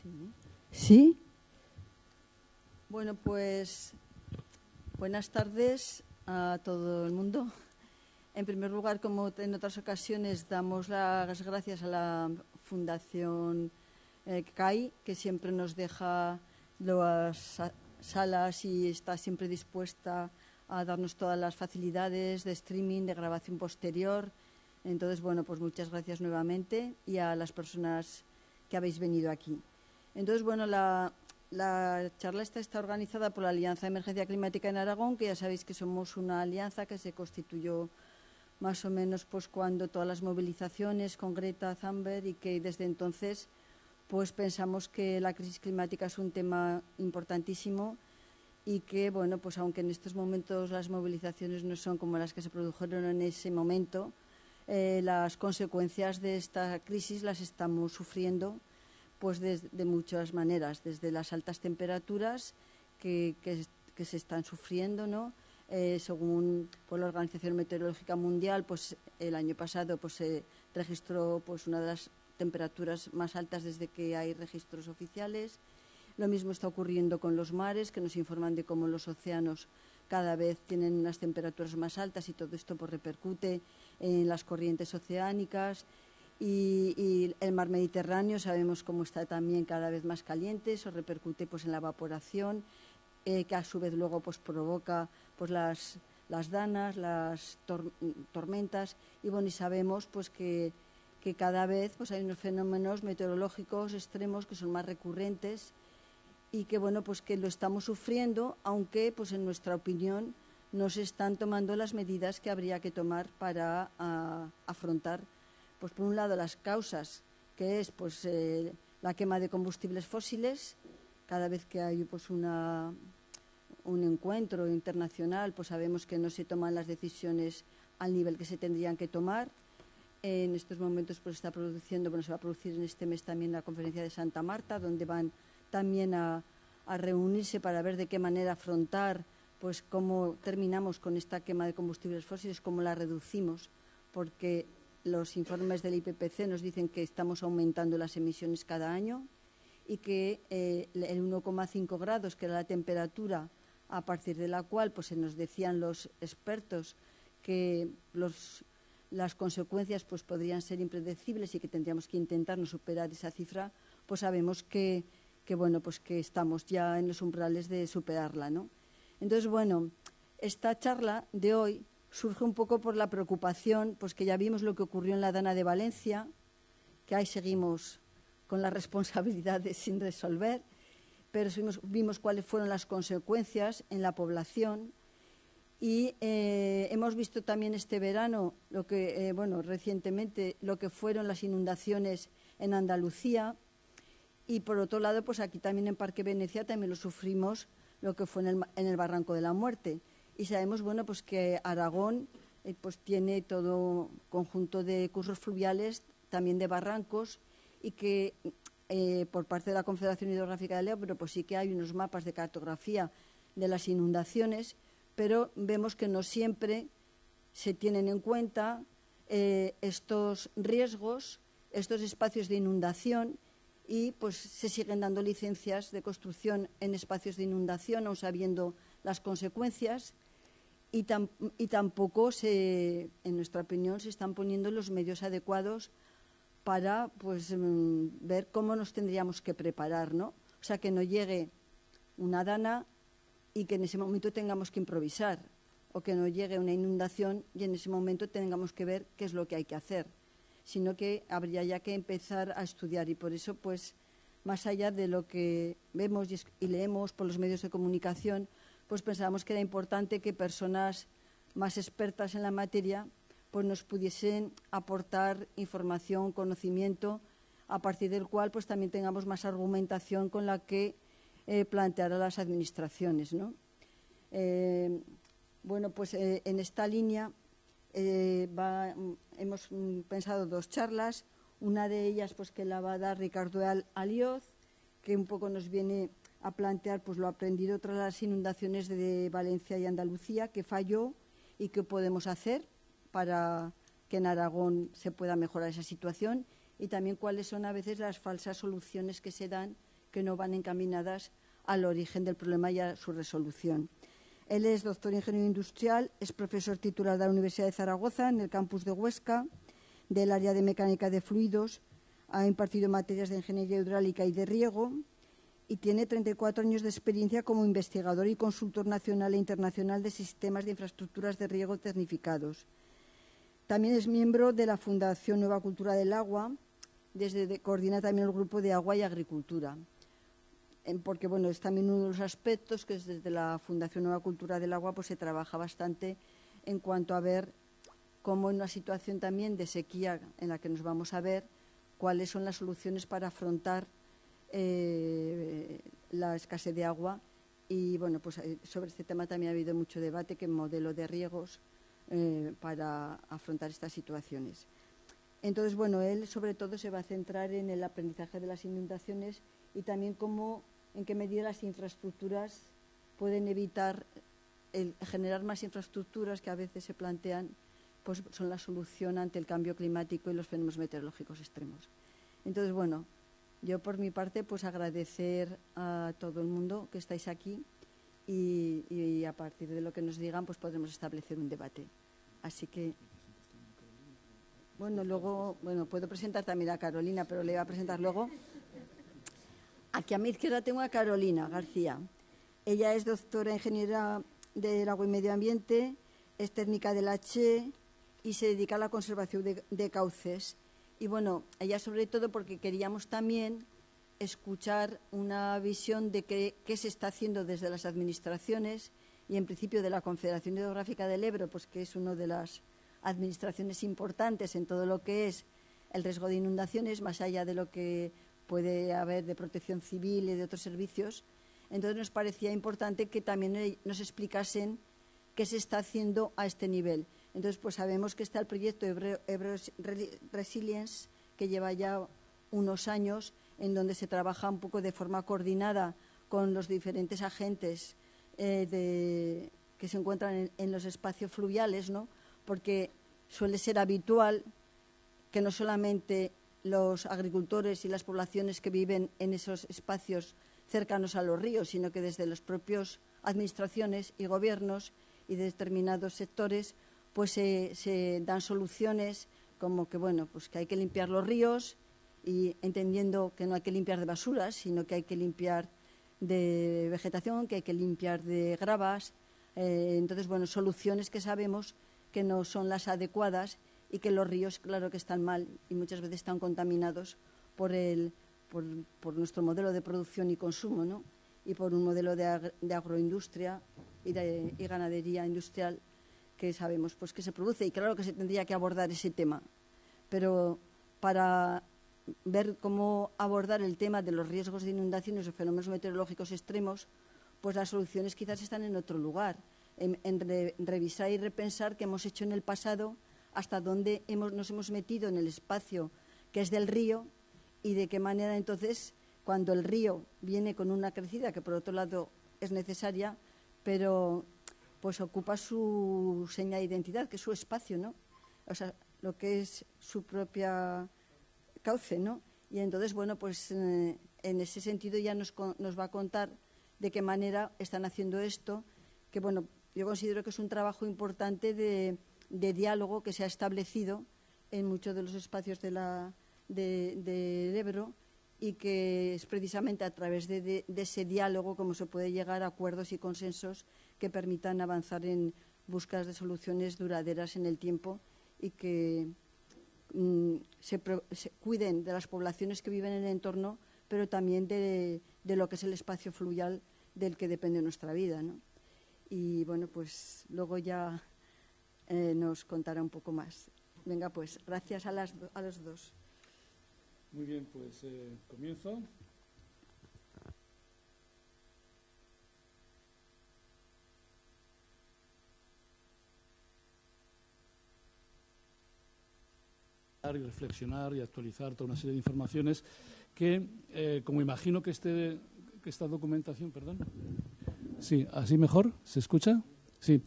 Sí. ¿Sí? Bueno, pues buenas tardes a todo el mundo. En primer lugar, como en otras ocasiones, damos las gracias a la Fundación CAI, que siempre nos deja las salas y está siempre dispuesta a darnos todas las facilidades de streaming, de grabación posterior. Entonces, bueno, pues muchas gracias nuevamente y a las personas que habéis venido aquí. Entonces, bueno, la charla está organizada por la Alianza de Emergencia Climática en Aragón, que ya sabéis que somos una alianza que se constituyó más o menos pues cuando todas las movilizaciones con Greta Thunberg, y que desde entonces pues pensamos que la crisis climática es un tema importantísimo y que, bueno, pues aunque en estos momentos las movilizaciones no son como las que se produjeron en ese momento, las consecuencias de esta crisis las estamos sufriendo pues de muchas maneras, desde las altas temperaturas que se están sufriendo, ¿no? Según por la Organización Meteorológica Mundial, pues el año pasado pues se registró pues una de las temperaturas más altas desde que hay registros oficiales. Lo mismo está ocurriendo con los mares, que nos informan de cómo los océanos cada vez tienen unas temperaturas más altas, y todo esto pues repercute en las corrientes oceánicas. Y el mar Mediterráneo sabemos cómo está también cada vez más caliente. Eso repercute pues en la evaporación, que a su vez luego pues provoca pues las danas, las tormentas, y bueno, y sabemos pues que cada vez pues hay unos fenómenos meteorológicos extremos que son más recurrentes y que, bueno, pues que lo estamos sufriendo, aunque pues en nuestra opinión no se están tomando las medidas que habría que tomar para afrontar, pues por un lado, las causas, que es pues la quema de combustibles fósiles. Cada vez que hay pues un encuentro internacional, pues sabemos que no se toman las decisiones al nivel que se tendrían que tomar. En estos momentos pues está produciendo, bueno, se va a producir en este mes también la conferencia de Santa Marta, donde van también a reunirse para ver de qué manera afrontar pues cómo terminamos con esta quema de combustibles fósiles, cómo la reducimos, porque los informes del IPCC nos dicen que estamos aumentando las emisiones cada año y que el 1,5 grados, que era la temperatura a partir de la cual pues se nos decían los expertos que las consecuencias pues podrían ser impredecibles y que tendríamos que intentar no superar esa cifra, pues sabemos que bueno, pues que estamos ya en los umbrales de superarla, ¿no? Entonces, bueno, esta charla de hoy surge un poco por la preocupación, pues que ya vimos lo que ocurrió en la Dana de Valencia, que ahí seguimos con las responsabilidades sin resolver, pero vimos cuáles fueron las consecuencias en la población. Y hemos visto también este verano, recientemente, lo que fueron las inundaciones en Andalucía. Y por otro lado, pues aquí también en Parque Venecia también lo sufrimos, lo que fue en el Barranco de la Muerte. Y sabemos, bueno, pues que Aragón pues tiene todo un conjunto de cursos fluviales, también de barrancos, y que por parte de la Confederación Hidrográfica del Ebro, pues sí que hay unos mapas de cartografía de las inundaciones, pero vemos que no siempre se tienen en cuenta estos riesgos, estos espacios de inundación, y pues se siguen dando licencias de construcción en espacios de inundación, aun sabiendo las consecuencias, y tampoco en nuestra opinión, se están poniendo los medios adecuados para pues ver cómo nos tendríamos que preparar, ¿no? O sea, que no llegue una dana y que en ese momento tengamos que improvisar, o que no llegue una inundación y en ese momento tengamos que ver qué es lo que hay que hacer, sino que habría ya que empezar a estudiar. Y por eso, pues, más allá de lo que vemos y leemos por los medios de comunicación, pues pensábamos que era importante que personas más expertas en la materia pues nos pudiesen aportar información, conocimiento, a partir del cual pues también tengamos más argumentación con la que plantear a las administraciones, ¿no? Bueno, pues en esta línea hemos pensado dos charlas. Una de ellas pues que la va a dar Ricardo Alioz, que un poco nos viene a plantear pues lo aprendido tras las inundaciones de Valencia y Andalucía, qué falló y qué podemos hacer para que en Aragón se pueda mejorar esa situación, y también cuáles son a veces las falsas soluciones que se dan que no van encaminadas al origen del problema y a su resolución. Él es doctor en Ingeniería Industrial, es profesor titular de la Universidad de Zaragoza, en el campus de Huesca, del área de Mecánica de Fluidos, ha impartido materias de Ingeniería Hidráulica y de Riego y tiene 34 años de experiencia como investigador y consultor nacional e internacional de sistemas de infraestructuras de riego tecnificados. También es miembro de la Fundación Nueva Cultura del Agua, coordina también el Grupo de Agua y Agricultura. Porque bueno, es también uno de los aspectos que desde la Fundación Nueva Cultura del Agua pues se trabaja bastante en cuanto a ver cómo en una situación también de sequía en la que nos vamos a ver, cuáles son las soluciones para afrontar la escasez de agua. Y bueno, pues sobre este tema también ha habido mucho debate, qué modelo de riegos para afrontar estas situaciones. Entonces, bueno, él sobre todo se va a centrar en el aprendizaje de las inundaciones y también en qué medida las infraestructuras pueden evitar generar más infraestructuras que a veces se plantean, pues son la solución ante el cambio climático y los fenómenos meteorológicos extremos. Entonces, bueno, yo por mi parte pues agradecer a todo el mundo que estáis aquí y a partir de lo que nos digan pues podremos establecer un debate. Así que, bueno, luego, puedo presentar también a Carolina, pero le voy a presentar luego. Aquí a mi izquierda tengo a Carolina García. Ella es doctora en Ingeniería del Agua y Medio Ambiente, es técnica del H y se dedica a la conservación de cauces. Y bueno, ella sobre todo porque queríamos también escuchar una visión de qué se está haciendo desde las administraciones y en principio de la Confederación Hidrográfica del Ebro, pues que es una de las administraciones importantes en todo lo que es el riesgo de inundaciones, más allá de lo que puede haber de protección civil y de otros servicios. Entonces nos parecía importante que también nos explicasen qué se está haciendo a este nivel. Entonces, pues sabemos que está el proyecto Ebro Resilience, que lleva ya unos años, en donde se trabaja un poco de forma coordinada con los diferentes agentes que se encuentran en los espacios fluviales, ¿no? Porque suele ser habitual que no solamente los agricultores y las poblaciones que viven en esos espacios cercanos a los ríos, sino que desde las propias administraciones y gobiernos y de determinados sectores pues se dan soluciones como que, bueno, pues que hay que limpiar los ríos y entendiendo que no hay que limpiar de basuras, sino que hay que limpiar de vegetación, que hay que limpiar de gravas. Entonces, bueno, soluciones que sabemos que no son las adecuadas y que los ríos, claro que están mal y muchas veces están contaminados por nuestro modelo de producción y consumo, ¿no? Y por un modelo de agroindustria y ganadería industrial que sabemos pues que se produce y claro que se tendría que abordar ese tema. Pero para ver cómo abordar el tema de los riesgos de inundaciones o fenómenos meteorológicos extremos, pues las soluciones quizás están en otro lugar, en revisar y repensar qué hemos hecho en el pasado, hasta dónde nos hemos metido en el espacio que es del río y de qué manera entonces cuando el río viene con una crecida que por otro lado es necesaria, pero pues ocupa su seña de identidad, que es su espacio, ¿no? O sea, lo que es su propia cauce, ¿no? Y entonces, bueno, pues en ese sentido ya nos va a contar de qué manera están haciendo esto, que bueno, yo considero que es un trabajo importante de diálogo que se ha establecido en muchos de los espacios del Ebro y que es precisamente a través de ese diálogo como se puede llegar a acuerdos y consensos que permitan avanzar en búsquedas de soluciones duraderas en el tiempo y que se cuiden de las poblaciones que viven en el entorno, pero también de lo que es el espacio fluvial del que depende nuestra vida, ¿no? Y bueno, pues luego ya nos contará un poco más. Venga, pues, gracias a los dos. Muy bien, pues comienzo. Y reflexionar y actualizar toda una serie de informaciones que, como imagino que esta documentación, perdón, sí, así mejor, ¿se escucha? Sí.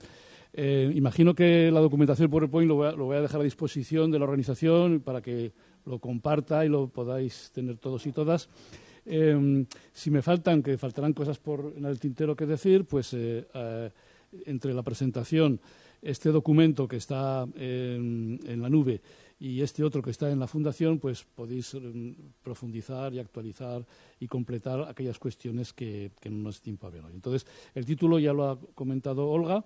Imagino que la documentación PowerPoint lo voy a dejar a disposición de la organización para que lo comparta y lo podáis tener todos y todas. Si me faltarán cosas en el tintero que decir, pues entre la presentación, este documento que está en la nube y este otro que está en la Fundación, pues podéis profundizar y actualizar y completar aquellas cuestiones que no nos da tiempo a ver hoy. Entonces, el título ya lo ha comentado Olga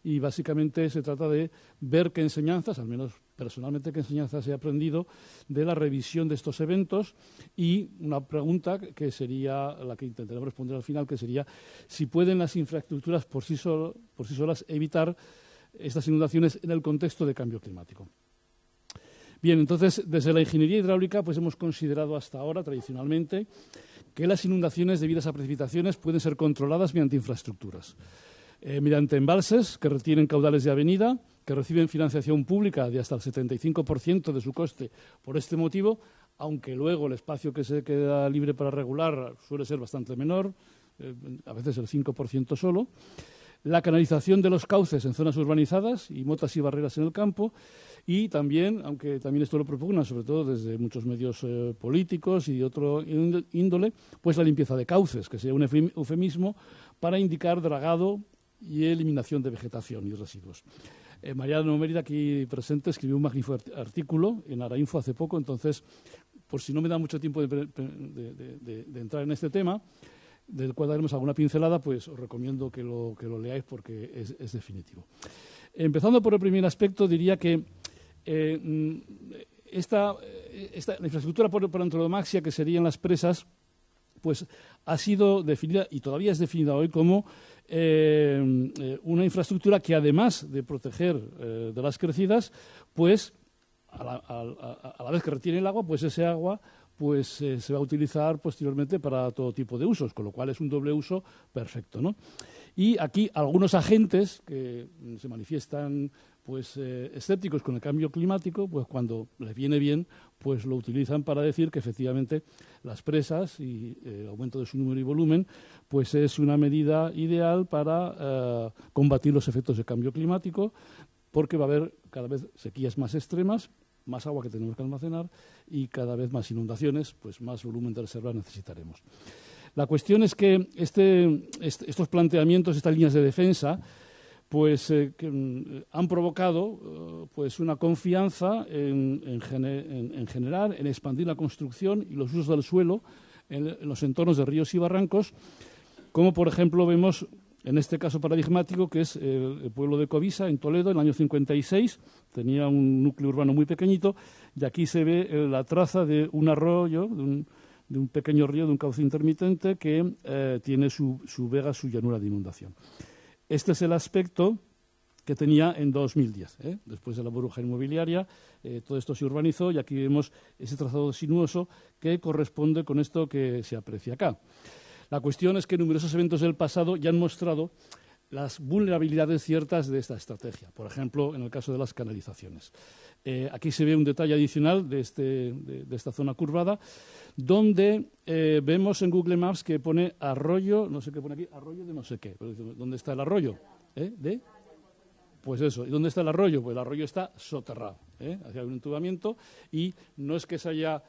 y básicamente se trata de ver qué enseñanzas, al menos personalmente, qué enseñanzas he aprendido de la revisión de estos eventos y una pregunta que sería la que intentaremos responder al final, que sería si pueden las infraestructuras por sí solas evitar estas inundaciones en el contexto de cambio climático. Bien, entonces, desde la ingeniería hidráulica pues hemos considerado hasta ahora, tradicionalmente, que las inundaciones debidas a precipitaciones pueden ser controladas mediante infraestructuras. Mediante embalses que retienen caudales de avenida, que reciben financiación pública de hasta el 75% de su coste por este motivo, aunque luego el espacio que se queda libre para regular suele ser bastante menor, a veces el 5% solo. La canalización de los cauces en zonas urbanizadas y motas y barreras en el campo y también, aunque también esto lo propugnan sobre todo desde muchos medios políticos y de otro índole, pues la limpieza de cauces, que sería un eufemismo para indicar dragado y eliminación de vegetación y residuos. Mariano Mérida, aquí presente, escribió un magnífico artículo en Arainfo hace poco, entonces, por si no me da mucho tiempo de entrar en este tema, del cual daremos alguna pincelada, pues os recomiendo que lo leáis porque es definitivo. Empezando por el primer aspecto, diría que la infraestructura por antonomasia, que serían las presas, pues ha sido definida y todavía es definida hoy como una infraestructura que, además de proteger de las crecidas, pues a la vez que retiene el agua, pues ese agua pues se va a utilizar posteriormente para todo tipo de usos, con lo cual es un doble uso perfecto, ¿no? Y aquí algunos agentes que se manifiestan pues escépticos con el cambio climático, pues cuando les viene bien, pues lo utilizan para decir que efectivamente las presas y el aumento de su número y volumen, pues es una medida ideal para combatir los efectos del cambio climático, porque va a haber cada vez sequías más extremas, más agua que tenemos que almacenar y cada vez más inundaciones, pues más volumen de reserva necesitaremos. La cuestión es que estos planteamientos, estas líneas de defensa, pues que han provocado pues una confianza en generar, en expandir la construcción y los usos del suelo en los entornos de ríos y barrancos, como por ejemplo vemos en este caso paradigmático, que es el pueblo de Covisa, en Toledo, en el año 56, tenía un núcleo urbano muy pequeñito, y aquí se ve la traza de un arroyo, de un pequeño río, de un cauce intermitente, que tiene su vega, su llanura de inundación. Este es el aspecto que tenía en 2010. Después de la burbuja inmobiliaria, todo esto se urbanizó, y aquí vemos ese trazado sinuoso que corresponde con esto que se aprecia acá. La cuestión es que numerosos eventos del pasado ya han mostrado las vulnerabilidades ciertas de esta estrategia. Por ejemplo, en el caso de las canalizaciones. Aquí se ve un detalle adicional de esta zona curvada, donde vemos en Google Maps que pone arroyo, no sé qué pone aquí, arroyo de no sé qué. ¿Dónde está el arroyo? Pues eso. ¿Y dónde está el arroyo? Pues el arroyo está soterrado. Hacia un entubamiento, y no es que se haya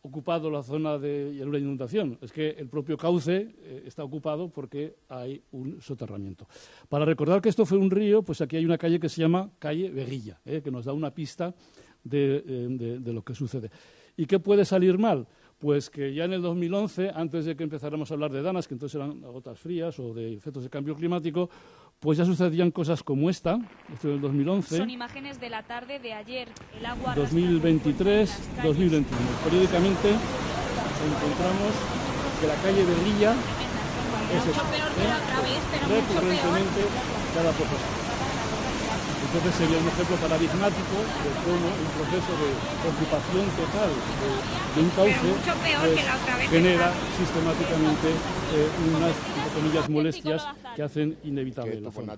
ocupado la zona de llanura de inundación, es que el propio cauce está ocupado porque hay un soterramiento. Para recordar que esto fue un río, pues aquí hay una calle que se llama calle Veguilla, que nos da una pista de lo que sucede. ¿Y qué puede salir mal? Pues que ya en el 2011, antes de que empezáramos a hablar de danas, que entonces eran gotas frías o de efectos de cambio climático, pues ya sucedían cosas como esta, esto del 2011. Son imágenes de la tarde de ayer. El agua 2023, 2021. Periódicamente encontramos que la calle Veguilla es eso, recurrentemente cada poco. Entonces sería un ejemplo paradigmático de cómo un proceso de ocupación total de un cauce pues, genera sistemáticamente unas, entre comillas, molestias que hacen inevitable la zona.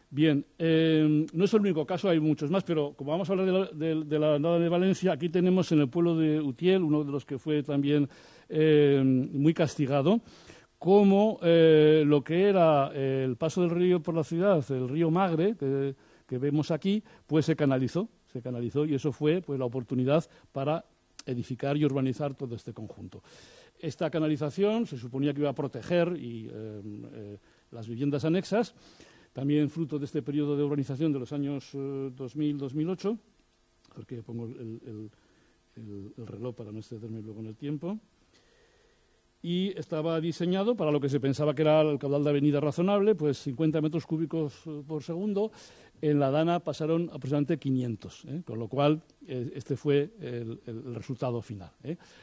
Bien, no es el único caso, hay muchos más, pero como vamos a hablar de la Nada de Valencia, aquí tenemos en el pueblo de Utiel, uno de los que fue también muy castigado, como lo que era el paso del río por la ciudad, el río Magre, que vemos aquí, pues se canalizó y eso fue pues la oportunidad para edificar y urbanizar todo este conjunto. Esta canalización se suponía que iba a proteger las viviendas anexas, también fruto de este periodo de urbanización de los años 2000-2008, porque pongo el reloj para no excederme luego en el tiempo. Y estaba diseñado para lo que se pensaba que era el caudal de avenida razonable, pues 50 metros cúbicos por segundo. En la Dana pasaron aproximadamente 500, con lo cual este fue el resultado final.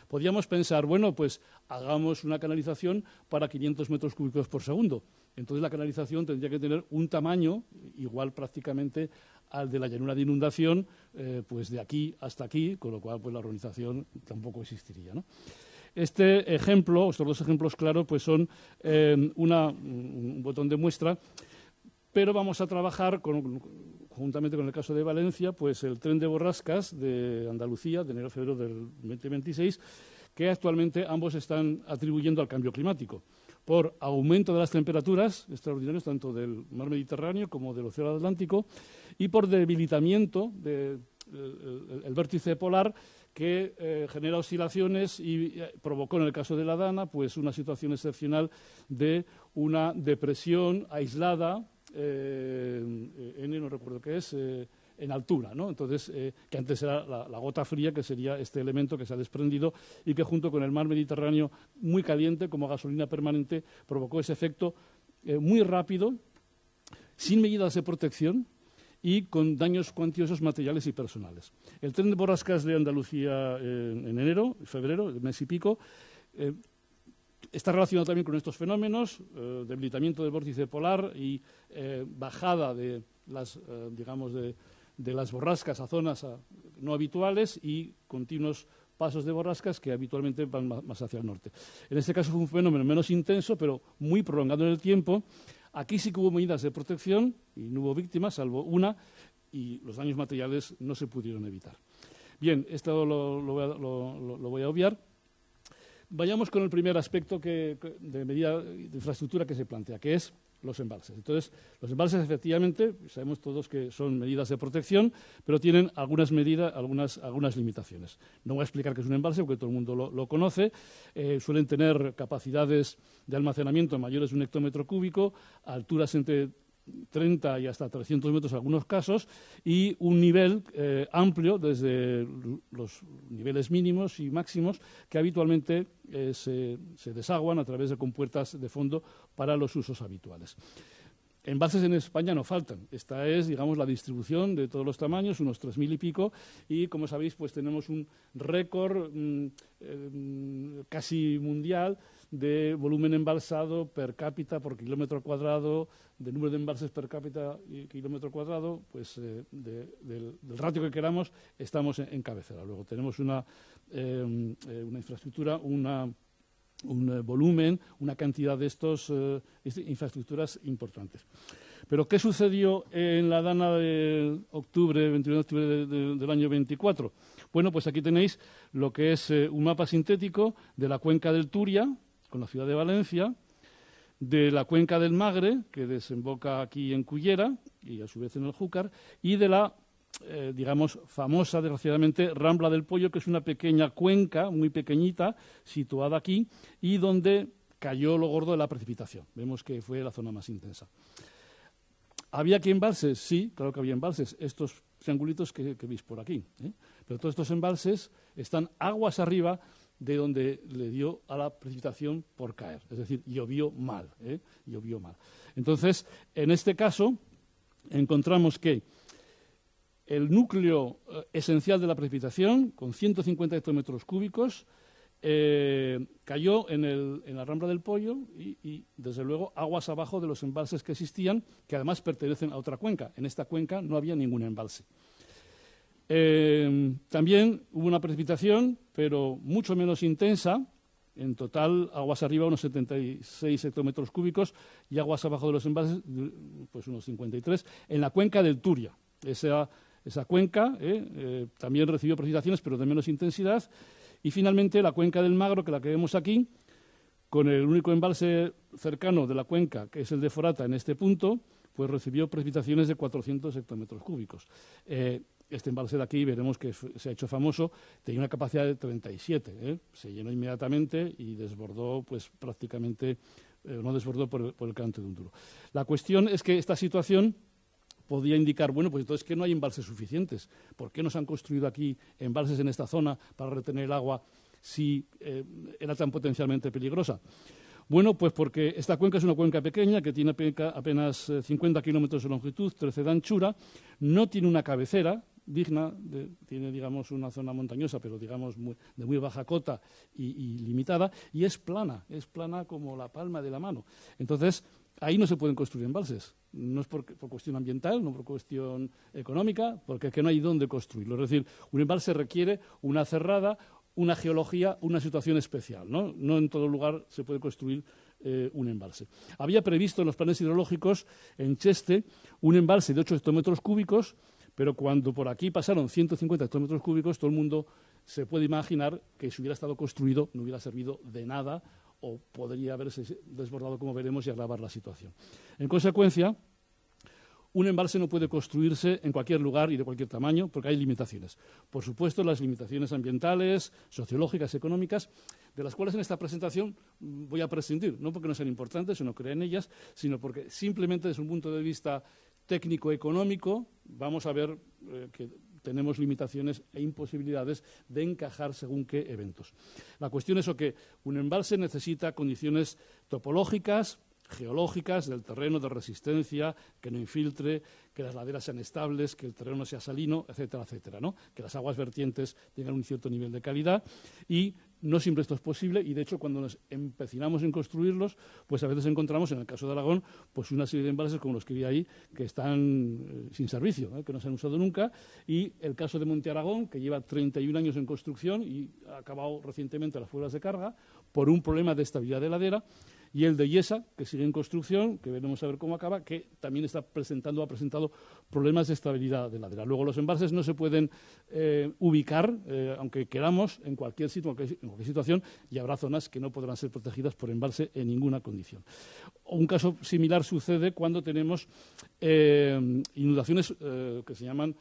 Podíamos pensar, bueno, pues hagamos una canalización para 500 metros cúbicos por segundo. Entonces la canalización tendría que tener un tamaño igual prácticamente al de la llanura de inundación, pues de aquí hasta aquí, con lo cual pues la urbanización tampoco existiría, ¿no? Este ejemplo, estos dos ejemplos claros, pues son un botón de muestra, pero vamos a trabajar juntamente con el caso de Valencia, pues el tren de borrascas de Andalucía, de enero a febrero del 2026, que actualmente ambos están atribuyendo al cambio climático, por aumento de las temperaturas extraordinarios tanto del mar Mediterráneo como del océano Atlántico y por debilitamiento del vértice polar que genera oscilaciones y provocó en el caso de la Dana pues una situación excepcional de una depresión aislada no recuerdo qué es, en altura, ¿no? Entonces, que antes era la gota fría, que sería este elemento que se ha desprendido y que junto con el mar Mediterráneo muy caliente, como gasolina permanente, provocó ese efecto muy rápido, sin medidas de protección y con daños cuantiosos materiales y personales. El tren de borrascas de Andalucía en enero, febrero, mes y pico, está relacionado también con estos fenómenos, debilitamiento del vórtice polar y bajada de las, de las borrascas a zonas no habituales y continuos pasos de borrascas que habitualmente van más hacia el norte. En este caso fue un fenómeno menos intenso, pero muy prolongado en el tiempo. Aquí sí que hubo medidas de protección y no hubo víctimas, salvo una, y los daños materiales no se pudieron evitar. Bien, esto lo voy a obviar. Vayamos con el primer aspecto de medida de infraestructura que se plantea, que es los embalses. Entonces, los embalses efectivamente, sabemos todos que son medidas de protección, pero tienen algunas medidas, algunas limitaciones. No voy a explicar qué es un embalse porque todo el mundo lo conoce. Suelen tener capacidades de almacenamiento mayores de 1 hectómetro cúbico, alturas entre 30 y hasta 300 metros en algunos casos, y un nivel amplio desde los niveles mínimos y máximos que habitualmente se desaguan a través de compuertas de fondo para los usos habituales. Embalses en España no faltan. Esta es, digamos, la distribución de todos los tamaños, unos 3.000 y pico, y como sabéis, pues tenemos un récord casi mundial de volumen embalsado per cápita por kilómetro cuadrado, de número de embalses per cápita y kilómetro cuadrado, pues del ratio que queramos, estamos en cabecera. Luego tenemos una infraestructura, un volumen, una cantidad de estas infraestructuras importantes. Pero, ¿qué sucedió en la Dana de 21 de octubre del año 24? Bueno, pues aquí tenéis lo que es un mapa sintético de la cuenca del Turia, con la ciudad de Valencia, de la cuenca del Magre, que desemboca aquí en Cullera, y a su vez en el Júcar, y de la famosa, desgraciadamente, Rambla del Pollo, que es una pequeña cuenca, muy pequeñita, situada aquí, y donde cayó lo gordo de la precipitación. Vemos que fue la zona más intensa. ¿Había aquí embalses? Sí, claro que había embalses. Estos triangulitos que veis por aquí. Pero todos estos embalses están aguas arriba de donde le dio a la precipitación por caer. Es decir, llovió mal. Llovió mal. Entonces, en este caso, encontramos que el núcleo esencial de la precipitación, con 150 hectómetros cúbicos, cayó en la Rambla del Pollo y, desde luego, aguas abajo de los embalses que existían, que además pertenecen a otra cuenca. En esta cuenca no había ningún embalse. También hubo una precipitación, pero mucho menos intensa. En total, aguas arriba unos 76 hectómetros cúbicos y aguas abajo de los embalses pues unos 53, en la cuenca del Turia. Esa cuenca también recibió precipitaciones, pero de menos intensidad. Y finalmente la cuenca del Magro, que la que vemos aquí, con el único embalse cercano de la cuenca, que es el de Forata en este punto, pues recibió precipitaciones de 400 hectómetros cúbicos. este embalse de aquí veremos que se ha hecho famoso, tenía una capacidad de 37, se llenó inmediatamente y desbordó pues prácticamente, no desbordó por el canto de un duro. La cuestión es que esta situación podía indicar, bueno, pues entonces que no hay embalses suficientes. ¿Por qué no se han construido aquí embalses en esta zona para retener el agua si era tan potencialmente peligrosa? Bueno, pues porque esta cuenca es una cuenca pequeña que tiene apenas 50 kilómetros de longitud, 13 de anchura, no tiene una cabecera digna, tiene, digamos, una zona montañosa, pero, digamos, de muy baja cota y limitada, y es plana como la palma de la mano. Entonces, ahí no se pueden construir embalses. No es por cuestión ambiental, no por cuestión económica, porque es que no hay dónde construirlo. Es decir, un embalse requiere una cerrada, una geología, una situación especial, ¿no? No en todo lugar se puede construir un embalse. Había previsto en los planes hidrológicos en Cheste un embalse de 8 hectómetros cúbicos, pero cuando por aquí pasaron 150 hectómetros cúbicos, todo el mundo se puede imaginar que si hubiera estado construido no hubiera servido de nada o podría haberse desbordado, como veremos, y agravar la situación. En consecuencia, un embalse no puede construirse en cualquier lugar y de cualquier tamaño porque hay limitaciones. Por supuesto, las limitaciones ambientales, sociológicas, económicas, de las cuales en esta presentación voy a prescindir, no porque no sean importantes o no crea en ellas, sino porque simplemente desde un punto de vista técnico-económico vamos a ver que tenemos limitaciones e imposibilidades de encajar según qué eventos. La cuestión es que un embalse necesita condiciones topológicas, geológicas, del terreno, de resistencia, que no infiltre, que las laderas sean estables, que el terreno sea salino, etcétera, etcétera, ¿no? Que las aguas vertientes tengan un cierto nivel de calidad y no siempre esto es posible y, de hecho, cuando nos empecinamos en construirlos, pues a veces encontramos, en el caso de Aragón, pues una serie de embalses como los que vi ahí, que están sin servicio, que no se han usado nunca, y el caso de Monte Aragón, que lleva 31 años en construcción y ha acabado recientemente las fuerzas de carga por un problema de estabilidad de ladera, y el de Yesa, que sigue en construcción, que veremos a ver cómo acaba, que también ha presentado problemas de estabilidad de ladera. Luego, los embalses no se pueden ubicar, aunque queramos, en cualquier sitio, en cualquier situación, y habrá zonas que no podrán ser protegidas por embalse en ninguna condición. Un caso similar sucede cuando tenemos inundaciones que se llaman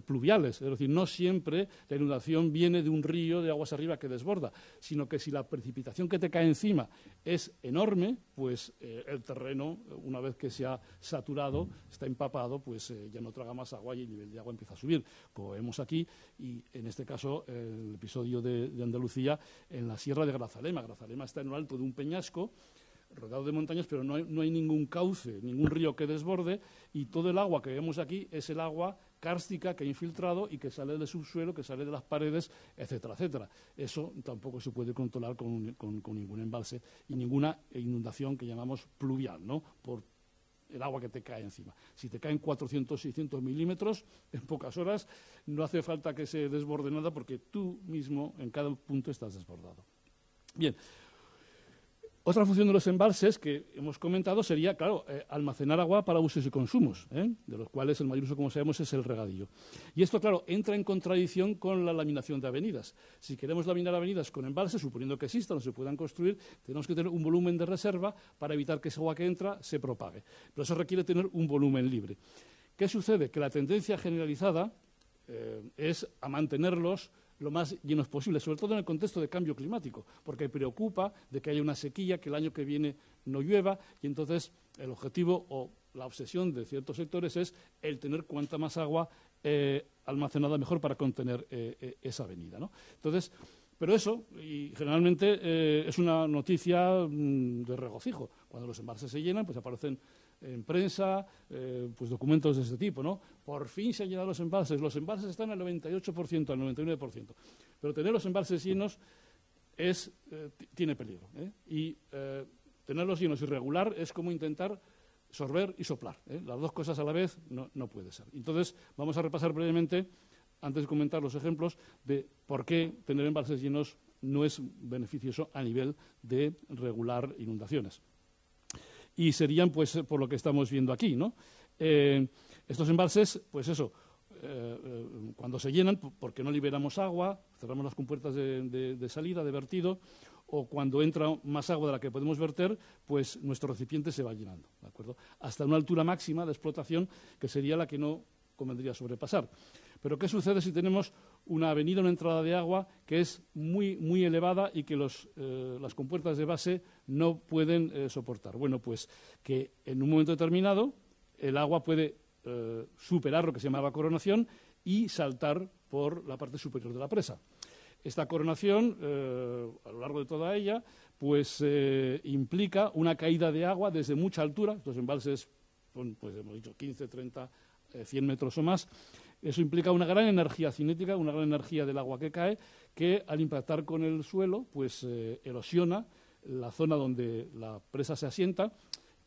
pluviales, es decir, no siempre la inundación viene de un río de aguas arriba que desborda, sino que si la precipitación que te cae encima es enorme, pues el terreno, una vez que se ha saturado, está empapado, pues ya no traga más agua y el nivel de agua empieza a subir, como vemos aquí, y en este caso el episodio de Andalucía en la sierra de Grazalema. Grazalema está en lo alto de un peñasco, rodeado de montañas, pero no hay ningún cauce, ningún río que desborde, y todo el agua que vemos aquí es el agua kárstica que ha infiltrado y que sale del subsuelo, que sale de las paredes, etcétera, etcétera. Eso tampoco se puede controlar con ningún embalse y ninguna inundación que llamamos pluvial, ¿no? Por el agua que te cae encima. Si te caen 400, 600 milímetros en pocas horas, no hace falta que se desborde nada porque tú mismo en cada punto estás desbordado. Bien. Otra función de los embalses que hemos comentado sería, claro, almacenar agua para usos y consumos, de los cuales el mayor uso, como sabemos, es el regadío. Y esto, claro, entra en contradicción con la laminación de avenidas. Si queremos laminar avenidas con embalses, suponiendo que existan o se puedan construir, tenemos que tener un volumen de reserva para evitar que esa agua que entra se propague. Pero eso requiere tener un volumen libre. ¿Qué sucede? Que la tendencia generalizada es a mantenerlos lo más llenos posible, sobre todo en el contexto de cambio climático, porque preocupa de que haya una sequía, que el año que viene no llueva, y entonces el objetivo o la obsesión de ciertos sectores es el tener cuanta más agua almacenada mejor para contener esa avenida, ¿no? Entonces, pero eso, y generalmente es una noticia de regocijo. Cuando los embalses se llenan, pues aparecen en prensa, pues documentos de este tipo, ¿no? Por fin se han llenado los embalses. Los embalses están al 98%, al 99%. Pero tener los embalses llenos tiene peligro, Y tenerlos llenos y regular es como intentar sorber y soplar, Las dos cosas a la vez no puede ser. Entonces, vamos a repasar brevemente, antes de comentar los ejemplos, de por qué tener embalses llenos no es beneficioso a nivel de regular inundaciones. Y serían, pues, por lo que estamos viendo aquí, ¿no? Estos embalses, pues eso, cuando se llenan, porque no liberamos agua, cerramos las compuertas de salida, de vertido, o cuando entra más agua de la que podemos verter, pues nuestro recipiente se va llenando, ¿de acuerdo? Hasta una altura máxima de explotación que sería la que no convendría sobrepasar. Pero ¿qué sucede si tenemos una avenida, una entrada de agua que es muy, muy elevada y que las compuertas de base no pueden soportar? Bueno, pues que en un momento determinado el agua puede superar lo que se llama la coronación y saltar por la parte superior de la presa. Esta coronación, a lo largo de toda ella, pues implica una caída de agua desde mucha altura. Estos embalses, pues hemos dicho 15, 30, 100 metros o más. Eso implica una gran energía cinética, una gran energía del agua que cae, que al impactar con el suelo, pues erosiona la zona donde la presa se asienta.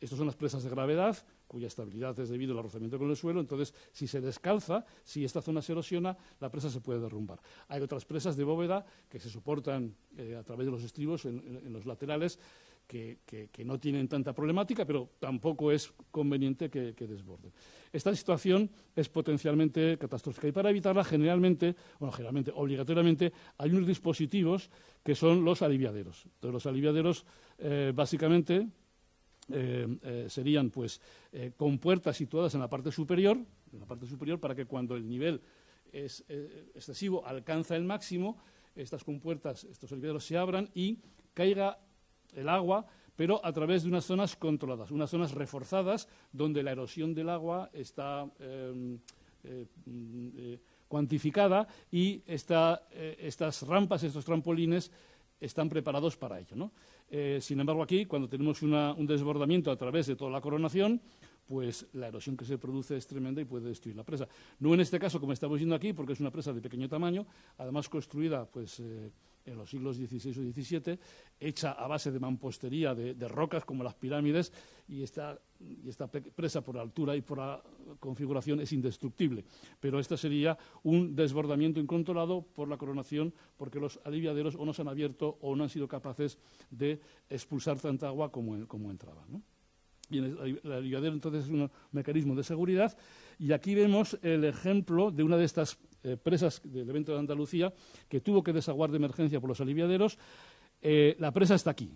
Estas son las presas de gravedad, cuya estabilidad es debido al rozamiento con el suelo. Entonces, si se descalza, si esta zona se erosiona, la presa se puede derrumbar. Hay otras presas de bóveda que se soportan a través de los estribos en los laterales, que no tienen tanta problemática, pero tampoco es conveniente que desborden. Esta situación es potencialmente catastrófica y para evitarla generalmente, obligatoriamente, hay unos dispositivos que son los aliviaderos. Entonces, los aliviaderos básicamente serían pues compuertas situadas en la parte superior para que cuando el nivel es excesivo, alcanza el máximo, estas compuertas, estos aliviaderos se abran y caiga el agua, pero a través de unas zonas controladas, unas zonas reforzadas donde la erosión del agua está cuantificada y estas rampas, estos trampolines están preparados para ello, ¿no? Sin embargo, aquí, cuando tenemos un desbordamiento a través de toda la coronación, pues la erosión que se produce es tremenda y puede destruir la presa. No en este caso, como estamos viendo aquí, porque es una presa de pequeño tamaño, además construida pues en los siglos XVI o XVII, hecha a base de mampostería, de rocas como las pirámides, y esta presa por la altura y por la configuración es indestructible. Pero este sería un desbordamiento incontrolado por la coronación, porque los aliviaderos o no se han abierto o no han sido capaces de expulsar tanta agua como entraba, ¿no? Y el aliviadero entonces es un mecanismo de seguridad, y aquí vemos el ejemplo de una de estas presas del evento de Andalucía que tuvo que desaguar de emergencia por los aliviaderos. La presa está aquí,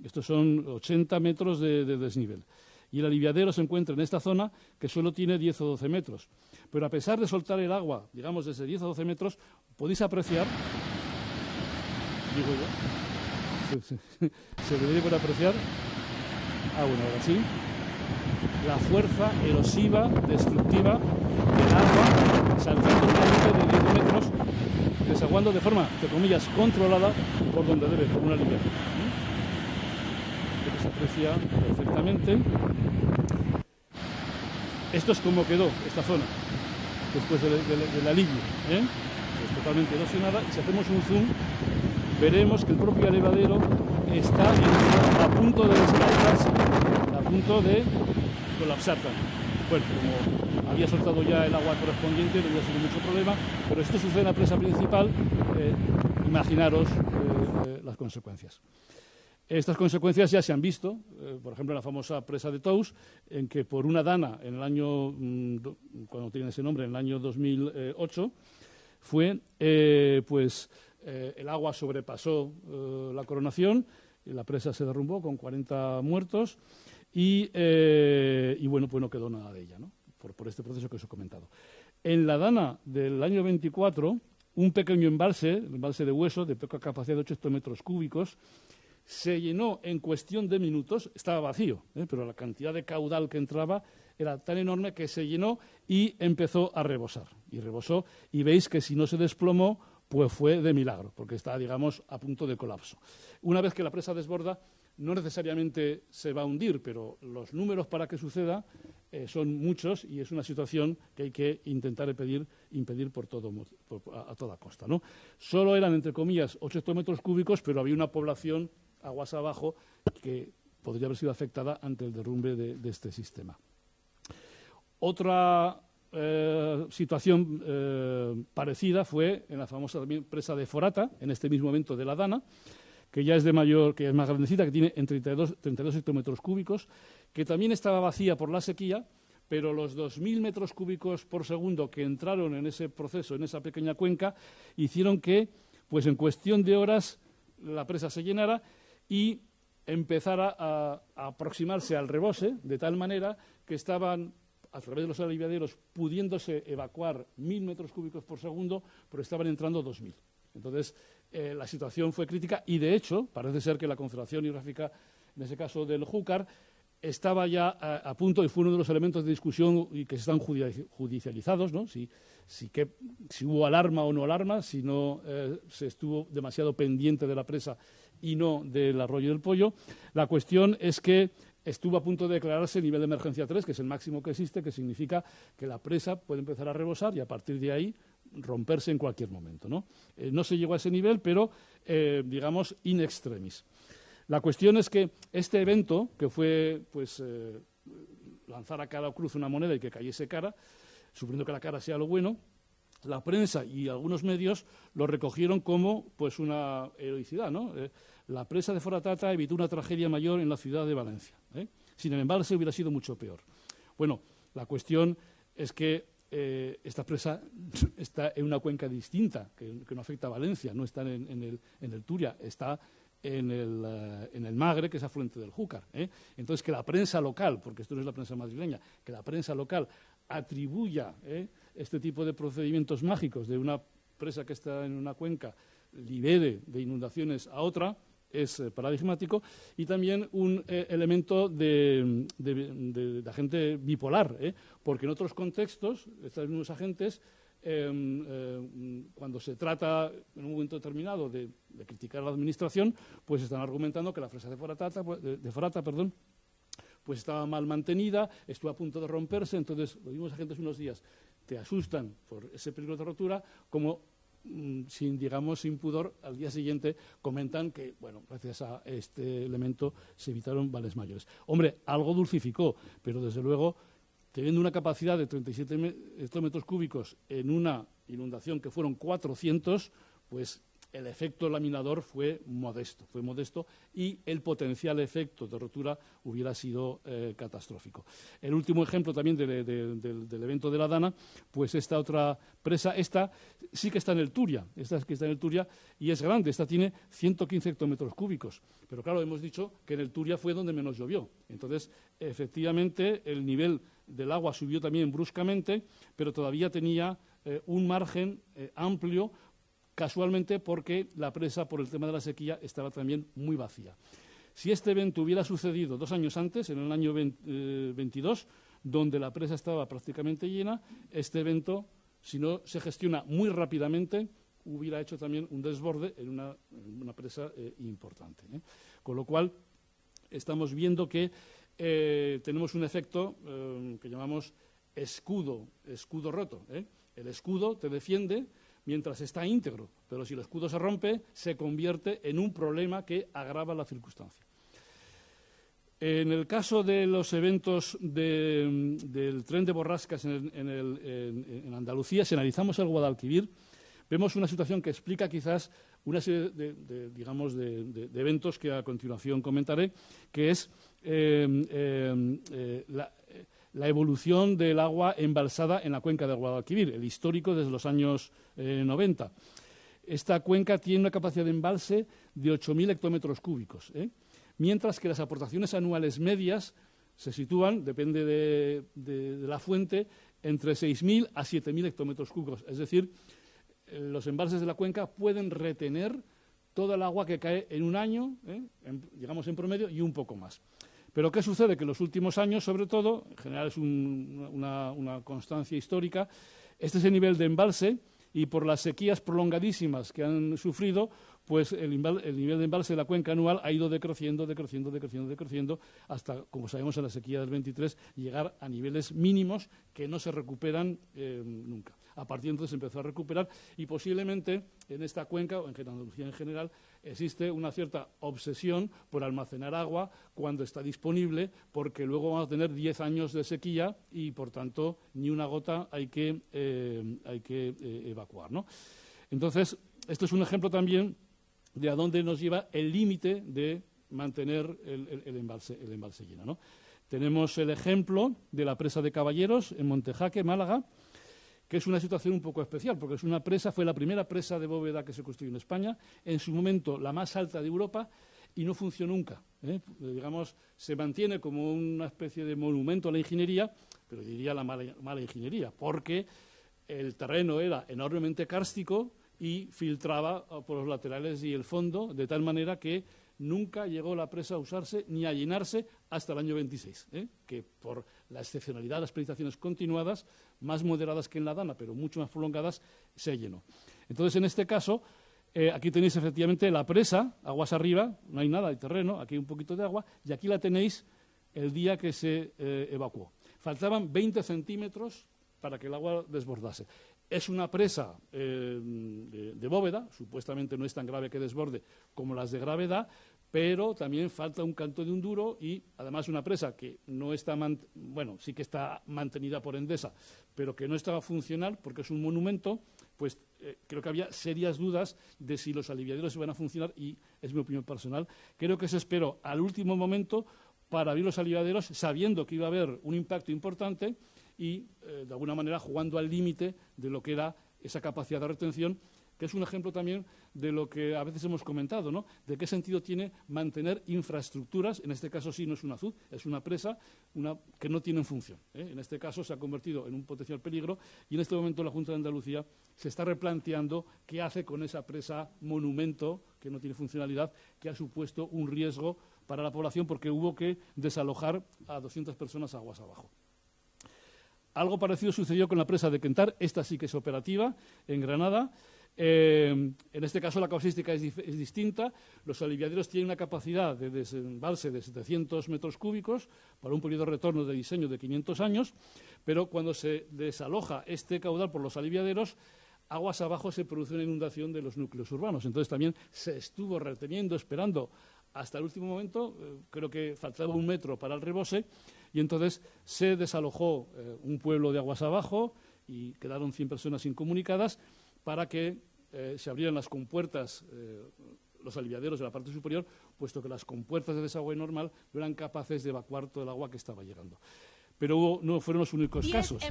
estos son 80 metros de desnivel, y el aliviadero se encuentra en esta zona que solo tiene 10 o 12 metros. Pero a pesar de soltar el agua, digamos, desde 10 o 12 metros, podéis apreciar, digo yo, se debería poder apreciar, bueno, ahora sí, la fuerza erosiva, destructiva del agua saltando un de 10 metros, desaguando de forma, entre comillas, controlada por donde debe, por una línea. Que se aprecia perfectamente. Esto es como quedó esta zona después del alivio, es totalmente erosionada, y si hacemos un zoom veremos que el propio elevadero está a punto de descalzarse, a punto de colapsar también. Bueno, como había soltado ya el agua correspondiente, no había sido mucho problema, pero esto sucede en la presa principal, imaginaros las consecuencias. Estas consecuencias ya se han visto, por ejemplo, en la famosa presa de Tous, en que por una dana, en el año, cuando tiene ese nombre, en el año 2008, fue, el agua sobrepasó la coronación, y la presa se derrumbó con 40 muertos y bueno, pues no quedó nada de ella, ¿no? Por este proceso que os he comentado. En la dana del año 24, un pequeño embalse, el embalse de Hueso, de poca capacidad de 8 hectómetros cúbicos, se llenó en cuestión de minutos, estaba vacío, pero la cantidad de caudal que entraba era tan enorme que se llenó y empezó a rebosar. Y rebosó, y veis que si no se desplomó, pues fue de milagro, porque está, digamos, a punto de colapso. Una vez que la presa desborda, no necesariamente se va a hundir, pero los números para que suceda son muchos, y es una situación que hay que intentar impedir a toda costa, ¿no? Solo eran, entre comillas, 8 hectómetros cúbicos, pero había una población aguas abajo que podría haber sido afectada ante el derrumbe de este sistema. Otra situación parecida fue en la famosa también presa de Forata, en este mismo evento de la Dana, que ya es que es más grandecita, que tiene en 32 hectómetros cúbicos, que también estaba vacía por la sequía, pero los 2.000 metros cúbicos por segundo que entraron en ese proceso, en esa pequeña cuenca, hicieron que, pues en cuestión de horas, la presa se llenara y empezara a aproximarse al rebose, de tal manera que estaban a través de los aliviaderos, pudiéndose evacuar 1.000 metros cúbicos por segundo, pero estaban entrando 2.000. Entonces, la situación fue crítica y, de hecho, parece ser que la Confederación Hidrográfica, en ese caso del Júcar, estaba ya a punto, y fue uno de los elementos de discusión y que están judicializados, ¿no? Si hubo alarma o no alarma, si no se estuvo demasiado pendiente de la presa y no del arroyo del Pollo. La cuestión es que estuvo a punto de declararse nivel de emergencia 3, que es el máximo que existe, que significa que la presa puede empezar a rebosar y a partir de ahí romperse en cualquier momento, ¿no? No se llegó a ese nivel, pero, digamos, in extremis. La cuestión es que este evento, que fue pues, lanzar a cara o cruz una moneda y que cayese cara, suponiendo que la cara sea lo bueno, la prensa y algunos medios lo recogieron como pues, una heroicidad, ¿no? La presa de Foratata evitó una tragedia mayor en la ciudad de Valencia. Sin el embalse hubiera sido mucho peor. Bueno, la cuestión es que esta presa está en una cuenca distinta, que no afecta a Valencia, no está en el Turia, está en el Magre, que es afluente del Júcar. Entonces, que la prensa local, porque esto no es la prensa madrileña, que la prensa local atribuya este tipo de procedimientos mágicos de una presa que está en una cuenca, libere de inundaciones a otra, es paradigmático, y también un elemento de agente bipolar, porque en otros contextos, estos mismos agentes, cuando se trata en un momento determinado de criticar a la administración, pues están argumentando que la presa de Forata, pues estaba mal mantenida, estuvo a punto de romperse. Entonces los mismos agentes unos días te asustan por ese peligro de rotura, como sin pudor, al día siguiente comentan que, bueno, gracias a este elemento se evitaron males mayores. Hombre, algo dulcificó, pero desde luego, teniendo una capacidad de 37 hectómetros cúbicos en una inundación que fueron 400, pues el efecto laminador fue modesto y el potencial efecto de rotura hubiera sido catastrófico. El último ejemplo también del evento de la Dana, pues esta otra presa, esta sí que está en el Turia, y es grande, esta tiene 115 hectómetros cúbicos, pero claro, hemos dicho que en el Turia fue donde menos llovió. Entonces, efectivamente, el nivel del agua subió también bruscamente, pero todavía tenía un margen amplio, casualmente porque la presa, por el tema de la sequía, estaba también muy vacía. Si este evento hubiera sucedido 2 años antes, en el año 22, donde la presa estaba prácticamente llena, este evento, si no se gestiona muy rápidamente, hubiera hecho también un desborde en una presa importante. Con lo cual, estamos viendo que tenemos un efecto que llamamos escudo roto. El escudo te defiende mientras está íntegro, pero si el escudo se rompe, se convierte en un problema que agrava la circunstancia. En el caso de los eventos del tren de borrascas en Andalucía, si analizamos el Guadalquivir, vemos una situación que explica quizás una serie de eventos que a continuación comentaré, que es la evolución del agua embalsada en la cuenca del Guadalquivir, el histórico desde los años 90. Esta cuenca tiene una capacidad de embalse de 8.000 hectómetros cúbicos, mientras que las aportaciones anuales medias se sitúan, depende de la fuente, entre 6.000 a 7.000 hectómetros cúbicos. Es decir, los embalses de la cuenca pueden retener toda el agua que cae en un año, digamos en promedio, y un poco más. Pero ¿qué sucede? Que en los últimos años, sobre todo, en general es una constancia histórica, este es el nivel de embalse, y por las sequías prolongadísimas que han sufrido, pues el nivel de embalse de la cuenca anual ha ido decreciendo hasta, como sabemos, en la sequía del 23, llegar a niveles mínimos que no se recuperan nunca. A partir de entonces se empezó a recuperar y posiblemente en esta cuenca, o en Andalucía en general, existe una cierta obsesión por almacenar agua cuando está disponible, porque luego vamos a tener 10 años de sequía y, por tanto, ni una gota hay que evacuar, ¿no? Entonces, esto es un ejemplo también de a dónde nos lleva el límite de mantener el embalse lleno, ¿no? Tenemos el ejemplo de la presa de Caballeros en Montejaque, Málaga, que es una situación un poco especial, porque fue la primera presa de bóveda que se construyó en España, en su momento la más alta de Europa, y no funcionó nunca. Digamos, se mantiene como una especie de monumento a la ingeniería, pero diría la mala ingeniería, porque el terreno era enormemente kárstico y filtraba por los laterales y el fondo, de tal manera que nunca llegó la presa a usarse ni a llenarse hasta el año 26, que por la excepcionalidad de las precipitaciones continuadas, más moderadas que en la Dana, pero mucho más prolongadas, se llenó. Entonces, en este caso, aquí tenéis efectivamente la presa, aguas arriba, no hay nada de terreno, aquí hay un poquito de agua, y aquí la tenéis el día que se evacuó. Faltaban 20 centímetros para que el agua desbordase. Es una presa de bóveda, supuestamente no es tan grave que desborde como las de gravedad, pero también falta un canto de un duro y además una presa que no está, sí que está mantenida por Endesa, pero que no estaba funcional porque es un monumento, pues creo que había serias dudas de si los aliviaderos iban a funcionar y, es mi opinión personal, creo que se esperó al último momento para abrir los aliviaderos sabiendo que iba a haber un impacto importante y, de alguna manera, jugando al límite de lo que era esa capacidad de retención, que es un ejemplo también de lo que a veces hemos comentado, ¿no? De qué sentido tiene mantener infraestructuras, en este caso sí no es una azud, es una presa que no tiene función. En este caso se ha convertido en un potencial peligro y en este momento la Junta de Andalucía se está replanteando qué hace con esa presa monumento que no tiene funcionalidad, que ha supuesto un riesgo para la población porque hubo que desalojar a 200 personas aguas abajo. Algo parecido sucedió con la presa de Quentar, esta sí que es operativa, en Granada. En este caso la causística es distinta. Los aliviaderos tienen una capacidad de desembalse de 700 metros cúbicos para un periodo de retorno de diseño de 500 años, pero cuando se desaloja este caudal por los aliviaderos, aguas abajo se produce una inundación de los núcleos urbanos. Entonces también se estuvo reteniendo, esperando hasta el último momento, creo que faltaba 1 metro para el rebose, y entonces se desalojó un pueblo de aguas abajo y quedaron 100 personas incomunicadas para que se abrieran las compuertas, los aliviaderos de la parte superior, puesto que las compuertas de desagüe normal no eran capaces de evacuar todo el agua que estaba llegando. Pero no fueron los únicos casos.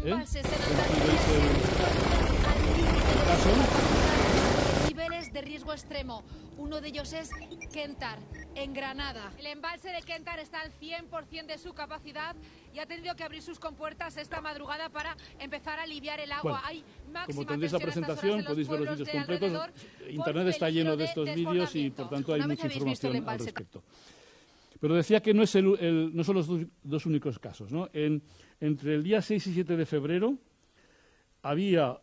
Niveles de riesgo extremo. Uno de ellos es Quentar, en Granada. El embalse de Quentar está al 100% de su capacidad y ha tenido que abrir sus compuertas esta madrugada para empezar a aliviar el agua. Bueno, hay máxima como tendréis la presentación, podéis ver los vídeos completos. Internet está lleno de estos vídeos y, por tanto, hay mucha información al respecto. Pero decía que no son los dos únicos casos, ¿no? Entre el día 6 y 7 de febrero había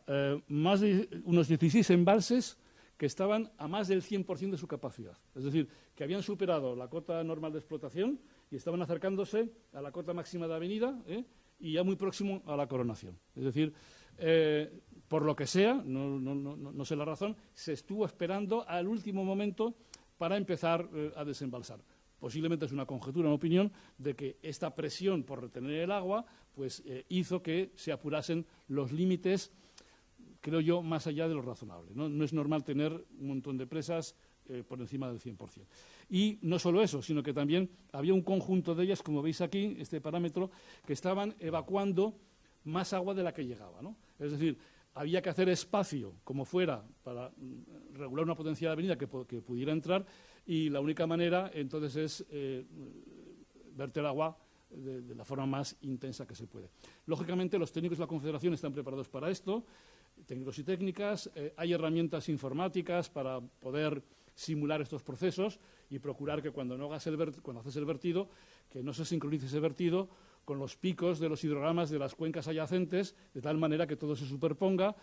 más de unos 16 embalses que estaban a más del 100% de su capacidad. Es decir, que habían superado la cota normal de explotación y estaban acercándose a la cota máxima de avenida y ya muy próximo a la coronación. Es decir, por lo que sea, no sé la razón, se estuvo esperando al último momento para empezar a desembalsar. Posiblemente es una conjetura, una opinión, de que esta presión por retener el agua pues hizo que se apurasen los límites, creo yo, más allá de lo razonable. No es normal tener un montón de presas por encima del 100%. Y no solo eso, sino que también había un conjunto de ellas, como veis aquí, este parámetro, que estaban evacuando más agua de la que llegaba, ¿no? Es decir, había que hacer espacio, como fuera, para regular una potencial avenida que pudiera entrar, y la única manera, entonces, es verter agua de la forma más intensa que se puede. Lógicamente, los técnicos de la Confederación están preparados para esto, técnicos y técnicas. Hay herramientas informáticas para poder simular estos procesos y procurar que cuando haces el vertido, que no se sincronice ese vertido con los picos de los hidrogramas de las cuencas adyacentes, de tal manera que todo se superponga.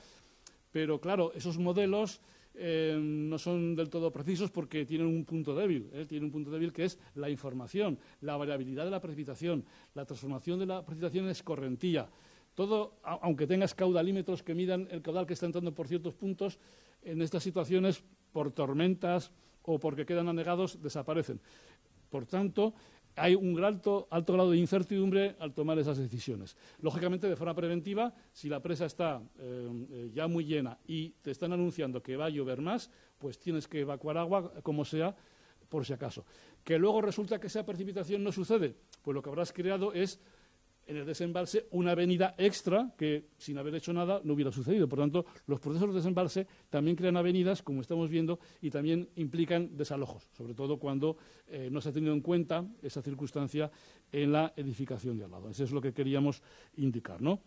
Pero, claro, esos modelos no son del todo precisos porque tienen un punto débil. Tienen un punto débil que es la información, la variabilidad de la precipitación, la transformación de la precipitación en escorrentía. Todo, aunque tengas caudalímetros que midan el caudal que está entrando por ciertos puntos, en estas situaciones, por tormentas o porque quedan anegados, desaparecen. Por tanto, hay un alto grado de incertidumbre al tomar esas decisiones. Lógicamente, de forma preventiva, si la presa está ya muy llena y te están anunciando que va a llover más, pues tienes que evacuar agua como sea, por si acaso. Que luego resulta que esa precipitación no sucede, pues lo que habrás creado es en el desembalse una avenida extra que, sin haber hecho nada, no hubiera sucedido. Por tanto, los procesos de desembalse también crean avenidas, como estamos viendo, y también implican desalojos, sobre todo cuando no se ha tenido en cuenta esa circunstancia en la edificación de al lado. Eso es lo que queríamos indicar, ¿no?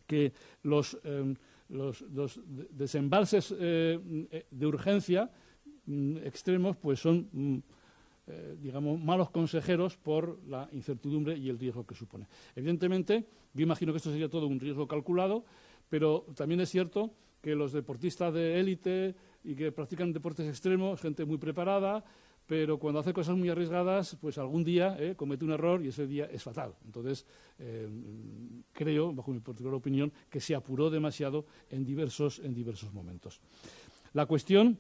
Que los desembalses de urgencia extremos pues son digamos, malos consejeros por la incertidumbre y el riesgo que supone. Evidentemente, yo imagino que esto sería todo un riesgo calculado, pero también es cierto que los deportistas de élite y que practican deportes extremos, gente muy preparada, pero cuando hace cosas muy arriesgadas, pues algún día comete un error y ese día es fatal. Entonces, creo, bajo mi particular opinión, que se apuró demasiado en diversos momentos. La cuestión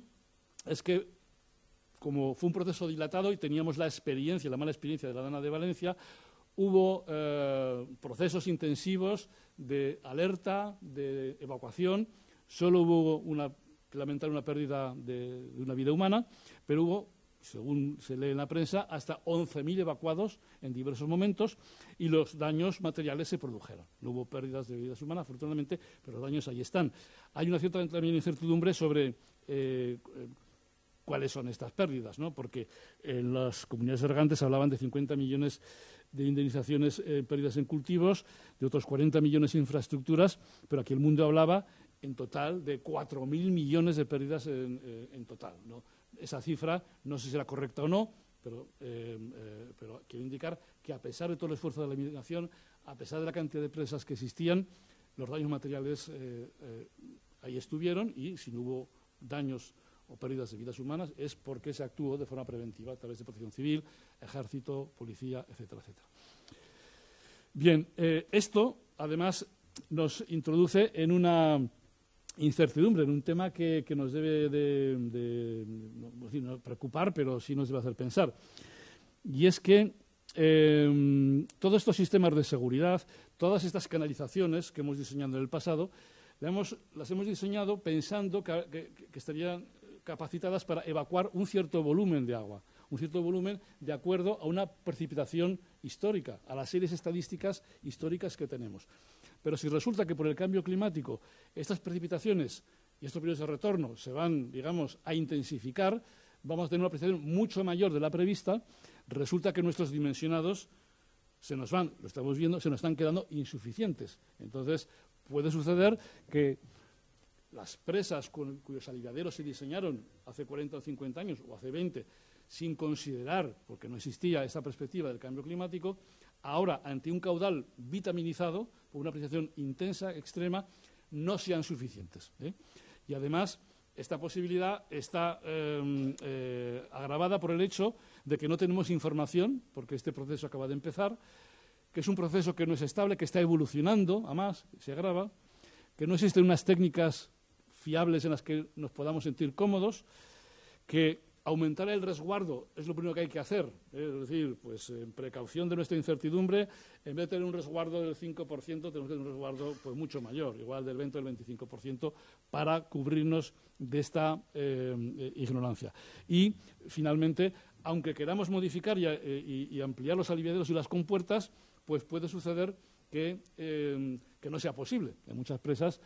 es que, como fue un proceso dilatado y teníamos la mala experiencia de la Dana de Valencia, hubo procesos intensivos de alerta, de evacuación. Solo hubo que lamentar una pérdida de una vida humana, pero hubo, según se lee en la prensa, hasta 11.000 evacuados en diversos momentos y los daños materiales se produjeron. No hubo pérdidas de vidas humanas, afortunadamente, pero los daños ahí están. Hay una cierta también incertidumbre sobre cuáles son estas pérdidas, ¿no? Porque en las comunidades regantes hablaban de 50 millones de indemnizaciones pérdidas en cultivos, de otros 40 millones en infraestructuras, pero aquí el mundo hablaba en total de 4.000 millones de pérdidas en total, ¿no? Esa cifra no sé si será correcta o no, pero quiero indicar que a pesar de todo el esfuerzo de la eliminación, a pesar de la cantidad de presas que existían, los daños materiales ahí estuvieron y si no hubo daños o pérdidas de vidas humanas es porque se actuó de forma preventiva a través de protección civil, ejército, policía, etcétera, etcétera. Bien, esto además nos introduce en una incertidumbre, en un tema que nos debe no preocupar, pero sí nos debe hacer pensar. Y es que todos estos sistemas de seguridad, todas estas canalizaciones que hemos diseñado en el pasado, las hemos diseñado pensando que estarían capacitadas para evacuar un cierto volumen de agua, un cierto volumen de acuerdo a una precipitación histórica, a las series estadísticas históricas que tenemos. Pero si resulta que por el cambio climático estas precipitaciones y estos periodos de retorno se van, digamos, a intensificar, vamos a tener una precipitación mucho mayor de la prevista, resulta que nuestros dimensionados se nos van, lo estamos viendo, se nos están quedando insuficientes. Entonces, puede suceder que las presas cuyos aliviaderos se diseñaron hace 40 o 50 años o hace 20, sin considerar, porque no existía esa perspectiva del cambio climático, ahora, ante un caudal vitaminizado, por una precipitación intensa, extrema, no sean suficientes. Y además, esta posibilidad está agravada por el hecho de que no tenemos información, porque este proceso acaba de empezar, que es un proceso que no es estable, que está evolucionando, además, se agrava, que no existen unas técnicas fiables en las que nos podamos sentir cómodos, que aumentar el resguardo es lo primero que hay que hacer, es decir, pues en precaución de nuestra incertidumbre, en vez de tener un resguardo del 5%, tenemos que tener un resguardo pues mucho mayor, igual del 20 o del 25%, para cubrirnos de esta ignorancia. Y, finalmente, aunque queramos modificar y ampliar los aliviaderos y las compuertas, pues puede suceder que no sea posible. En muchas presas,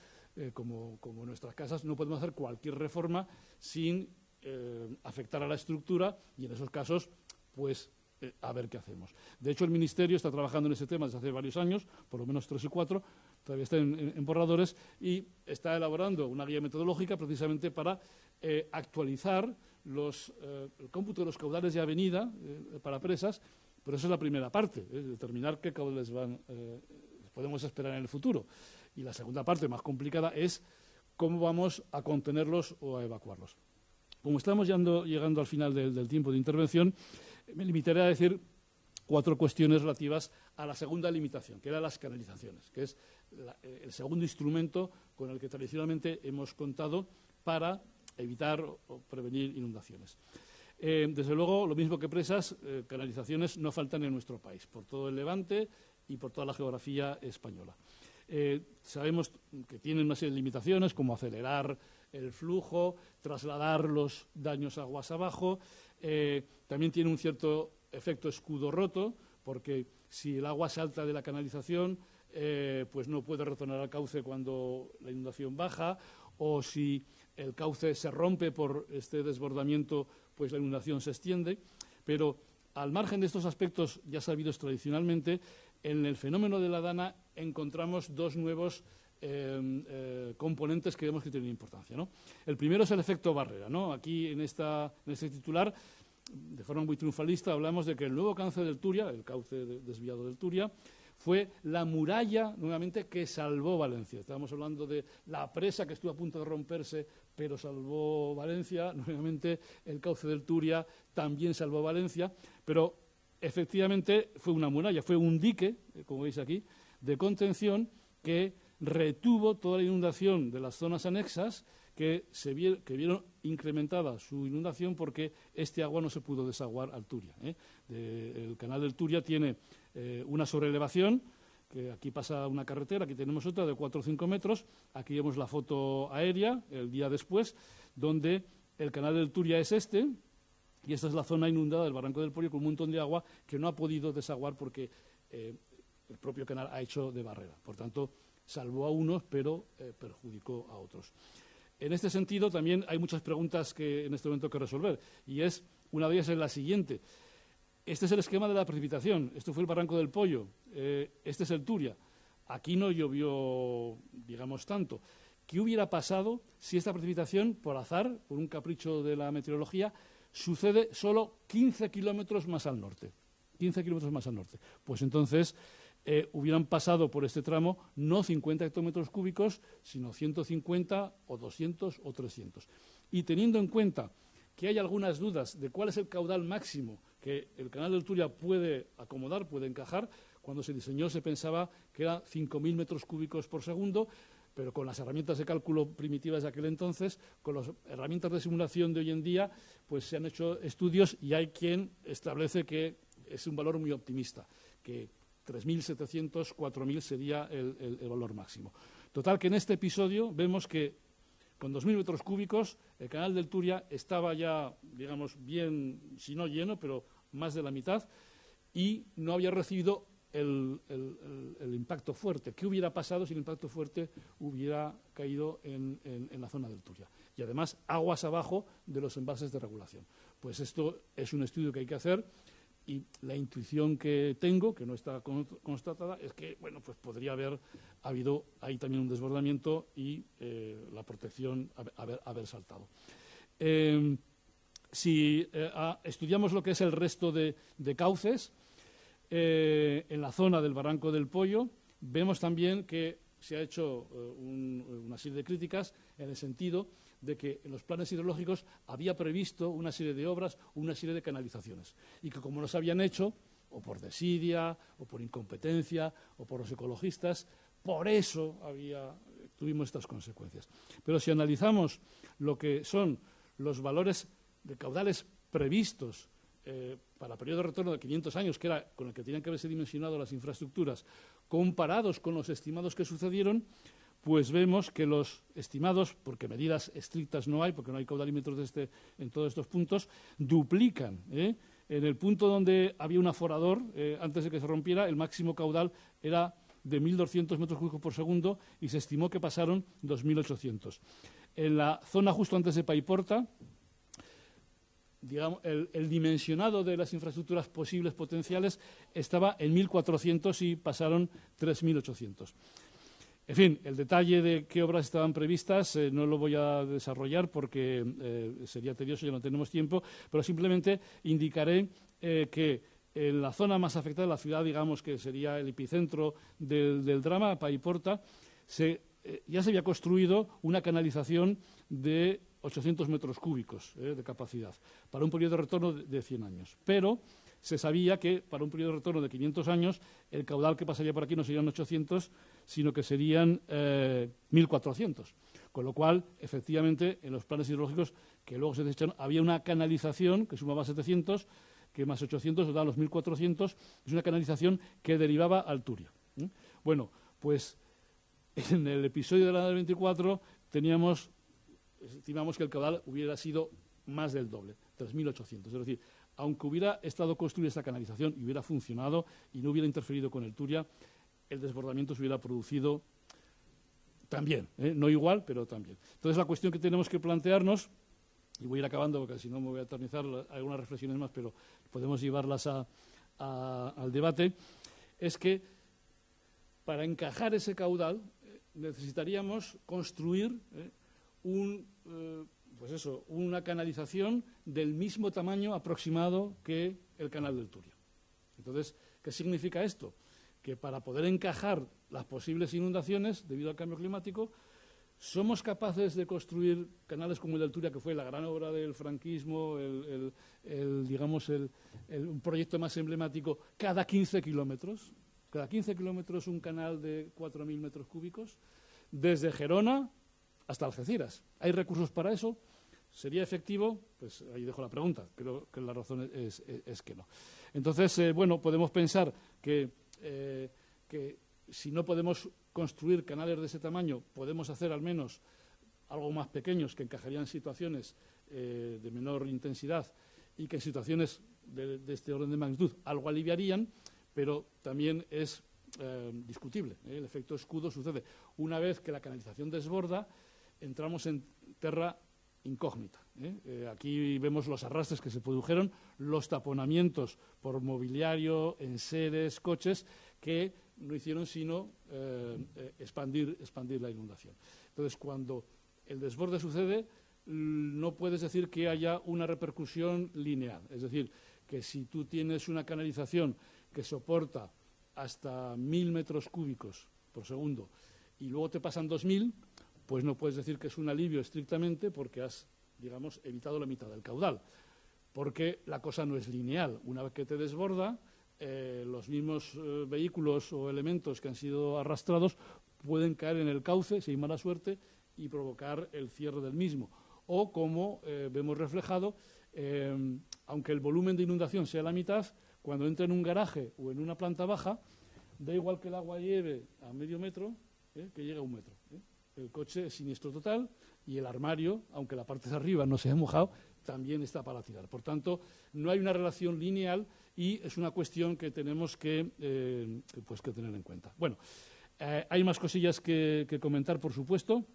como en nuestras casas, no podemos hacer cualquier reforma sin afectar a la estructura y en esos casos, pues, a ver qué hacemos. De hecho, el Ministerio está trabajando en ese tema desde hace varios años, por lo menos 3 o 4, todavía está en borradores, y está elaborando una guía metodológica precisamente para actualizar el cómputo de los caudales de avenida para presas, pero esa es la primera parte, determinar qué caudales podemos esperar en el futuro. Y la segunda parte, más complicada, es cómo vamos a contenerlos o a evacuarlos. Como estamos llegando al final del tiempo de intervención, me limitaré a decir 4 cuestiones relativas a la segunda limitación, que eran las canalizaciones, que es el segundo instrumento con el que tradicionalmente hemos contado para evitar o prevenir inundaciones. Desde luego, lo mismo que presas, canalizaciones no faltan en nuestro país, por todo el Levante y por toda la geografía española. Sabemos que tienen una serie de limitaciones, como acelerar el flujo, trasladar los daños aguas abajo. También tiene un cierto efecto escudo roto, porque si el agua salta de la canalización, pues no puede retornar al cauce cuando la inundación baja, o si el cauce se rompe por este desbordamiento, pues la inundación se extiende. Pero al margen de estos aspectos ya sabidos tradicionalmente, en el fenómeno de la Dana encontramos dos nuevos componentes que vemos que tienen importancia, ¿no? El primero es el efecto barrera, ¿no? Aquí en este titular, de forma muy triunfalista, hablamos de que el nuevo cauce del Turia, el cauce desviado del Turia, fue la muralla, nuevamente, que salvó Valencia. Estábamos hablando de la presa que estuvo a punto de romperse, pero salvó Valencia. Nuevamente, el cauce del Turia también salvó Valencia, pero efectivamente fue una muralla, fue un dique, como veis aquí, de contención que retuvo toda la inundación de las zonas anexas que vieron incrementada su inundación porque este agua no se pudo desaguar al Turia. El canal del Turia tiene una sobreelevación, que aquí pasa una carretera, aquí tenemos otra de 4 o 5 metros, aquí vemos la foto aérea el día después, donde el canal del Turia es este, y esta es la zona inundada del Barranco del Poyo con un montón de agua que no ha podido desaguar porque el propio canal ha hecho de barrera. Por tanto, salvó a unos, pero perjudicó a otros. En este sentido, también hay muchas preguntas que en este momento hay que resolver, y una de ellas es la siguiente. Este es el esquema de la precipitación. Esto fue el Barranco del Poyo. Este es el Turia. Aquí no llovió, digamos, tanto. ¿Qué hubiera pasado si esta precipitación, por azar, por un capricho de la meteorología, sucede solo 15 kilómetros más al norte? 15 kilómetros más al norte. Pues entonces hubieran pasado por este tramo no 50 hectómetros cúbicos, sino 150 o 200 o 300. Y teniendo en cuenta que hay algunas dudas de cuál es el caudal máximo que el canal del Turia puede acomodar, puede encajar, cuando se diseñó se pensaba que era 5.000 metros cúbicos por segundo, pero con las herramientas de cálculo primitivas de aquel entonces, con las herramientas de simulación de hoy en día, pues se han hecho estudios y hay quien establece que es un valor muy optimista, que 3.700, 4.000 sería el valor máximo. Total, que en este episodio vemos que con 2.000 metros cúbicos el canal del Turia estaba ya, digamos, bien, si no lleno, pero más de la mitad, y no había recibido el impacto fuerte. ¿Qué hubiera pasado si el impacto fuerte hubiera caído en la zona del Turia? Y además, aguas abajo de los embalses de regulación. Pues esto es un estudio que hay que hacer. Y la intuición que tengo, que no está constatada, es que bueno, pues podría haber habido ahí también un desbordamiento y la protección haber saltado. Si estudiamos lo que es el resto de cauces, en la zona del Barranco del Poyo, vemos también que se ha hecho una serie de críticas en el sentido de que en los planes hidrológicos había previsto una serie de obras, una serie de canalizaciones, y que como no se habían hecho, o por desidia, o por incompetencia, o por los ecologistas, por eso tuvimos estas consecuencias. Pero si analizamos lo que son los valores de caudales previstos para periodo de retorno de 500 años, que era con el que tenían que haberse dimensionado las infraestructuras, comparados con los estimados que sucedieron, pues vemos que los estimados, porque medidas estrictas no hay, porque no hay caudalímetros en todos estos puntos, duplican. En el punto donde había un aforador, antes de que se rompiera, el máximo caudal era de 1.200 metros cúbicos por segundo y se estimó que pasaron 2.800. En la zona justo antes de Paiporta, digamos, el dimensionado de las infraestructuras posibles potenciales estaba en 1.400 y pasaron 3.800. En fin, el detalle de qué obras estaban previstas no lo voy a desarrollar porque sería tedioso, ya no tenemos tiempo, pero simplemente indicaré que en la zona más afectada, la ciudad, digamos, que sería el epicentro del drama, Paiporta, ya se había construido una canalización de 800 metros cúbicos de capacidad para un periodo de retorno de 100 años. Pero se sabía que para un periodo de retorno de 500 años el caudal que pasaría por aquí no serían 800, sino que serían 1.400. Con lo cual, efectivamente, en los planes hidrológicos que luego se desecharon, había una canalización que sumaba 700, que más 800 da los 1.400, es una canalización que derivaba al Turia. Bueno, pues en el episodio de la del 24 estimamos que el caudal hubiera sido más del doble, 3.800. Es decir, aunque hubiera estado construida esta canalización y hubiera funcionado y no hubiera interferido con el Turia, el desbordamiento se hubiera producido también, no igual, pero también. Entonces, la cuestión que tenemos que plantearnos, y voy a ir acabando porque si no me voy a eternizar, algunas reflexiones más, pero podemos llevarlas al debate, es que para encajar ese caudal necesitaríamos construir una canalización del mismo tamaño aproximado que el canal del Turia. Entonces, ¿qué significa esto? Que para poder encajar las posibles inundaciones debido al cambio climático, somos capaces de construir canales como el del Turia, que fue la gran obra del franquismo, un proyecto más emblemático, cada 15 kilómetros. Cada 15 kilómetros un canal de 4.000 metros cúbicos, desde Gerona hasta Algeciras. ¿Hay recursos para eso? ¿Sería efectivo? Pues ahí dejo la pregunta. Creo que la razón es que no. Entonces, podemos pensar que si no podemos construir canales de ese tamaño, podemos hacer al menos algo más pequeños que encajarían en situaciones de menor intensidad y que en situaciones de este orden de magnitud algo aliviarían, pero también es discutible. El efecto escudo sucede. Una vez que la canalización desborda, entramos en terra incógnita. Aquí vemos los arrastres que se produjeron, los taponamientos por mobiliario, enseres, coches, que no hicieron sino expandir la inundación. Entonces, cuando el desborde sucede, no puedes decir que haya una repercusión lineal. Es decir, que si tú tienes una canalización que soporta hasta 1.000 metros cúbicos por segundo y luego te pasan 2.000, pues no puedes decir que es un alivio estrictamente porque has, digamos, evitado la mitad del caudal. Porque la cosa no es lineal. Una vez que te desborda, los mismos vehículos o elementos que han sido arrastrados pueden caer en el cauce, si hay mala suerte, y provocar el cierre del mismo. O, como vemos reflejado, aunque el volumen de inundación sea la mitad, cuando entra en un garaje o en una planta baja, da igual que el agua lleve a medio metro que llegue a 1 metro. El coche es siniestro total y el armario, aunque la parte de arriba no se haya mojado, también está para tirar. Por tanto, no hay una relación lineal y es una cuestión que tenemos que tener en cuenta. Bueno, hay más cosillas que comentar, por supuesto,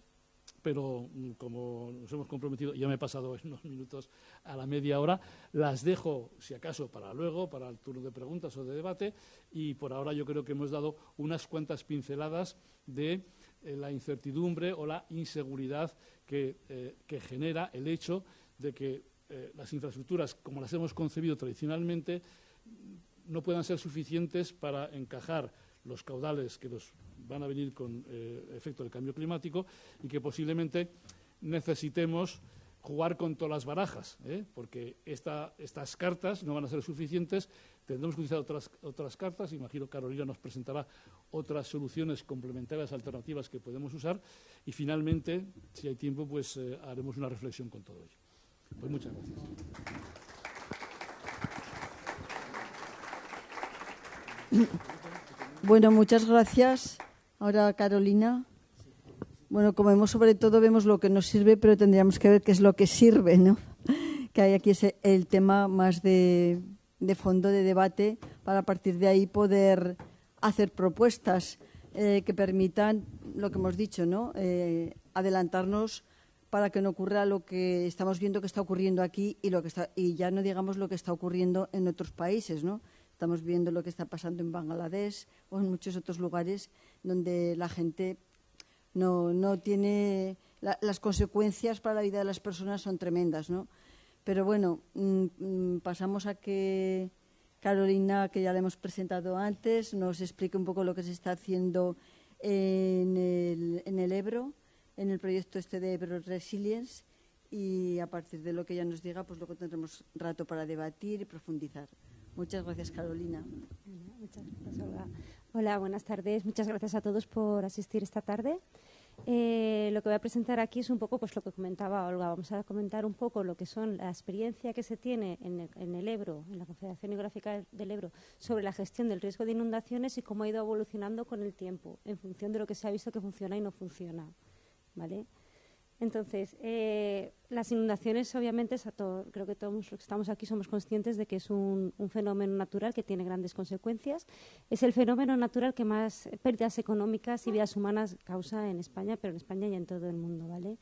pero como nos hemos comprometido, ya me he pasado en unos minutos a la media hora, las dejo, si acaso, para luego, para el turno de preguntas o de debate, y por ahora yo creo que hemos dado unas cuantas pinceladas de la incertidumbre o la inseguridad que genera el hecho de que las infraestructuras, como las hemos concebido tradicionalmente, no puedan ser suficientes para encajar los caudales que nos van a venir con efecto del cambio climático y que posiblemente necesitemos jugar con todas las barajas, porque estas cartas no van a ser suficientes, tendremos que utilizar otras cartas. Imagino que Carolina nos presentará otras soluciones complementarias, alternativas que podemos usar y finalmente, si hay tiempo, pues haremos una reflexión con todo ello. Pues muchas gracias. Bueno, muchas gracias. Ahora, Carolina. Bueno, como vemos, sobre todo vemos lo que nos sirve, pero tendríamos que ver qué es lo que sirve, ¿no? Que hay aquí es el tema más de fondo, de debate, para a partir de ahí poder hacer propuestas que permitan, lo que hemos dicho, ¿no? Adelantarnos para que no ocurra lo que estamos viendo que está ocurriendo aquí y ya no digamos lo que está ocurriendo en otros países, ¿no? Estamos viendo lo que está pasando en Bangladesh o en muchos otros lugares donde la gente no tiene... las consecuencias para la vida de las personas son tremendas, ¿no? Pero bueno, pasamos a que Carolina, que ya la hemos presentado antes, nos explique un poco lo que se está haciendo en el Ebro, en el proyecto de Ebro Resilience, y a partir de lo que ella nos diga, pues luego tendremos rato para debatir y profundizar. Muchas gracias, Carolina. Muchas gracias, Olga. Hola, buenas tardes. Muchas gracias a todos por asistir esta tarde. Lo que voy a presentar aquí es un poco pues lo que comentaba Olga. Vamos a comentar un poco lo que son la experiencia que se tiene en el Ebro, en la Confederación Hidrográfica del Ebro, sobre la gestión del riesgo de inundaciones y cómo ha ido evolucionando con el tiempo, en función de lo que se ha visto que funciona y no funciona, ¿vale? Entonces, las inundaciones, obviamente, creo que todos los que estamos aquí somos conscientes de que es un fenómeno natural que tiene grandes consecuencias. Es el fenómeno natural que más pérdidas económicas y vidas humanas causa en España, pero en España y en todo el mundo, ¿vale?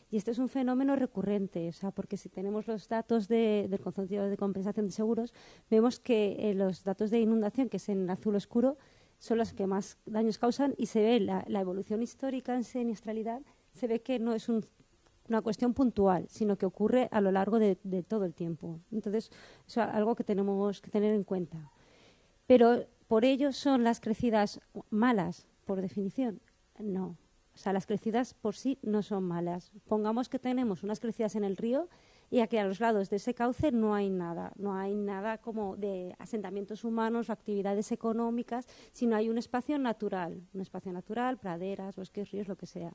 Y este es un fenómeno recurrente, o sea, porque si tenemos los datos del Consorcio de Compensación de Seguros, vemos que los datos de inundación, que es en azul oscuro, son los que más daños causan y se ve la evolución histórica en siniestralidad, se ve que no es una cuestión puntual, sino que ocurre a lo largo de todo el tiempo. Entonces, eso es algo que tenemos que tener en cuenta. Pero, ¿por ello son las crecidas malas, por definición? No. O sea, las crecidas por sí no son malas. Pongamos que tenemos unas crecidas en el río y aquí a los lados de ese cauce no hay nada como de asentamientos humanos o actividades económicas, sino hay un espacio natural, praderas, bosques, ríos, lo que sea.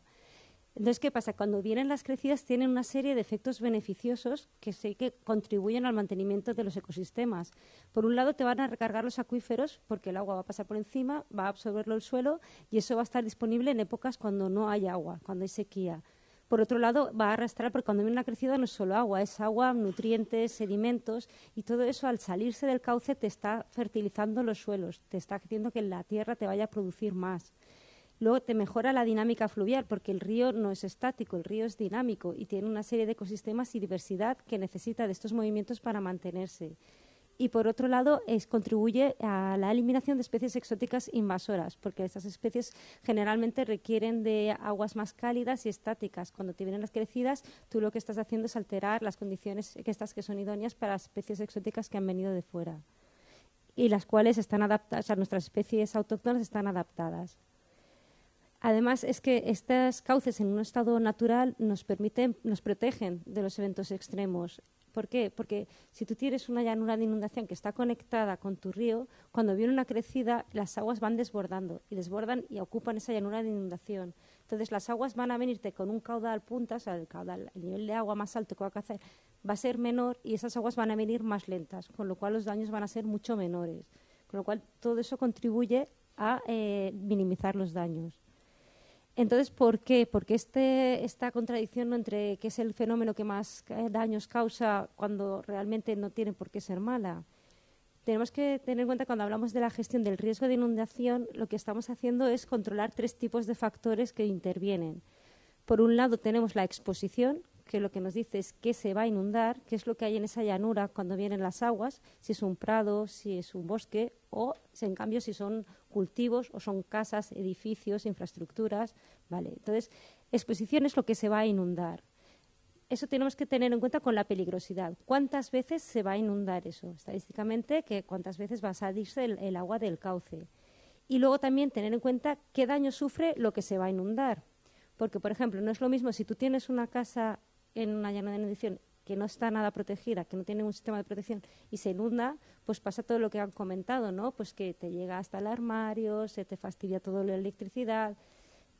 Entonces, ¿qué pasa? Cuando vienen las crecidas tienen una serie de efectos beneficiosos que sí que contribuyen al mantenimiento de los ecosistemas. Por un lado, te van a recargar los acuíferos porque el agua va a pasar por encima, va a absorberlo el suelo y eso va a estar disponible en épocas cuando no hay agua, cuando hay sequía. Por otro lado, va a arrastrar, porque cuando viene una crecida no es solo agua, es agua, nutrientes, sedimentos y todo eso al salirse del cauce te está fertilizando los suelos, te está haciendo que la tierra te vaya a producir más. Luego te mejora la dinámica fluvial porque el río no es estático, el río es dinámico y tiene una serie de ecosistemas y diversidad que necesita de estos movimientos para mantenerse. Y por otro lado, contribuye a la eliminación de especies exóticas invasoras, porque estas especies generalmente requieren de aguas más cálidas y estáticas. Cuando te vienen las crecidas, tú lo que estás haciendo es alterar las condiciones que son idóneas para las especies exóticas que han venido de fuera y las cuales están adaptadas, o sea, nuestras especies autóctonas están adaptadas. Además, es que estos cauces en un estado natural nos protegen de los eventos extremos. ¿Por qué? Porque si tú tienes una llanura de inundación que está conectada con tu río, cuando viene una crecida, las aguas van desbordando y desbordan y ocupan esa llanura de inundación. Entonces, las aguas van a venirte con un caudal punta, o sea, el nivel de agua más alto que va a hacer va a ser menor y esas aguas van a venir más lentas, con lo cual los daños van a ser mucho menores. Con lo cual, todo eso contribuye a minimizar los daños. Entonces, ¿por qué? Porque esta contradicción entre qué es el fenómeno que más daños causa cuando realmente no tiene por qué ser mala. Tenemos que tener en cuenta cuando hablamos de la gestión del riesgo de inundación, lo que estamos haciendo es controlar 3 tipos de factores que intervienen. Por un lado tenemos la exposición, que lo que nos dice es qué se va a inundar, qué es lo que hay en esa llanura cuando vienen las aguas, si es un prado, si es un bosque o, en cambio, si son cultivos o son casas, edificios, infraestructuras. ¿Vale? Entonces, exposición es lo que se va a inundar. Eso tenemos que tener en cuenta con la peligrosidad. ¿Cuántas veces se va a inundar eso? Estadísticamente, cuántas veces va a salirse el agua del cauce. Y luego también tener en cuenta qué daño sufre lo que se va a inundar. Porque, por ejemplo, no es lo mismo si tú tienes una casa en una llanura de inundación que no está nada protegida, que no tiene un sistema de protección y se inunda, pues pasa todo lo que han comentado, ¿no? Pues que te llega hasta el armario, se te fastidia toda la electricidad.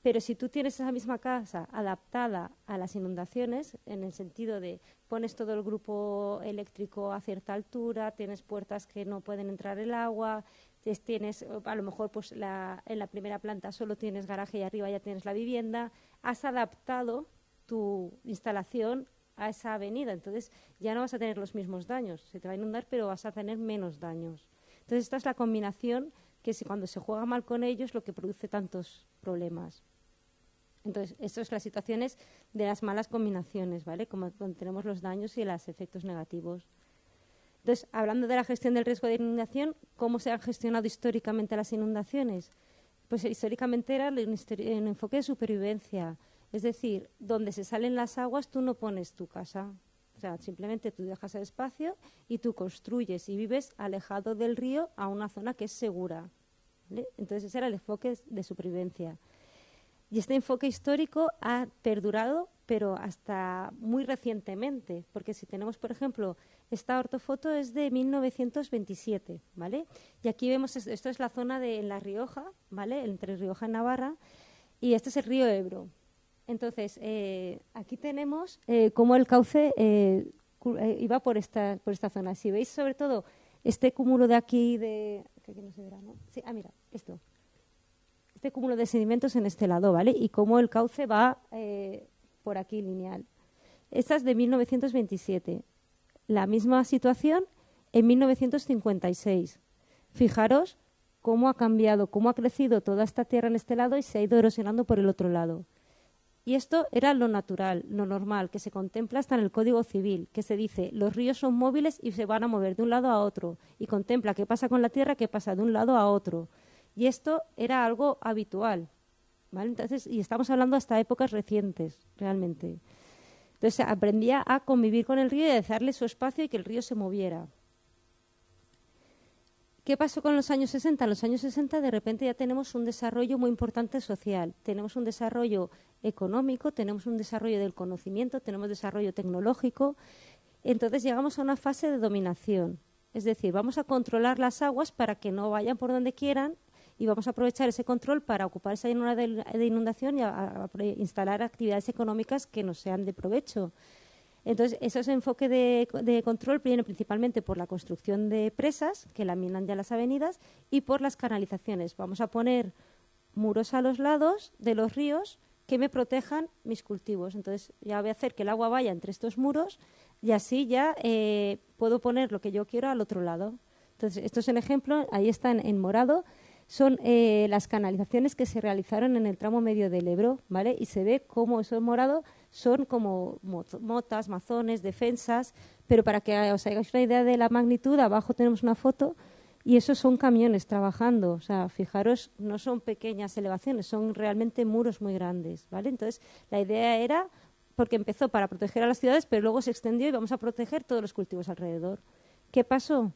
Pero si tú tienes esa misma casa adaptada a las inundaciones, en el sentido de pones todo el grupo eléctrico a cierta altura, tienes puertas que no pueden entrar el agua, tienes, a lo mejor pues en la primera planta solo tienes garaje y arriba ya tienes la vivienda, has adaptado tu instalación a esa avenida, entonces ya no vas a tener los mismos daños, se te va a inundar pero vas a tener menos daños. Entonces esta es la combinación que cuando se juega mal con ellos lo que produce tantos problemas. Entonces, esto es las situaciones de las malas combinaciones, ¿vale? Como cuando tenemos los daños y los efectos negativos. Entonces, hablando de la gestión del riesgo de inundación, ¿cómo se han gestionado históricamente las inundaciones? Pues históricamente era un enfoque de supervivencia. Es decir, donde se salen las aguas, tú no pones tu casa. O sea, simplemente tú dejas el espacio y tú construyes y vives alejado del río a una zona que es segura, ¿vale? Entonces, ese era el enfoque de supervivencia. Y este enfoque histórico ha perdurado, pero hasta muy recientemente, porque si tenemos, por ejemplo, esta ortofoto es de 1927, ¿vale? Y aquí vemos, esto es la zona de La Rioja, ¿vale? Entre Rioja y Navarra, y este es el río Ebro. Entonces, aquí tenemos cómo el cauce iba por esta zona. Si veis, sobre todo, este cúmulo de aquí, que aquí no se verá, ¿no? Sí, mira, esto. Este cúmulo de sedimentos en este lado, ¿vale? Y cómo el cauce va por aquí lineal. Esta es de 1927. La misma situación en 1956. Fijaros cómo ha cambiado, cómo ha crecido toda esta tierra en este lado y se ha ido erosionando por el otro lado. Y esto era lo natural, lo normal, que se contempla hasta en el Código Civil, que se dice, los ríos son móviles y se van a mover de un lado a otro. Y contempla qué pasa con la tierra, qué pasa de un lado a otro. Y esto era algo habitual, ¿vale? Entonces, y estamos hablando hasta épocas recientes, realmente. Entonces, aprendía a convivir con el río y a dejarle su espacio y que el río se moviera. ¿Qué pasó con los años 60? En los años 60 de repente ya tenemos un desarrollo muy importante social, tenemos un desarrollo económico, tenemos un desarrollo del conocimiento, tenemos desarrollo tecnológico. Entonces llegamos a una fase de dominación, es decir, vamos a controlar las aguas para que no vayan por donde quieran y vamos a aprovechar ese control para ocupar esa llanura de inundación y a instalar actividades económicas que nos sean de provecho. Entonces, ese enfoque de control viene principalmente por la construcción de presas, que laminan ya las avenidas, y por las canalizaciones. Vamos a poner muros a los lados de los ríos que me protejan mis cultivos. Entonces, ya voy a hacer que el agua vaya entre estos muros y así ya puedo poner lo que yo quiero al otro lado. Entonces, esto es un ejemplo, ahí están en morado, son las canalizaciones que se realizaron en el tramo medio del Ebro, ¿vale? Y se ve cómo eso en morado son como motas, mazones, defensas, pero para que os hagáis una idea de la magnitud, abajo tenemos una foto y esos son camiones trabajando. O sea, fijaros, no son pequeñas elevaciones, son realmente muros muy grandes, ¿vale? Entonces, la idea era, porque empezó para proteger a las ciudades, pero luego se extendió y vamos a proteger todos los cultivos alrededor. ¿Qué pasó?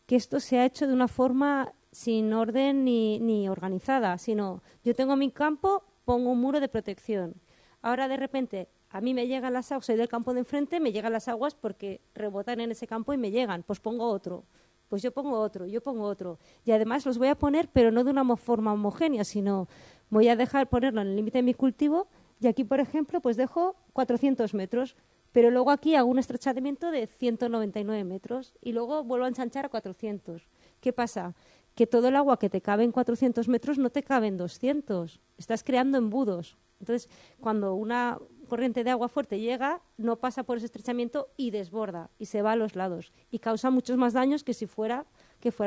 Que esto se ha hecho de una forma sin orden ni organizada, sino yo tengo mi campo, pongo un muro de protección. Ahora de repente a mí me llegan las aguas, soy del campo de enfrente, me llegan las aguas porque rebotan en ese campo y me llegan, pues pongo otro, pues yo pongo otro, yo pongo otro. Y además los voy a poner, pero no de una forma homogénea, sino voy a dejar ponerlo en el límite de mi cultivo y aquí, por ejemplo, pues dejo 400 metros, pero luego aquí hago un estrechamiento de 199 metros y luego vuelvo a ensanchar a 400. ¿Qué pasa? Que todo el agua que te cabe en 400 metros no te cabe en 200. Estás creando embudos. Entonces, cuando una corriente de agua fuerte llega, no pasa por ese estrechamiento y desborda y se va a los lados y causa muchos más daños que si fuera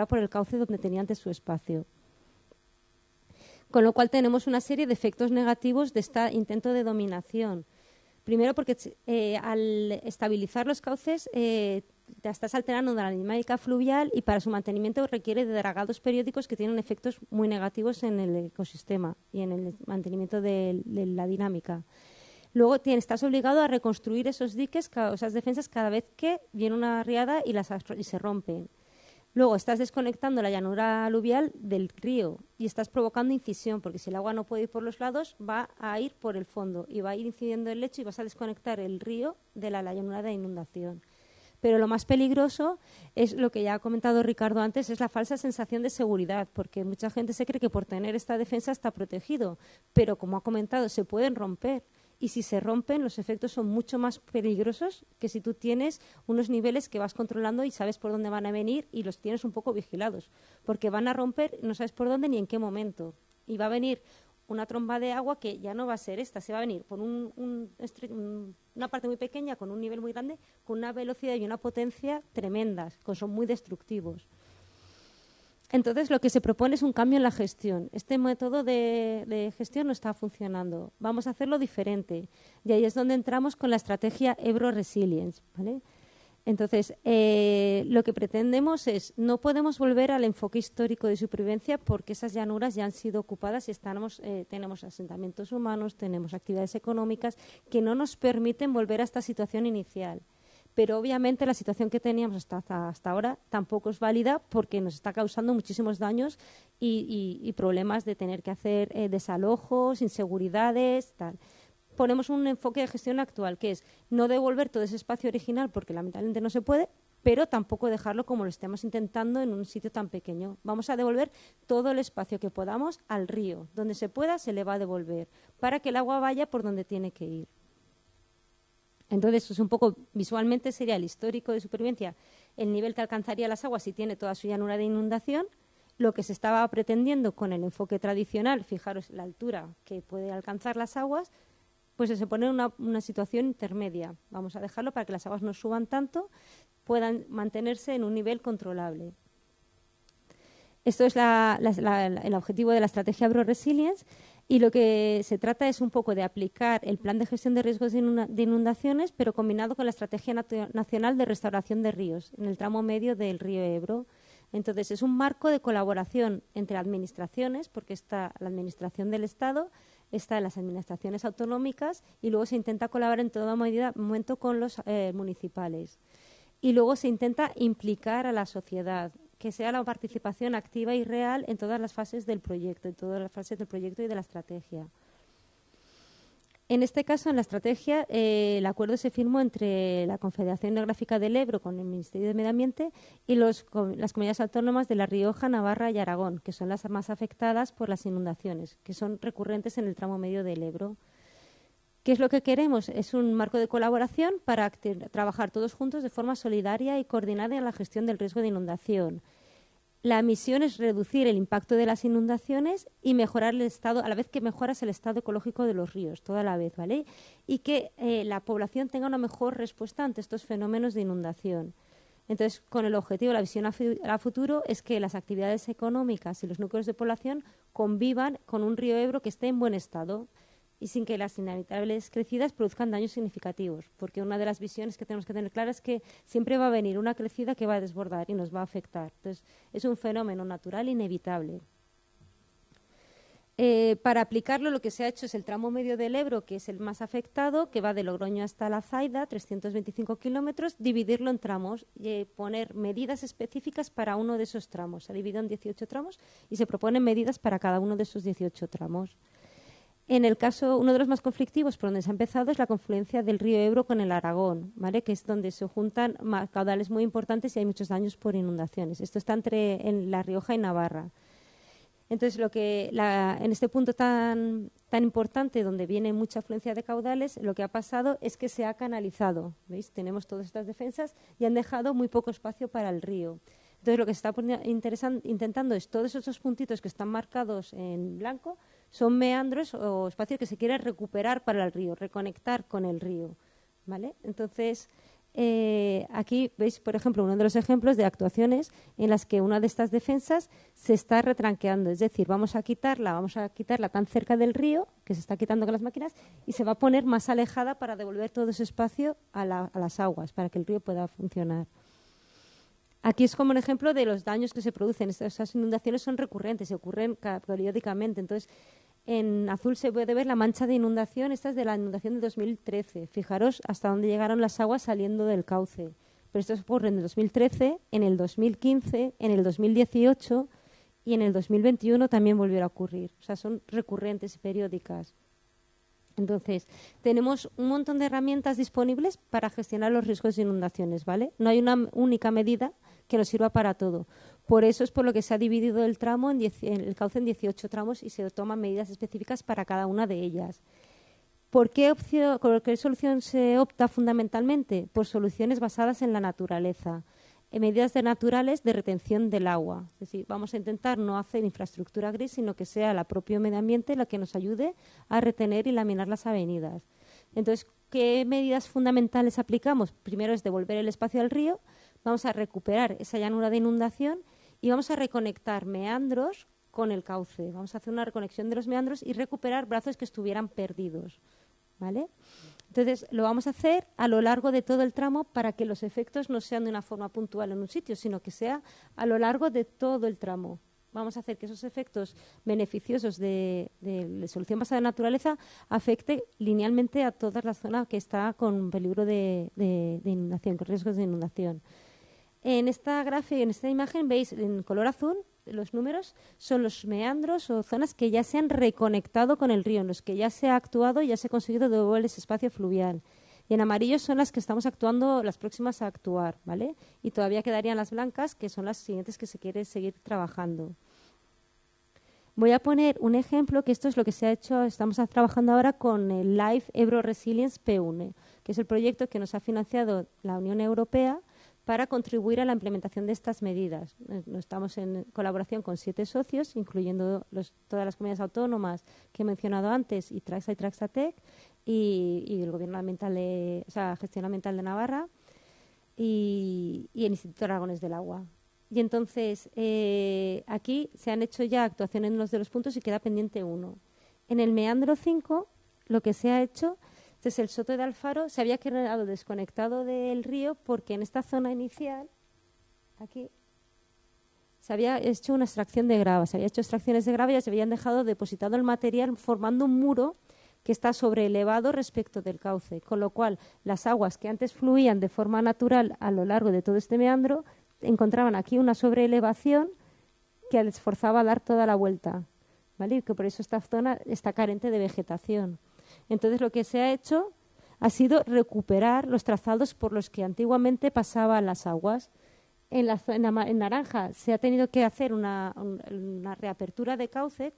por el cauce donde tenía antes su espacio. Con lo cual tenemos una serie de efectos negativos de este intento de dominación. Primero porque al estabilizar los cauces te estás alterando la dinámica fluvial y para su mantenimiento requiere de dragados periódicos que tienen efectos muy negativos en el ecosistema y en el mantenimiento de la dinámica. Luego estás obligado a reconstruir esos diques, esas defensas, cada vez que viene una riada y se rompen. Luego estás desconectando la llanura aluvial del río y estás provocando incisión, porque si el agua no puede ir por los lados, va a ir por el fondo y va a ir incidiendo el lecho y vas a desconectar el río de la llanura de inundación. Pero lo más peligroso es lo que ya ha comentado Ricardo antes, es la falsa sensación de seguridad, porque mucha gente se cree que por tener esta defensa está protegido, pero como ha comentado, se pueden romper. Y si se rompen, los efectos son mucho más peligrosos que si tú tienes unos niveles que vas controlando y sabes por dónde van a venir y los tienes un poco vigilados. Porque van a romper, no sabes por dónde ni en qué momento. Y va a venir una tromba de agua que ya no va a ser esta, se va a venir por una parte muy pequeña, con un nivel muy grande, con una velocidad y una potencia tremendas, que son muy destructivos. Entonces, lo que se propone es un cambio en la gestión. Este método de gestión no está funcionando. Vamos a hacerlo diferente. Y ahí es donde entramos con la estrategia Ebro Resilience, ¿vale? Entonces, lo que pretendemos es, no podemos volver al enfoque histórico de supervivencia porque esas llanuras ya han sido ocupadas y tenemos asentamientos humanos, tenemos actividades económicas que no nos permiten volver a esta situación inicial. Pero obviamente la situación que teníamos hasta ahora tampoco es válida porque nos está causando muchísimos daños y problemas de tener que hacer desalojos, inseguridades, tal. Ponemos un enfoque de gestión actual que es no devolver todo ese espacio original porque lamentablemente no se puede, pero tampoco dejarlo como lo estemos intentando en un sitio tan pequeño. Vamos a devolver todo el espacio que podamos al río. Donde se pueda se le va a devolver para que el agua vaya por donde tiene que ir. Entonces, es un poco visualmente sería el histórico de supervivencia, el nivel que alcanzaría las aguas si tiene toda su llanura de inundación, lo que se estaba pretendiendo con el enfoque tradicional, fijaros la altura que puede alcanzar las aguas, pues se pone en una situación intermedia. Vamos a dejarlo para que las aguas no suban tanto, puedan mantenerse en un nivel controlable. Esto es el objetivo de la estrategia AgroResilience, y lo que se trata es un poco de aplicar el plan de gestión de riesgos de inundaciones, pero combinado con la estrategia nacional de restauración de ríos en el tramo medio del río Ebro. Entonces, es un marco de colaboración entre administraciones, porque está la administración del Estado, está en las administraciones autonómicas, y luego se intenta colaborar en todo momento con los municipales. Y luego se intenta implicar a la sociedad, que sea la participación activa y real en todas las fases del proyecto, y de la estrategia. En este caso, en la estrategia, el acuerdo se firmó entre la Confederación Hidrográfica del Ebro con el Ministerio de Medio Ambiente y las comunidades autónomas de La Rioja, Navarra y Aragón, que son las más afectadas por las inundaciones, que son recurrentes en el tramo medio del Ebro. ¿Qué es lo que queremos? Es un marco de colaboración para trabajar todos juntos de forma solidaria y coordinada en la gestión del riesgo de inundación. La misión es reducir el impacto de las inundaciones y mejorar el estado, a la vez que mejoras el estado ecológico de los ríos, toda la vez, ¿vale? Y que la población tenga una mejor respuesta ante estos fenómenos de inundación. Entonces, con el objetivo, la visión a futuro es que las actividades económicas y los núcleos de población convivan con un río Ebro que esté en buen estado y sin que las inevitables crecidas produzcan daños significativos, porque una de las visiones que tenemos que tener clara es que siempre va a venir una crecida que va a desbordar y nos va a afectar. Entonces, es un fenómeno natural inevitable. Para aplicarlo, lo que se ha hecho es el tramo medio del Ebro, que es el más afectado, que va de Logroño hasta La Zaida, 325 kilómetros, dividirlo en tramos y poner medidas específicas para uno de esos tramos. Se ha dividido en 18 tramos y se proponen medidas para cada uno de esos 18 tramos. En el caso, uno de los más conflictivos por donde se ha empezado es la confluencia del río Ebro con el Aragón, ¿vale? Que es donde se juntan caudales muy importantes y hay muchos daños por inundaciones. Esto está en La Rioja y Navarra. Entonces, en este punto tan importante, donde viene mucha afluencia de caudales, lo que ha pasado es que se ha canalizado. ¿Veis? Tenemos todas estas defensas y han dejado muy poco espacio para el río. Entonces, lo que se está intentando es todos esos puntitos que están marcados en blanco son meandros o espacios que se quiere recuperar para el río, reconectar con el río, ¿vale? Entonces, aquí veis, por ejemplo, uno de los ejemplos de actuaciones en las que una de estas defensas se está retranqueando, es decir, vamos a quitarla tan cerca del río, que se está quitando con las máquinas, y se va a poner más alejada para devolver todo ese espacio a las aguas, para que el río pueda funcionar. Aquí es como un ejemplo de los daños que se producen. Esas inundaciones son recurrentes, se ocurren periódicamente. Entonces, en azul se puede ver la mancha de inundación. Esta es de la inundación de 2013. Fijaros hasta dónde llegaron las aguas saliendo del cauce. Pero esto ocurre en el 2013, en el 2015, en el 2018 y en el 2021 también volvió a ocurrir. O sea, son recurrentes y periódicas. Entonces, tenemos un montón de herramientas disponibles para gestionar los riesgos de inundaciones, ¿vale? No hay una única medida que nos sirva para todo. Por eso es por lo que se ha dividido el tramo el cauce en 18 tramos y se toman medidas específicas para cada una de ellas. ¿Por qué solución se opta fundamentalmente? Por soluciones basadas en la naturaleza. Medidas naturales de retención del agua. Es decir, vamos a intentar no hacer infraestructura gris, sino que sea el propio medio ambiente la que nos ayude a retener y laminar las avenidas. Entonces, ¿qué medidas fundamentales aplicamos? Primero es devolver el espacio al río, vamos a recuperar esa llanura de inundación y vamos a reconectar meandros con el cauce. Vamos a hacer una reconexión de los meandros y recuperar brazos que estuvieran perdidos, ¿vale? Entonces, lo vamos a hacer a lo largo de todo el tramo para que los efectos no sean de una forma puntual en un sitio, sino que sea a lo largo de todo el tramo. Vamos a hacer que esos efectos beneficiosos de solución basada en naturaleza afecte linealmente a toda la zona que está con peligro de inundación, con riesgos de inundación. En esta gráfica, en esta imagen, veis en color azul los números son los meandros o zonas que ya se han reconectado con el río, en los que ya se ha actuado y ya se ha conseguido devolver ese espacio fluvial. Y en amarillo son las que estamos actuando, las próximas a actuar, ¿vale? Y todavía quedarían las blancas, que son las siguientes que se quiere seguir trabajando. Voy a poner un ejemplo, que esto es lo que se ha hecho, estamos trabajando ahora con el Life Ebro Resilience P1, que es el proyecto que nos ha financiado la Unión Europea para contribuir a la implementación de estas medidas. Estamos en colaboración con 7 socios, incluyendo todas las comunidades autónomas que he mencionado antes y Traxa y Traxatec, y el Gobierno Ambiental Gestión Ambiental de Navarra y el Instituto Aragonés del Agua. Y entonces aquí se han hecho ya actuaciones en los de los puntos y queda pendiente uno. En el meandro 5 lo que se ha hecho es el Soto de Alfaro, se había quedado desconectado del río porque en esta zona inicial, aquí, se había hecho una extracción de grava, se había hecho extracciones de grava y se habían dejado depositado el material formando un muro que está sobreelevado respecto del cauce, con lo cual las aguas que antes fluían de forma natural a lo largo de todo este meandro encontraban aquí una sobreelevación que les forzaba a dar toda la vuelta, ¿vale? Y que por eso esta zona está carente de vegetación. Entonces lo que se ha hecho ha sido recuperar los trazados por los que antiguamente pasaban las aguas. En naranja se ha tenido que hacer una reapertura de cauce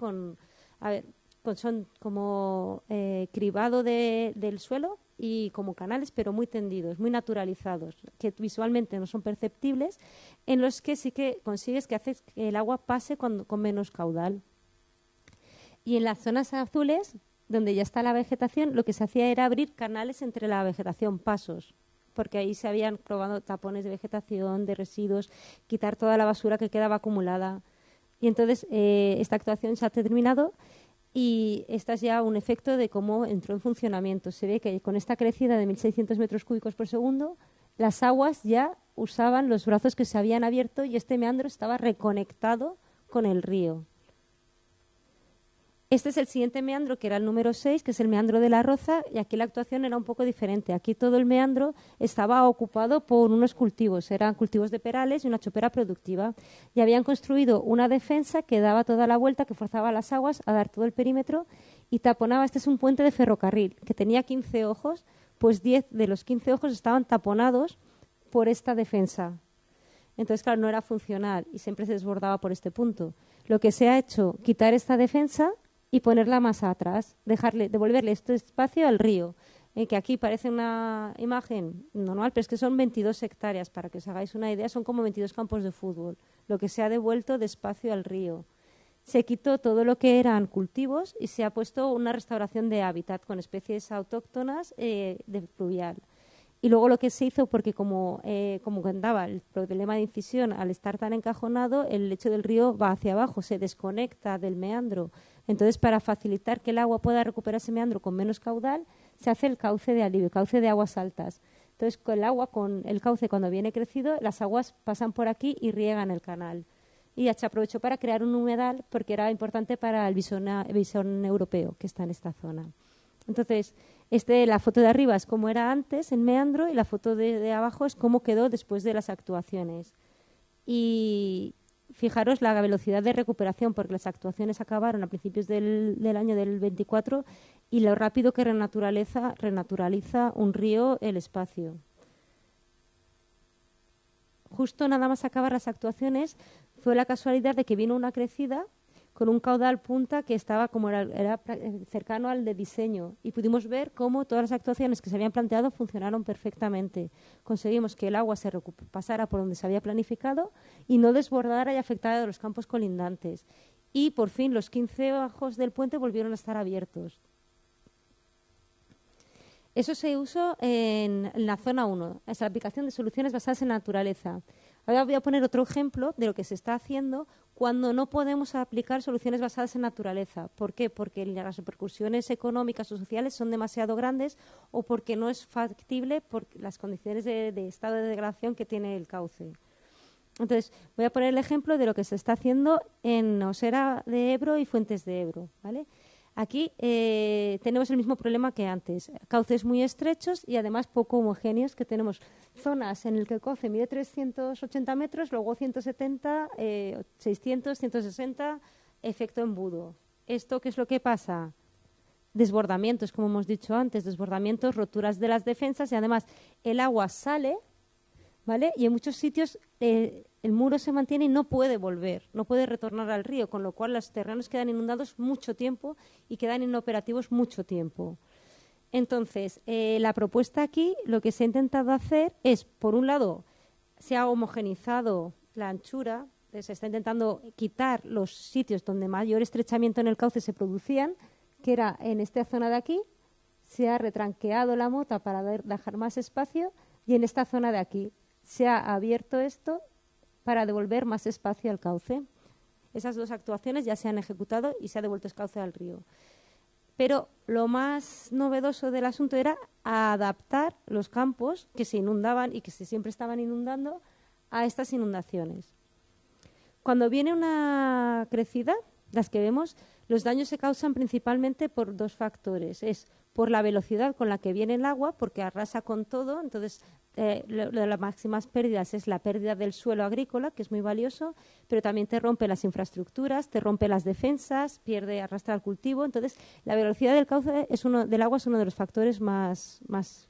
son como cribado del suelo y como canales, pero muy tendidos, muy naturalizados, que visualmente no son perceptibles, en los que sí que consigues que haces que el agua pase con menos caudal. Y en las zonas azules, donde ya está la vegetación, lo que se hacía era abrir canales entre la vegetación, pasos, porque ahí se habían probado tapones de vegetación, de residuos, quitar toda la basura que quedaba acumulada. Y entonces esta actuación se ha terminado y esta es ya un efecto de cómo entró en funcionamiento. Se ve que con esta crecida de 1.600 metros cúbicos por segundo, las aguas ya usaban los brazos que se habían abierto y este meandro estaba reconectado con el río. Este es el siguiente meandro, que era el número 6, que es el meandro de la Roza, y aquí la actuación era un poco diferente. Aquí todo el meandro estaba ocupado por unos cultivos, eran cultivos de perales y una chopera productiva. Y habían construido una defensa que daba toda la vuelta, que forzaba las aguas a dar todo el perímetro y taponaba. Este es un puente de ferrocarril que tenía 15 ojos, pues 10 de los 15 ojos estaban taponados por esta defensa. Entonces, claro, no era funcional y siempre se desbordaba por este punto. Lo que se ha hecho, quitar esta defensa y ponerla más atrás, devolverle este espacio al río, que aquí parece una imagen normal, pero es que son 22 hectáreas, para que os hagáis una idea, son como 22 campos de fútbol, lo que se ha devuelto de espacio al río. Se quitó todo lo que eran cultivos y se ha puesto una restauración de hábitat con especies autóctonas de fluvial. Y luego lo que se hizo, porque como contaba, el problema de incisión, al estar tan encajonado, el lecho del río va hacia abajo, se desconecta del meandro. Entonces, para facilitar que el agua pueda recuperar ese meandro con menos caudal, se hace el cauce de alivio, cauce de aguas altas. Entonces, con el cauce, cuando viene crecido, las aguas pasan por aquí y riegan el canal. Y se aprovechó para crear un humedal, porque era importante para el bisón europeo, que está en esta zona. Entonces, la foto de arriba es como era antes, en meandro, y la foto de abajo es cómo quedó después de las actuaciones. Y fijaros la velocidad de recuperación, porque las actuaciones acabaron a principios del año del 24 y lo rápido que renaturaliza un río el espacio. Justo nada más acabar las actuaciones, fue la casualidad de que vino una crecida con un caudal punta que estaba como era cercano al de diseño, y pudimos ver cómo todas las actuaciones que se habían planteado funcionaron perfectamente. Conseguimos que el agua pasara por donde se había planificado y no desbordara y afectara a los campos colindantes. Y por fin los 15 ojos del puente volvieron a estar abiertos. Eso se usó en la zona 1, es la aplicación de soluciones basadas en naturaleza. Ahora voy a poner otro ejemplo de lo que se está haciendo cuando no podemos aplicar soluciones basadas en naturaleza. ¿Por qué? Porque las repercusiones económicas o sociales son demasiado grandes o porque no es factible por las condiciones de estado de degradación que tiene el cauce. Entonces, voy a poner el ejemplo de lo que se está haciendo en Osera de Ebro y Fuentes de Ebro, ¿vale? Aquí tenemos el mismo problema que antes, cauces muy estrechos y además poco homogéneos, que tenemos zonas en las que el cauce mide 380 metros, luego 170, 600, 160, efecto embudo. ¿Esto qué es lo que pasa? Desbordamientos, como hemos dicho antes, desbordamientos, roturas de las defensas y además el agua sale, ¿vale? Y en muchos sitios el muro se mantiene y no puede volver, no puede retornar al río, con lo cual los terrenos quedan inundados mucho tiempo y quedan inoperativos mucho tiempo. Entonces, la propuesta aquí, lo que se ha intentado hacer es, por un lado, se ha homogenizado la anchura, se está intentando quitar los sitios donde mayor estrechamiento en el cauce se producían, que era en esta zona de aquí, se ha retranqueado la mota para dejar más espacio y en esta zona de aquí se ha abierto esto para devolver más espacio al cauce. Esas dos actuaciones ya se han ejecutado y se ha devuelto cauce al río. Pero lo más novedoso del asunto era adaptar los campos que se inundaban y que siempre estaban inundando a estas inundaciones. Cuando viene una crecida, las que vemos, los daños se causan principalmente por dos factores. Es por la velocidad con la que viene el agua, porque arrasa con todo. Entonces, lo de las máximas pérdidas es la pérdida del suelo agrícola, que es muy valioso, pero también te rompe las infraestructuras, te rompe las defensas, arrastra el cultivo. Entonces, la velocidad del cauce del agua es uno de los factores más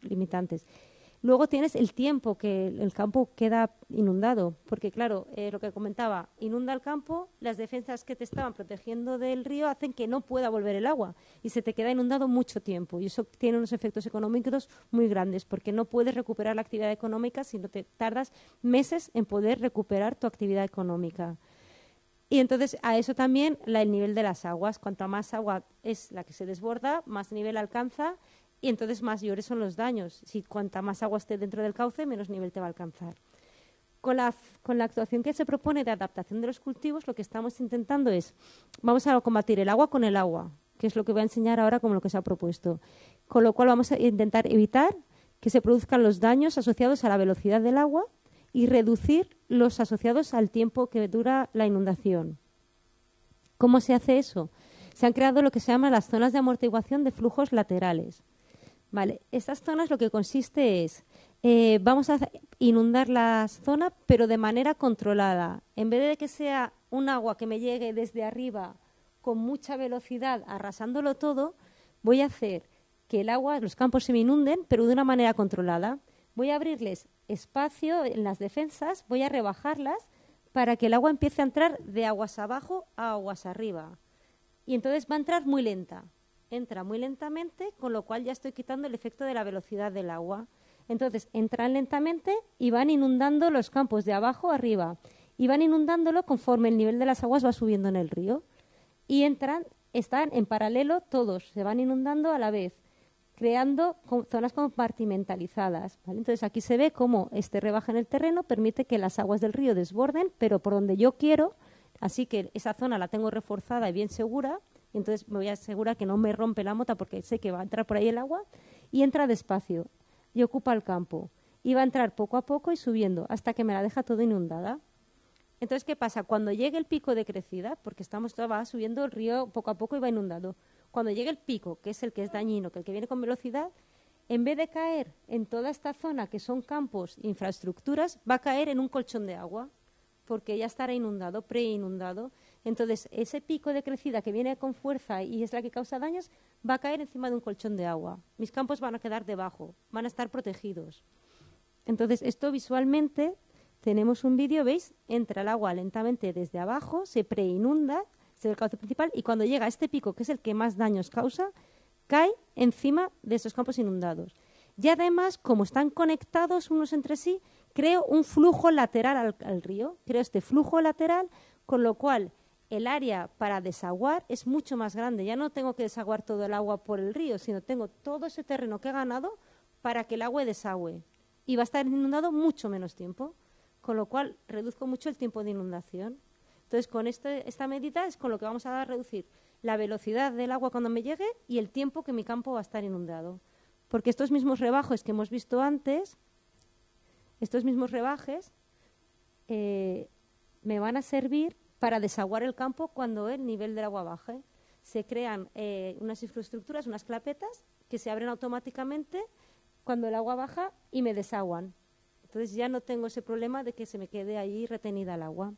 limitantes. Luego tienes el tiempo que el campo queda inundado, porque claro, lo que comentaba, inunda el campo, las defensas que te estaban protegiendo del río hacen que no pueda volver el agua y se te queda inundado mucho tiempo y eso tiene unos efectos económicos muy grandes porque no puedes recuperar la actividad económica sino te tardas meses en poder recuperar tu actividad económica. Y entonces a eso también el nivel de las aguas, cuanto más agua es la que se desborda, más nivel alcanza y entonces mayores son los daños. Si cuanta más agua esté dentro del cauce, menos nivel te va a alcanzar. Con la actuación que se propone de adaptación de los cultivos, lo que estamos intentando es, vamos a combatir el agua con el agua, que es lo que voy a enseñar ahora como lo que se ha propuesto. Con lo cual vamos a intentar evitar que se produzcan los daños asociados a la velocidad del agua y reducir los asociados al tiempo que dura la inundación. ¿Cómo se hace eso? Se han creado lo que se llama las zonas de amortiguación de flujos laterales. Vale, estas zonas lo que consiste es, vamos a inundar la zona, pero de manera controlada. En vez de que sea un agua que me llegue desde arriba con mucha velocidad, arrasándolo todo, voy a hacer que el agua, los campos se me inunden, pero de una manera controlada. Voy a abrirles espacio en las defensas, voy a rebajarlas para que el agua empiece a entrar de aguas abajo a aguas arriba. Y entonces va a entrar muy lenta. Entra muy lentamente, con lo cual ya estoy quitando el efecto de la velocidad del agua. Entonces, entran lentamente y van inundando los campos de abajo a arriba. Y van inundándolo conforme el nivel de las aguas va subiendo en el río. Y están en paralelo todos, se van inundando a la vez, creando zonas compartimentalizadas, ¿vale? Entonces, aquí se ve cómo este rebaje en el terreno permite que las aguas del río desborden, pero por donde yo quiero, así que esa zona la tengo reforzada y bien segura. Entonces me voy a asegurar que no me rompe la mota porque sé que va a entrar por ahí el agua y entra despacio y ocupa el campo. Y va a entrar poco a poco y subiendo hasta que me la deja todo inundada. Entonces, ¿qué pasa? Cuando llegue el pico de crecida, porque va subiendo el río poco a poco y va inundado, cuando llegue el pico, que es el que es dañino, que el que viene con velocidad, en vez de caer en toda esta zona que son campos, infraestructuras, va a caer en un colchón de agua porque ya estará inundado, preinundado. Entonces, ese pico de crecida que viene con fuerza y es la que causa daños, va a caer encima de un colchón de agua. Mis campos van a quedar debajo, van a estar protegidos. Entonces, esto visualmente, tenemos un vídeo, ¿veis? Entra el agua lentamente desde abajo, se preinunda, se ve el cauce principal y cuando llega a este pico, que es el que más daños causa, cae encima de esos campos inundados. Y además, como están conectados unos entre sí, creo un flujo lateral al río. Creo este flujo lateral, con lo cual el área para desaguar es mucho más grande. Ya no tengo que desaguar todo el agua por el río, sino tengo todo ese terreno que he ganado para que el agua desagüe. Y va a estar inundado mucho menos tiempo, con lo cual reduzco mucho el tiempo de inundación. Entonces, con esta medida es con lo que vamos a reducir la velocidad del agua cuando me llegue y el tiempo que mi campo va a estar inundado. Porque estos mismos rebajes que hemos visto antes, estos mismos rebajes me van a servir para desaguar el campo cuando el nivel del agua baje. Se crean unas infraestructuras, unas clapetas, que se abren automáticamente cuando el agua baja y me desaguan. Entonces ya no tengo ese problema de que se me quede ahí retenida el agua.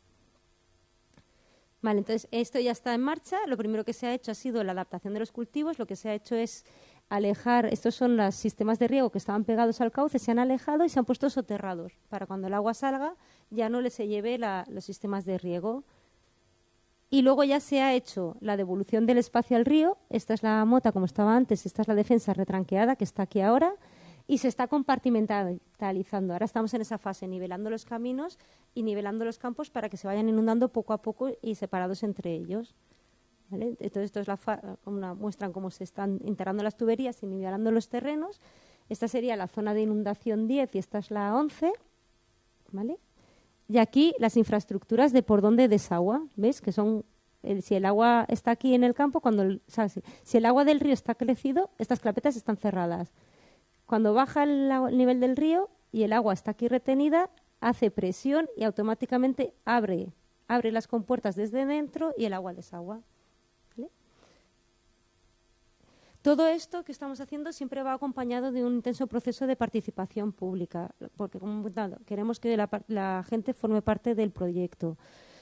Vale, entonces esto ya está en marcha. Lo primero que se ha hecho ha sido la adaptación de los cultivos. Lo que se ha hecho es alejar, estos son los sistemas de riego que estaban pegados al cauce, se han alejado y se han puesto soterrados para cuando el agua salga ya no se lleve los sistemas de riego. Y luego ya se ha hecho la devolución del espacio al río. Esta es la mota como estaba antes, esta es la defensa retranqueada que está aquí ahora y se está compartimentalizando. Ahora estamos en esa fase, nivelando los caminos y nivelando los campos para que se vayan inundando poco a poco y separados entre ellos. ¿vale? Entonces, esto es muestran cómo se están integrando las tuberías y nivelando los terrenos. Esta sería la zona de inundación 10 y esta es la 11, ¿vale? Y aquí las infraestructuras de por dónde desagua, ¿ves? Que son, si el agua está aquí en el campo, si el agua del río está crecido, estas clapetas están cerradas. Cuando baja el nivel del río y el agua está aquí retenida, hace presión y automáticamente abre las compuertas desde dentro y el agua desagua. ¿Vale? Todo esto que estamos haciendo siempre va acompañado de un intenso proceso de participación pública, porque queremos que la gente forme parte del proyecto.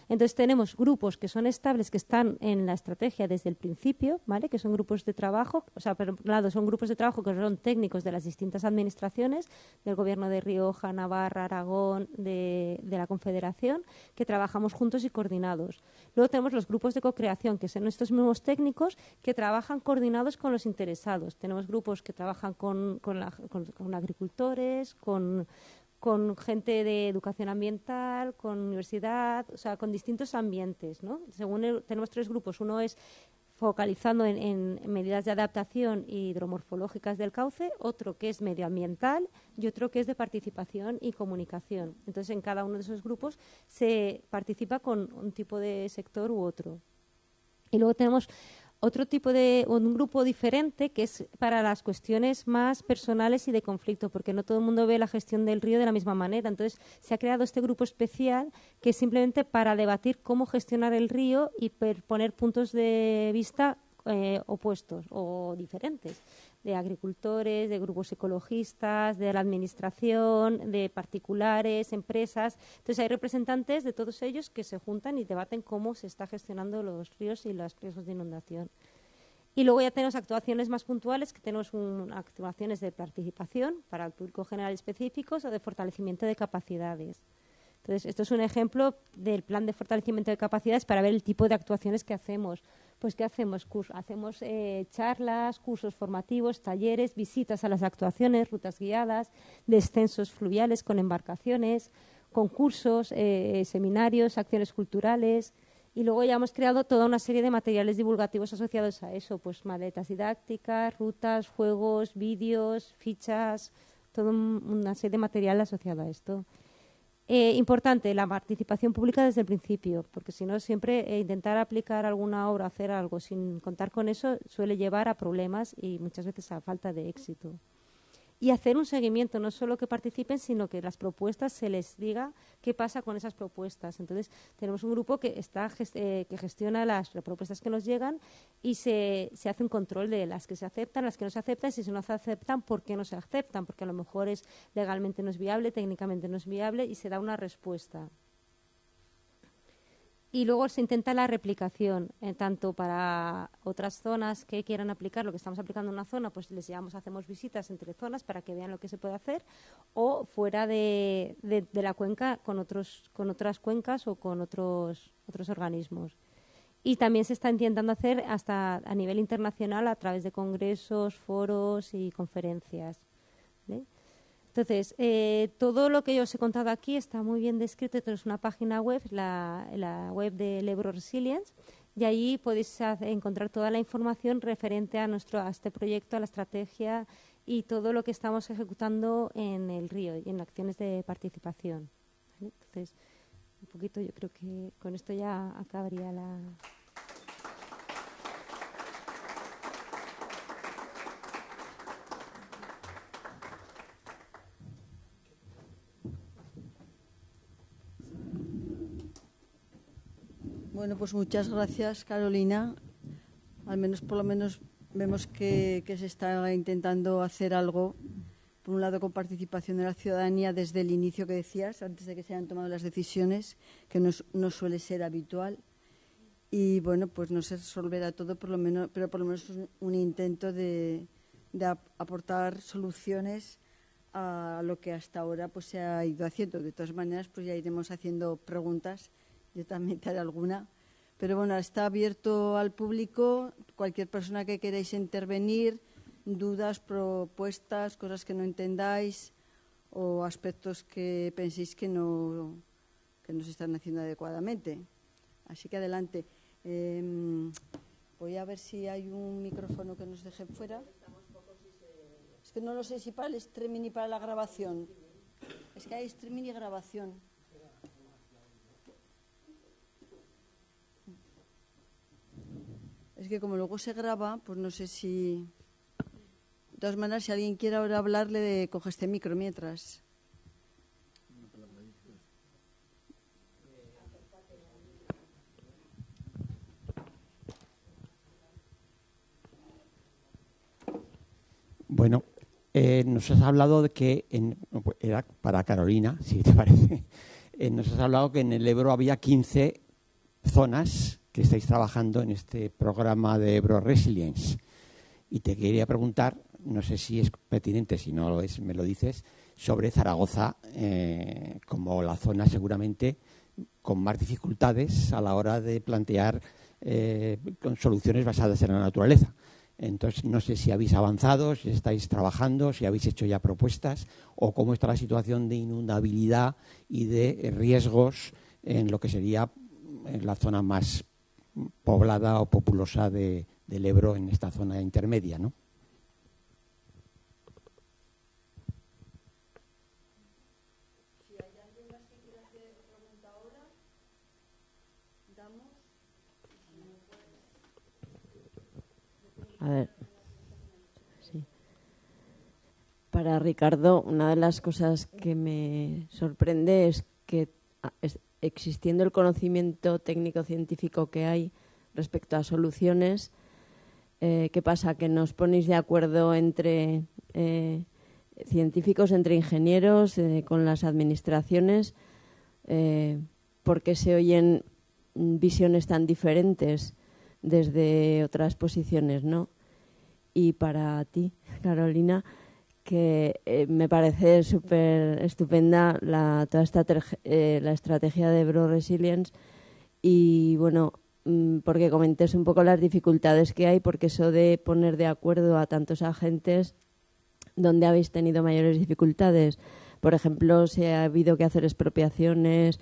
Entonces tenemos grupos que son estables, que están en la estrategia desde el principio, ¿vale? Que son grupos de trabajo, o sea, por un lado son grupos de trabajo que son técnicos de las distintas administraciones, del Gobierno de Rioja, Navarra, Aragón, de la Confederación, que trabajamos juntos y coordinados. Luego tenemos los grupos de co-creación, que son estos mismos técnicos que trabajan coordinados con los interesados. Tenemos grupos que trabajan con agricultores, con gente de educación ambiental, con universidad, o sea, con distintos ambientes, ¿no? Tenemos 3 grupos. Uno es focalizando en medidas de adaptación hidromorfológicas del cauce, otro que es medioambiental y otro que es de participación y comunicación. Entonces, en cada uno de esos grupos se participa con un tipo de sector u otro. Y luego tenemos un grupo diferente que es para las cuestiones más personales y de conflicto, porque no todo el mundo ve la gestión del río de la misma manera. Entonces se ha creado este grupo especial que es simplemente para debatir cómo gestionar el río y poner puntos de vista opuestos o diferentes, de agricultores, de grupos ecologistas, de la administración, de particulares, empresas. Entonces hay representantes de todos ellos que se juntan y debaten cómo se está gestionando los ríos y los riesgos de inundación. Y luego ya tenemos actuaciones más puntuales, que tenemos actuaciones de participación para el público general específicos o de fortalecimiento de capacidades. Entonces, esto es un ejemplo del plan de fortalecimiento de capacidades para ver el tipo de actuaciones que hacemos. Pues, ¿qué hacemos? Hacemos charlas, cursos formativos, talleres, visitas a las actuaciones, rutas guiadas, descensos fluviales con embarcaciones, concursos, seminarios, acciones culturales. Y luego ya hemos creado toda una serie de materiales divulgativos asociados a eso, pues maletas didácticas, rutas, juegos, vídeos, fichas, toda una serie de material asociado a esto. Importante, la participación pública desde el principio, porque si no siempre intentar aplicar alguna obra, hacer algo sin contar con eso suele llevar a problemas y muchas veces a falta de éxito. Y hacer un seguimiento, no solo que participen, sino que las propuestas se les diga qué pasa con esas propuestas. Entonces, tenemos un grupo que gestiona las propuestas que nos llegan y se hace un control de las que se aceptan, las que no se aceptan, si no se aceptan, por qué no se aceptan, porque a lo mejor legalmente no es viable, técnicamente no es viable y se da una respuesta. Y luego se intenta la replicación, tanto para otras zonas que quieran aplicar lo que estamos aplicando en una zona, pues les llevamos, hacemos visitas entre zonas para que vean lo que se puede hacer, o fuera de la cuenca con otras cuencas o con otros organismos. Y también se está intentando hacer hasta a nivel internacional a través de congresos, foros y conferencias, ¿vale? Entonces, todo lo que yo os he contado aquí está muy bien descrito. Tenemos una página web, la web de Ebro Resilience, y ahí podéis encontrar toda la información referente a este proyecto, a la estrategia y todo lo que estamos ejecutando en el río y en acciones de participación, ¿vale? Entonces, un poquito, yo creo que con esto ya acabaría la... Bueno, pues muchas gracias, Carolina. Por lo menos vemos que se está intentando hacer algo, por un lado con participación de la ciudadanía desde el inicio que decías, antes de que se hayan tomado las decisiones, que no suele ser habitual. Y bueno, pues no se resolverá todo, pero por lo menos es un intento de aportar soluciones a lo que hasta ahora pues se ha ido haciendo. De todas maneras, pues ya iremos haciendo preguntas. Yo también te haré alguna. Pero bueno, está abierto al público. Cualquier persona que queráis intervenir, dudas, propuestas, cosas que no entendáis o aspectos que penséis que no se están haciendo adecuadamente. Así que adelante. Voy a ver si hay un micrófono que nos deje fuera. Es que no lo sé si para el streaming y para la grabación. Es que hay streaming y grabación. Es que como luego se graba, pues no sé si... De todas maneras, si alguien quiere ahora hablarle, coge este micro mientras. Bueno, nos has hablado de que, era para Carolina, si te parece, nos has hablado que en el Ebro había 15 zonas que estáis trabajando en este programa de Ebro Resilience. Y te quería preguntar, no sé si es pertinente, si no lo es, me lo dices, sobre Zaragoza como la zona seguramente con más dificultades a la hora de plantear con soluciones basadas en la naturaleza. Entonces, no sé si habéis avanzado, si estáis trabajando, si habéis hecho ya propuestas o cómo está la situación de inundabilidad y de riesgos en lo que sería en la zona más poblada o populosa del Ebro, en esta zona intermedia, ¿no? Si hay alguien más que quiera hacer pregunta ahora, damos. A ver. Sí. Para Ricardo, una de las cosas que me sorprende es que existiendo el conocimiento técnico-científico que hay respecto a soluciones, ¿qué pasa? Que nos ponéis de acuerdo entre científicos, entre ingenieros, con las administraciones, porque se oyen visiones tan diferentes desde otras posiciones, ¿no? Y para ti, Carolina, que me parece súper estupenda toda la estrategia de Ebro Resilience y, bueno, porque comentes un poco las dificultades que hay, porque eso de poner de acuerdo a tantos agentes, ¿dónde habéis tenido mayores dificultades? Por ejemplo, si ha habido que hacer expropiaciones,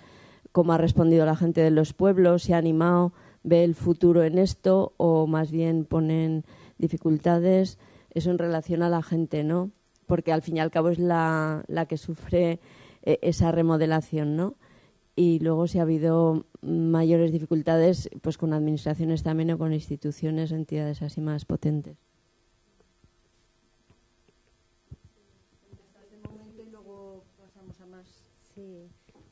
¿cómo ha respondido la gente de los pueblos? ¿Se ha animado? ¿Ve el futuro en esto? ¿O más bien ponen dificultades? Eso en relación a la gente, ¿no? Porque al fin y al cabo es la que sufre esa remodelación, ¿no? Y luego si ha habido mayores dificultades, pues con administraciones también o con instituciones, entidades así más potentes. Sí.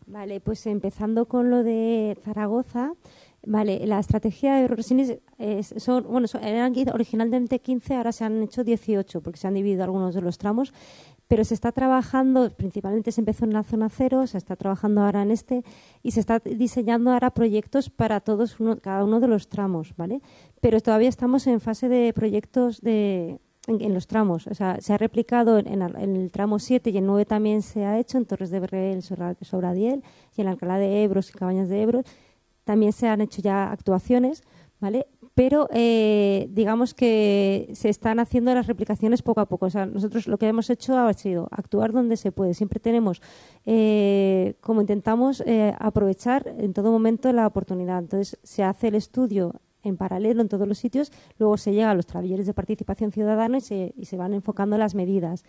Vale, pues empezando con lo de Zaragoza, vale, la estrategia de Resilience eran originalmente 15, ahora se han hecho 18 porque se han dividido algunos de los tramos, pero se está trabajando, principalmente se empezó en la zona 0, se está trabajando ahora en este y se está diseñando ahora proyectos para cada uno de los tramos, ¿vale? Pero todavía estamos en fase de proyectos en los tramos, o sea, se ha replicado en el tramo 7 y el 9 también se ha hecho en Torres de Berrel, Sobradiel y en Alcalá de Ebros y Cabañas de Ebro también se han hecho ya actuaciones, ¿vale? Pero digamos que se están haciendo las replicaciones poco a poco. O sea, nosotros lo que hemos hecho ha sido actuar donde se puede. Siempre tenemos, como intentamos, aprovechar en todo momento la oportunidad. Entonces, se hace el estudio en paralelo en todos los sitios, luego se llega a los talleres de participación ciudadana y se van enfocando las medidas.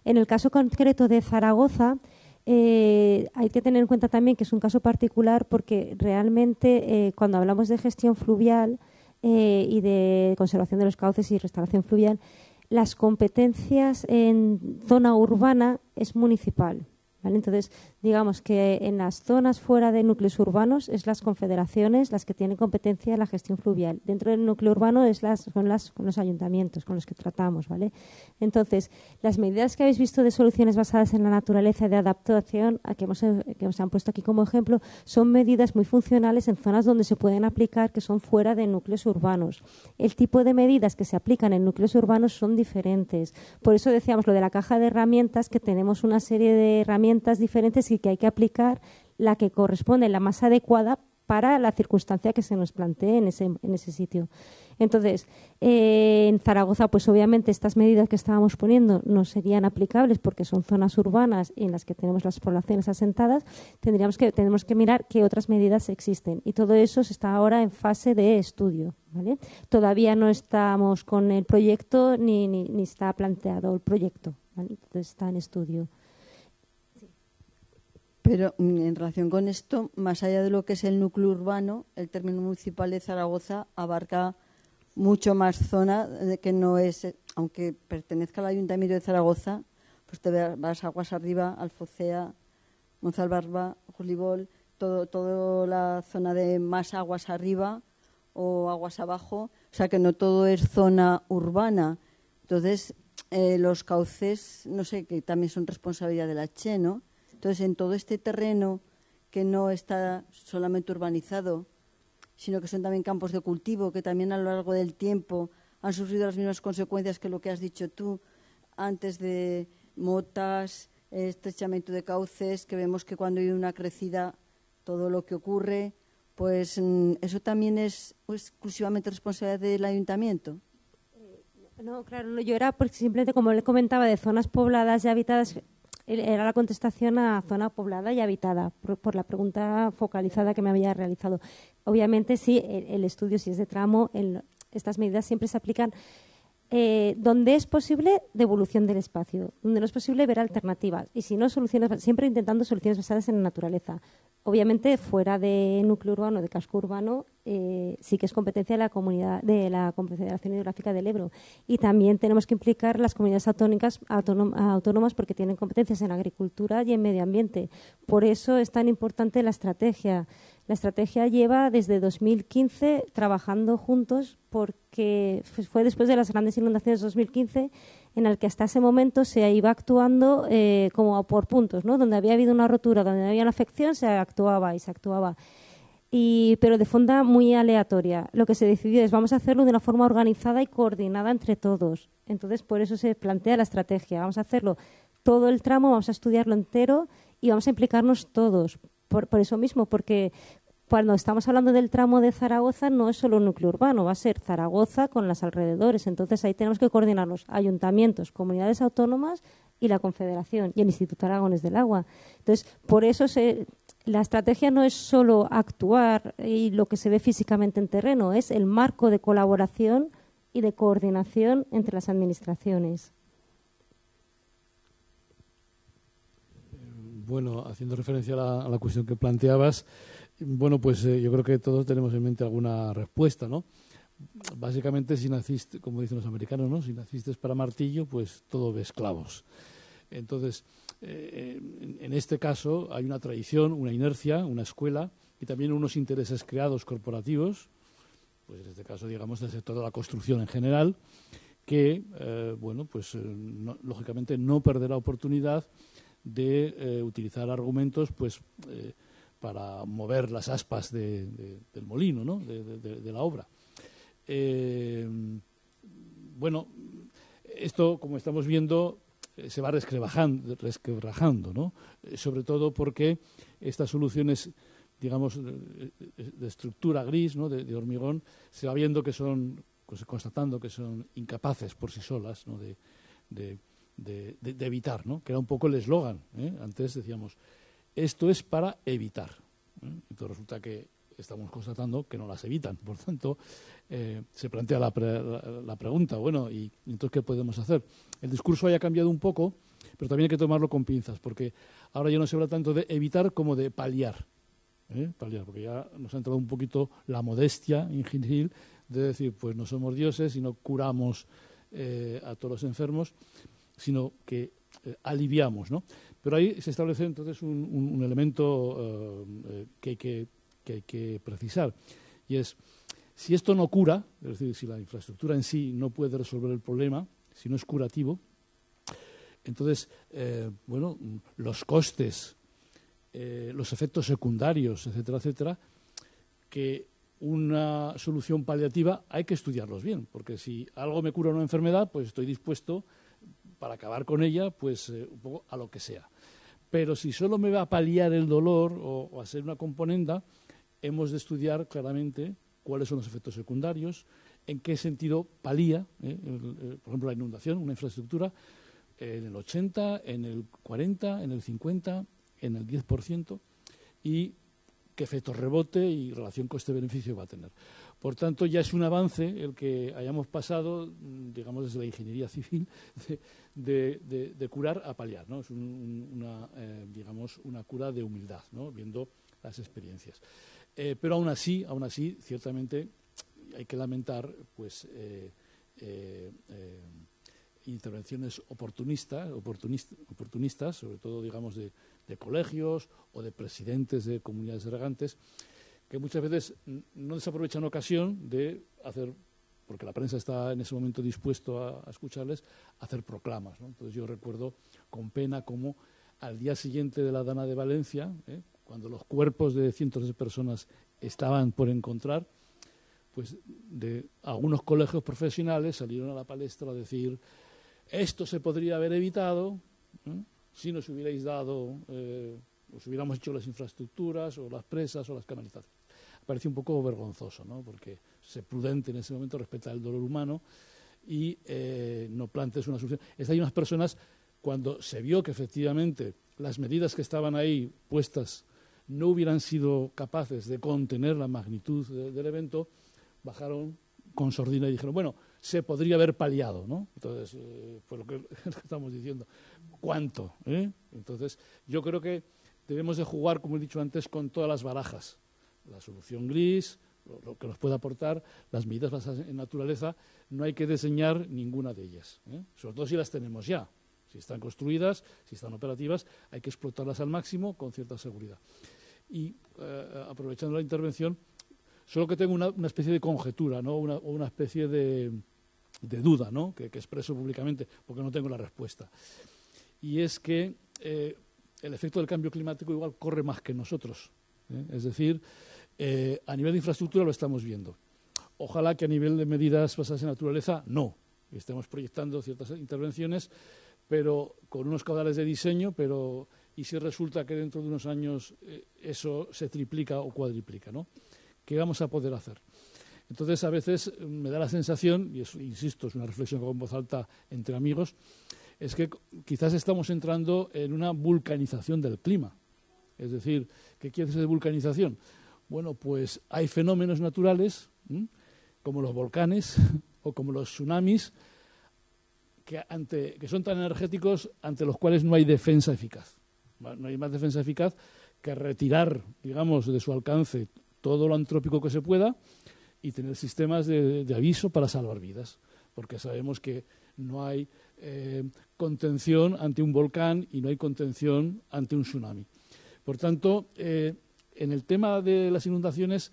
En el caso concreto de Zaragoza, hay que tener en cuenta también que es un caso particular porque realmente cuando hablamos de gestión fluvial y de conservación de los cauces y restauración fluvial, las competencias en zona urbana es municipal, ¿vale? Entonces, digamos que en las zonas fuera de núcleos urbanos es las confederaciones las que tienen competencia en la gestión fluvial. Dentro del núcleo urbano son los ayuntamientos con los que tratamos, ¿vale? Entonces, las medidas que habéis visto de soluciones basadas en la naturaleza y de adaptación, que os han puesto aquí como ejemplo, son medidas muy funcionales en zonas donde se pueden aplicar que son fuera de núcleos urbanos. El tipo de medidas que se aplican en núcleos urbanos son diferentes. Por eso decíamos lo de la caja de herramientas, que tenemos una serie de herramientas diferentes y que hay que aplicar la que corresponde, la más adecuada para la circunstancia que se nos plantee en ese sitio. Entonces, en Zaragoza, pues obviamente estas medidas que estábamos poniendo no serían aplicables porque son zonas urbanas en las que tenemos las poblaciones asentadas. Tenemos que mirar qué otras medidas existen y todo eso se está ahora en fase de estudio, ¿vale? Todavía no estamos con el proyecto ni está planteado el proyecto, ¿vale? Entonces está en estudio. Pero en relación con esto, más allá de lo que es el núcleo urbano, el término municipal de Zaragoza abarca mucho más zona que no es, aunque pertenezca al Ayuntamiento de Zaragoza, pues te vas aguas arriba, Alfocea, Monzalbarba, Julibol, toda la zona de más aguas arriba o aguas abajo, o sea que no todo es zona urbana. Entonces, los cauces, no sé, que también son responsabilidad de la CHE, ¿no? Entonces, en todo este terreno que no está solamente urbanizado, sino que son también campos de cultivo, que también a lo largo del tiempo han sufrido las mismas consecuencias que lo que has dicho tú antes de motas, estrechamiento de cauces, que vemos que cuando hay una crecida, todo lo que ocurre, pues eso también es exclusivamente responsabilidad del ayuntamiento. No, claro, no, yo era porque simplemente, como le comentaba, de zonas pobladas y habitadas, era la contestación a zona poblada y habitada, por la pregunta focalizada que me había realizado. Obviamente, sí, el estudio, si es de tramo, estas medidas siempre se aplican donde es posible, devolución del espacio. Donde no es posible, ver alternativas. Y si no, soluciones, siempre intentando soluciones basadas en la naturaleza. Obviamente, fuera de núcleo urbano, de casco urbano, sí que es competencia de la comunidad, de la Confederación Hidrográfica del Ebro. Y también tenemos que implicar las comunidades autónomas porque tienen competencias en agricultura y en medio ambiente. Por eso es tan importante la estrategia. La estrategia lleva desde 2015 trabajando juntos porque fue después de las grandes inundaciones de 2015 en el que hasta ese momento se iba actuando como por puntos, ¿no? Donde había habido una rotura, donde había una afección, se actuaba. Pero de forma muy aleatoria. Lo que se decidió es vamos a hacerlo de una forma organizada y coordinada entre todos. Entonces, por eso se plantea la estrategia. Vamos a hacerlo todo el tramo, vamos a estudiarlo entero y vamos a implicarnos todos. Por eso mismo, porque cuando estamos hablando del tramo de Zaragoza no es solo un núcleo urbano, va a ser Zaragoza con las alrededores. Entonces ahí tenemos que coordinarnos ayuntamientos, comunidades autónomas y la Confederación y el Instituto Aragones del Agua. Entonces, por eso la estrategia no es solo actuar y lo que se ve físicamente en terreno, es el marco de colaboración y de coordinación entre las administraciones. Bueno, haciendo referencia a la cuestión que planteabas, bueno, pues yo creo que todos tenemos en mente alguna respuesta, ¿no? Básicamente, si naciste, como dicen los americanos, ¿no? Si naciste para martillo, pues todo ves clavos. Entonces, en este caso hay una tradición, una inercia, una escuela y también unos intereses creados corporativos, pues en este caso, digamos, del sector de la construcción en general, que, bueno, pues lógicamente no perderá oportunidad de utilizar argumentos, pues, para mover las aspas del molino, ¿no? de la obra. Bueno, esto, como estamos viendo, se va resquebrajando, ¿no? Sobre todo porque estas soluciones, digamos, de estructura gris, ¿no? de hormigón, se va viendo que son, constatando que son incapaces por sí solas, ¿no? de evitar, ¿no? Que era un poco el eslogan, ¿eh? Antes decíamos, esto es para evitar, ¿eh? Entonces resulta que estamos constatando que no las evitan. Por tanto, se plantea la pregunta, bueno, ¿y entonces qué podemos hacer? El discurso haya cambiado un poco, pero también hay que tomarlo con pinzas, porque ahora ya no se habla tanto de evitar como de paliar. Paliar, porque ya nos ha entrado un poquito la modestia ingentil de decir, pues no somos dioses y no curamos a todos los enfermos, sino que aliviamos, ¿no? Pero ahí se establece entonces un elemento que hay que precisar, y es, si esto no cura, es decir, si la infraestructura en sí no puede resolver el problema, si no es curativo, entonces, bueno, los costes, los efectos secundarios, etcétera, etcétera, que una solución paliativa hay que estudiarlos bien, porque si algo me cura una enfermedad, pues estoy dispuesto, para acabar con ella, pues un poco a lo que sea. Pero si solo me va a paliar el dolor o a ser una componenda, hemos de estudiar claramente cuáles son los efectos secundarios, en qué sentido palía, por ejemplo, la inundación, una infraestructura, en el 80, en el 40, en el 50, en el 10%, y qué efecto rebote y relación coste-beneficio va a tener. Por tanto, ya es un avance el que hayamos pasado, digamos, desde la ingeniería civil, de curar a paliar, ¿no? Es digamos, una cura de humildad, ¿no? Viendo las experiencias. Pero aún así, ciertamente hay que lamentar, pues, intervenciones oportunistas, sobre todo, digamos, de colegios o de presidentes de comunidades regantes, que muchas veces no desaprovechan ocasión de hacer, porque la prensa está en ese momento dispuesto a escucharles, hacer proclamas, ¿no? Entonces yo recuerdo con pena cómo al día siguiente de la Dana de Valencia, cuando los cuerpos de cientos de personas estaban por encontrar, pues de algunos colegios profesionales salieron a la palestra a decir: esto se podría haber evitado, si nos hubierais dado, os hubiéramos hecho las infraestructuras o las presas o las canalizaciones. Parece un poco vergonzoso, ¿no? Porque ser prudente en ese momento, respetar el dolor humano y no plantees una solución. Hay unas personas, cuando se vio que efectivamente las medidas que estaban ahí puestas no hubieran sido capaces de contener la magnitud del evento, bajaron con sordina y dijeron, bueno, se podría haber paliado, ¿no? Entonces, pues lo que estamos diciendo, ¿cuánto? Entonces, yo creo que debemos de jugar, como he dicho antes, con todas las barajas. La solución gris, lo que nos puede aportar, las medidas basadas en naturaleza, no hay que diseñar ninguna de ellas, sobre todo si las tenemos ya. Si están construidas, si están operativas, hay que explotarlas al máximo con cierta seguridad. Y aprovechando la intervención, solo que tengo una especie de conjetura, ¿no? una especie de duda, ¿no? que expreso públicamente, porque no tengo la respuesta. Y es que el efecto del cambio climático igual corre más que nosotros. Es decir, a nivel de infraestructura lo estamos viendo. Ojalá que a nivel de medidas basadas en naturaleza, no. Estemos proyectando ciertas intervenciones, pero con unos caudales de diseño, y si resulta que dentro de unos años eso se triplica o cuadriplica, ¿no? ¿Qué vamos a poder hacer? Entonces, a veces me da la sensación, y eso, insisto, es una reflexión con voz alta entre amigos, es que quizás estamos entrando en una vulcanización del clima. Es decir, ¿qué quiere decir de vulcanización? Bueno, pues hay fenómenos naturales, como los volcanes o como los tsunamis, que son tan energéticos ante los cuales no hay defensa eficaz. No hay más defensa eficaz que retirar, digamos, de su alcance todo lo antrópico que se pueda y tener sistemas de aviso para salvar vidas, porque sabemos que no hay contención ante un volcán y no hay contención ante un tsunami. Por tanto, en el tema de las inundaciones,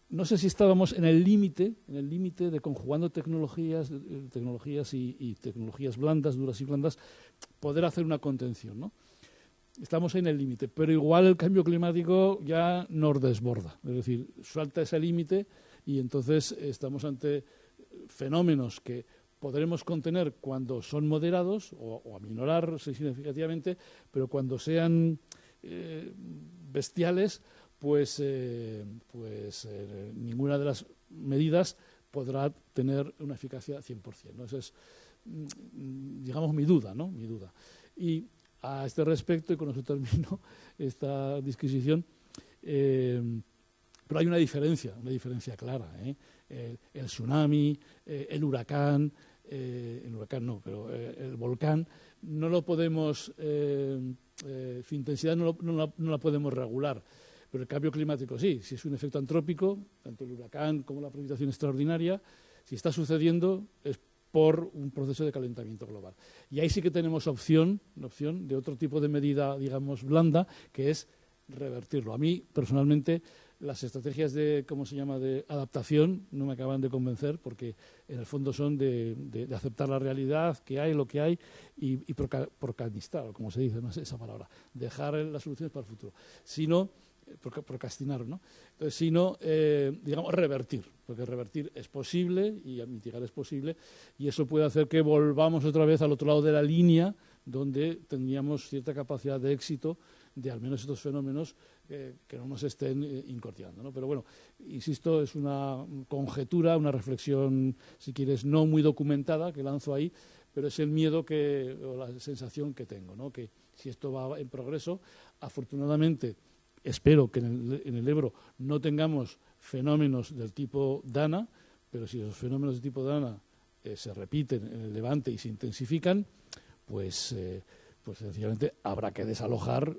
no sé si estábamos en el límite de conjugando tecnologías y tecnologías blandas, duras y blandas, poder hacer una contención, ¿no? Estamos en el límite, pero igual el cambio climático ya nos desborda, es decir, salta ese límite y entonces estamos ante fenómenos que podremos contener cuando son moderados o aminorar significativamente, pero cuando sean bestiales, pues ninguna de las medidas podrá tener una eficacia 100%, ¿no? Esa es, digamos, mi duda, ¿no? Mi duda. Y a este respecto, y con eso termino esta disquisición, pero hay una diferencia clara, el tsunami, el huracán no, pero el volcán no lo podemos, su intensidad no la podemos regular, pero el cambio climático sí, si es un efecto antrópico, tanto el huracán como la precipitación extraordinaria, si está sucediendo es por un proceso de calentamiento global. Y ahí sí que tenemos opción de otro tipo de medida, digamos, blanda, que es revertirlo. A mí, personalmente, las estrategias de adaptación no me acaban de convencer porque en el fondo son de aceptar la realidad que hay, lo que hay y procrastinar, como se dice, no sé esa palabra, dejar las soluciones para el futuro. Sino, procrastinar, ¿no? Entonces, sino, digamos, revertir, porque revertir es posible y mitigar es posible y eso puede hacer que volvamos otra vez al otro lado de la línea donde tendríamos cierta capacidad de éxito de al menos estos fenómenos que no nos estén incordiando, ¿no? Pero bueno, insisto, es una conjetura, una reflexión, si quieres, no muy documentada que lanzo ahí, pero es el miedo o la sensación que tengo, ¿no? Que si esto va en progreso, afortunadamente espero que en el Ebro no tengamos fenómenos del tipo Dana, pero si los fenómenos del tipo Dana se repiten en el Levante y se intensifican, pues sencillamente habrá que desalojar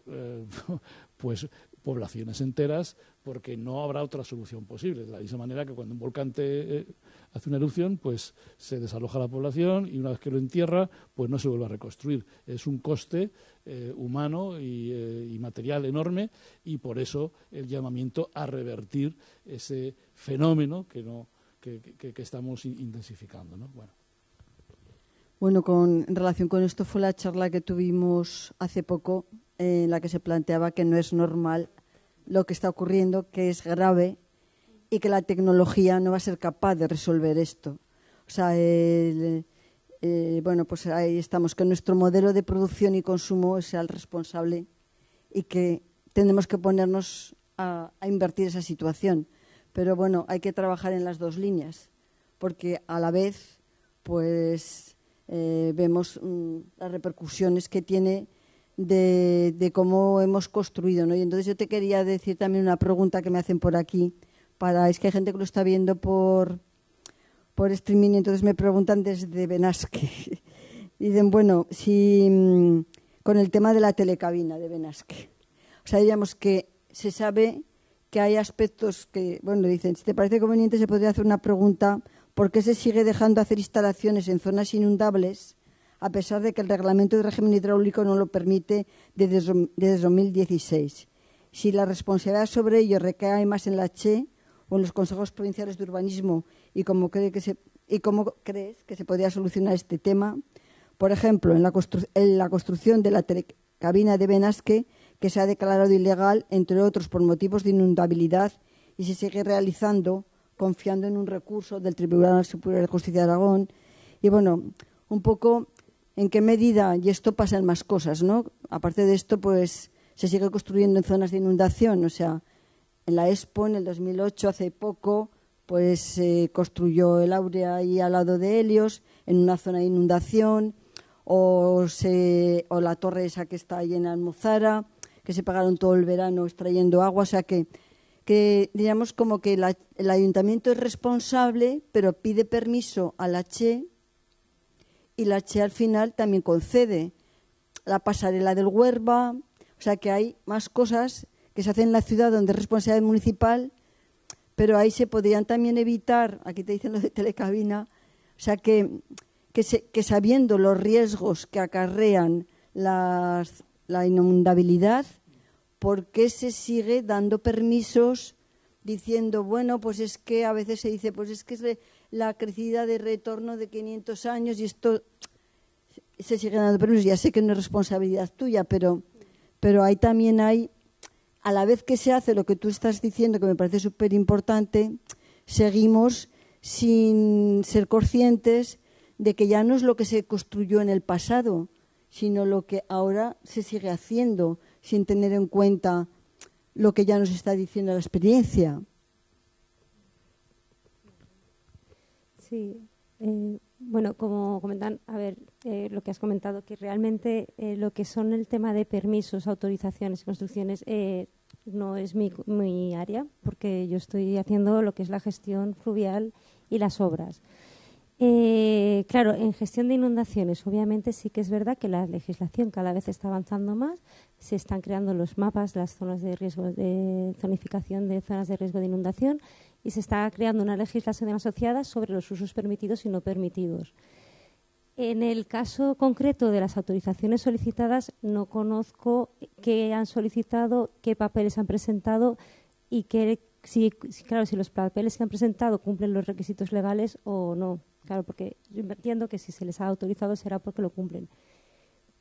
pues poblaciones enteras, porque no habrá otra solución posible. De la misma manera que cuando un volcán hace una erupción, pues se desaloja la población y una vez que lo entierra, pues no se vuelve a reconstruir. Es un coste humano y material enorme, y por eso el llamamiento a revertir ese fenómeno que estamos intensificando, ¿no? Bueno, en relación con esto fue la charla que tuvimos hace poco, en la que se planteaba que no es normal lo que está ocurriendo, que es grave y que la tecnología no va a ser capaz de resolver esto. O sea, bueno, pues ahí estamos, que nuestro modelo de producción y consumo sea el responsable y que tenemos que ponernos a invertir esa situación. Pero bueno, hay que trabajar en las dos líneas, porque a la vez, pues vemos las repercusiones que tiene de cómo hemos construido, ¿no? Y entonces yo te quería decir también una pregunta que me hacen por aquí, es que hay gente que lo está viendo por streaming, y entonces me preguntan desde Benasque. Dicen, bueno, si con el tema de la telecabina de Benasque, o sea, diríamos que se sabe que hay aspectos que, bueno, dicen, si te parece conveniente se podría hacer una pregunta: ¿por qué se sigue dejando hacer instalaciones en zonas inundables a pesar de que el reglamento de régimen hidráulico no lo permite desde 2016? Si la responsabilidad sobre ello recae más en la CHE o en los consejos provinciales de urbanismo, y cómo crees que se podría solucionar este tema. Por ejemplo, en la construcción de la telecabina de Benasque, que se ha declarado ilegal, entre otros por motivos de inundabilidad, y se sigue realizando confiando en un recurso del Tribunal Superior de Justicia de Aragón. Y bueno, un poco en qué medida, y esto pasa en más cosas, ¿no? Aparte de esto, pues se sigue construyendo en zonas de inundación. O sea, en la Expo, en el 2008, hace poco, pues se construyó el Áurea ahí al lado de Helios, en una zona de inundación, o la torre esa que está ahí en Almuzara, que se pagaron todo el verano extrayendo agua. O sea que diríamos como que el ayuntamiento es responsable, pero pide permiso a la CHE, y la CHE al final también concede la pasarela del Huerva. O sea que hay más cosas que se hacen en la ciudad donde es responsabilidad municipal, pero ahí se podrían también evitar, aquí te dicen lo de telecabina, o sea que sabiendo los riesgos que acarrean la inundabilidad, ¿por qué se sigue dando permisos diciendo, bueno, pues es que a veces se dice, pues es que es la crecida de retorno de 500 años y esto se sigue dando permisos? Ya sé que no es responsabilidad tuya, pero ahí también hay, a la vez que se hace lo que tú estás diciendo, que me parece súper importante, seguimos sin ser conscientes de que ya no es lo que se construyó en el pasado, sino lo que ahora se sigue haciendo, sin tener en cuenta lo que ya nos está diciendo la experiencia. Sí, bueno, como comentan, a ver, lo que has comentado, que realmente lo que son el tema de permisos, autorizaciones y construcciones no es mi área, porque yo estoy haciendo lo que es la gestión fluvial y las obras. Claro, en gestión de inundaciones, obviamente sí que es verdad que la legislación cada vez está avanzando más, se están creando los mapas, las zonas de riesgo, de zonificación de zonas de riesgo de inundación, y se está creando una legislación asociada sobre los usos permitidos y no permitidos. En el caso concreto de las autorizaciones solicitadas, no conozco qué han solicitado, qué papeles han presentado y si los papeles que han presentado cumplen los requisitos legales o no. Claro, porque yo entiendo que si se les ha autorizado será porque lo cumplen.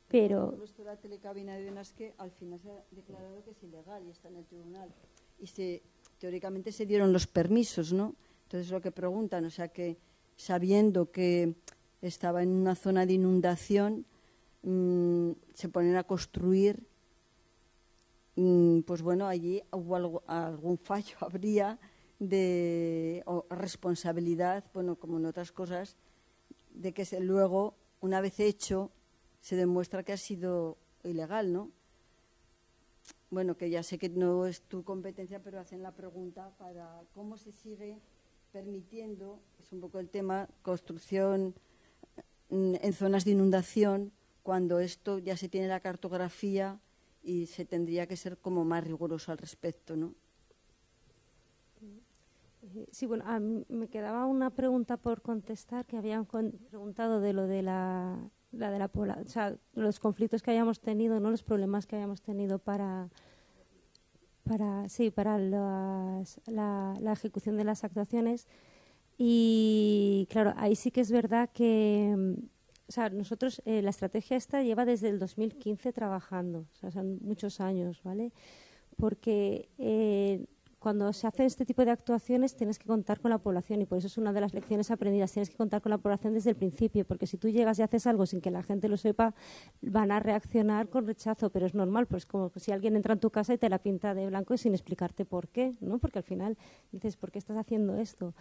Pero la telecabina de Benasque al final se ha declarado que es ilegal y está en el tribunal. Y teóricamente se dieron los permisos, ¿no? Entonces lo que preguntan, o sea que sabiendo que estaba en una zona de inundación, se ponen a construir, pues bueno, allí hubo algún fallo, habría o responsabilidad, bueno, como en otras cosas, de que luego, una vez hecho, se demuestra que ha sido ilegal, ¿no? Bueno, que ya sé que no es tu competencia, pero hacen la pregunta para cómo se sigue permitiendo, es un poco el tema, construcción en zonas de inundación, cuando esto ya se tiene la cartografía y se tendría que ser como más riguroso al respecto, ¿no? Sí, bueno, me quedaba una pregunta por contestar, que habían preguntado de lo de o sea, los conflictos que hayamos tenido, no los problemas que hayamos tenido para la ejecución de las actuaciones. Y claro, ahí sí que es verdad que o sea, nosotros la estrategia esta lleva desde el 2015 trabajando, o sea, son muchos años, ¿vale? Porque cuando se hacen este tipo de actuaciones tienes que contar con la población, y por eso es una de las lecciones aprendidas. Tienes que contar con la población desde el principio, porque si tú llegas y haces algo sin que la gente lo sepa, van a reaccionar con rechazo, pero es normal, pues como si alguien entra en tu casa y te la pinta de blanco y sin explicarte por qué, ¿no? Porque al final dices, ¿por qué estás haciendo esto?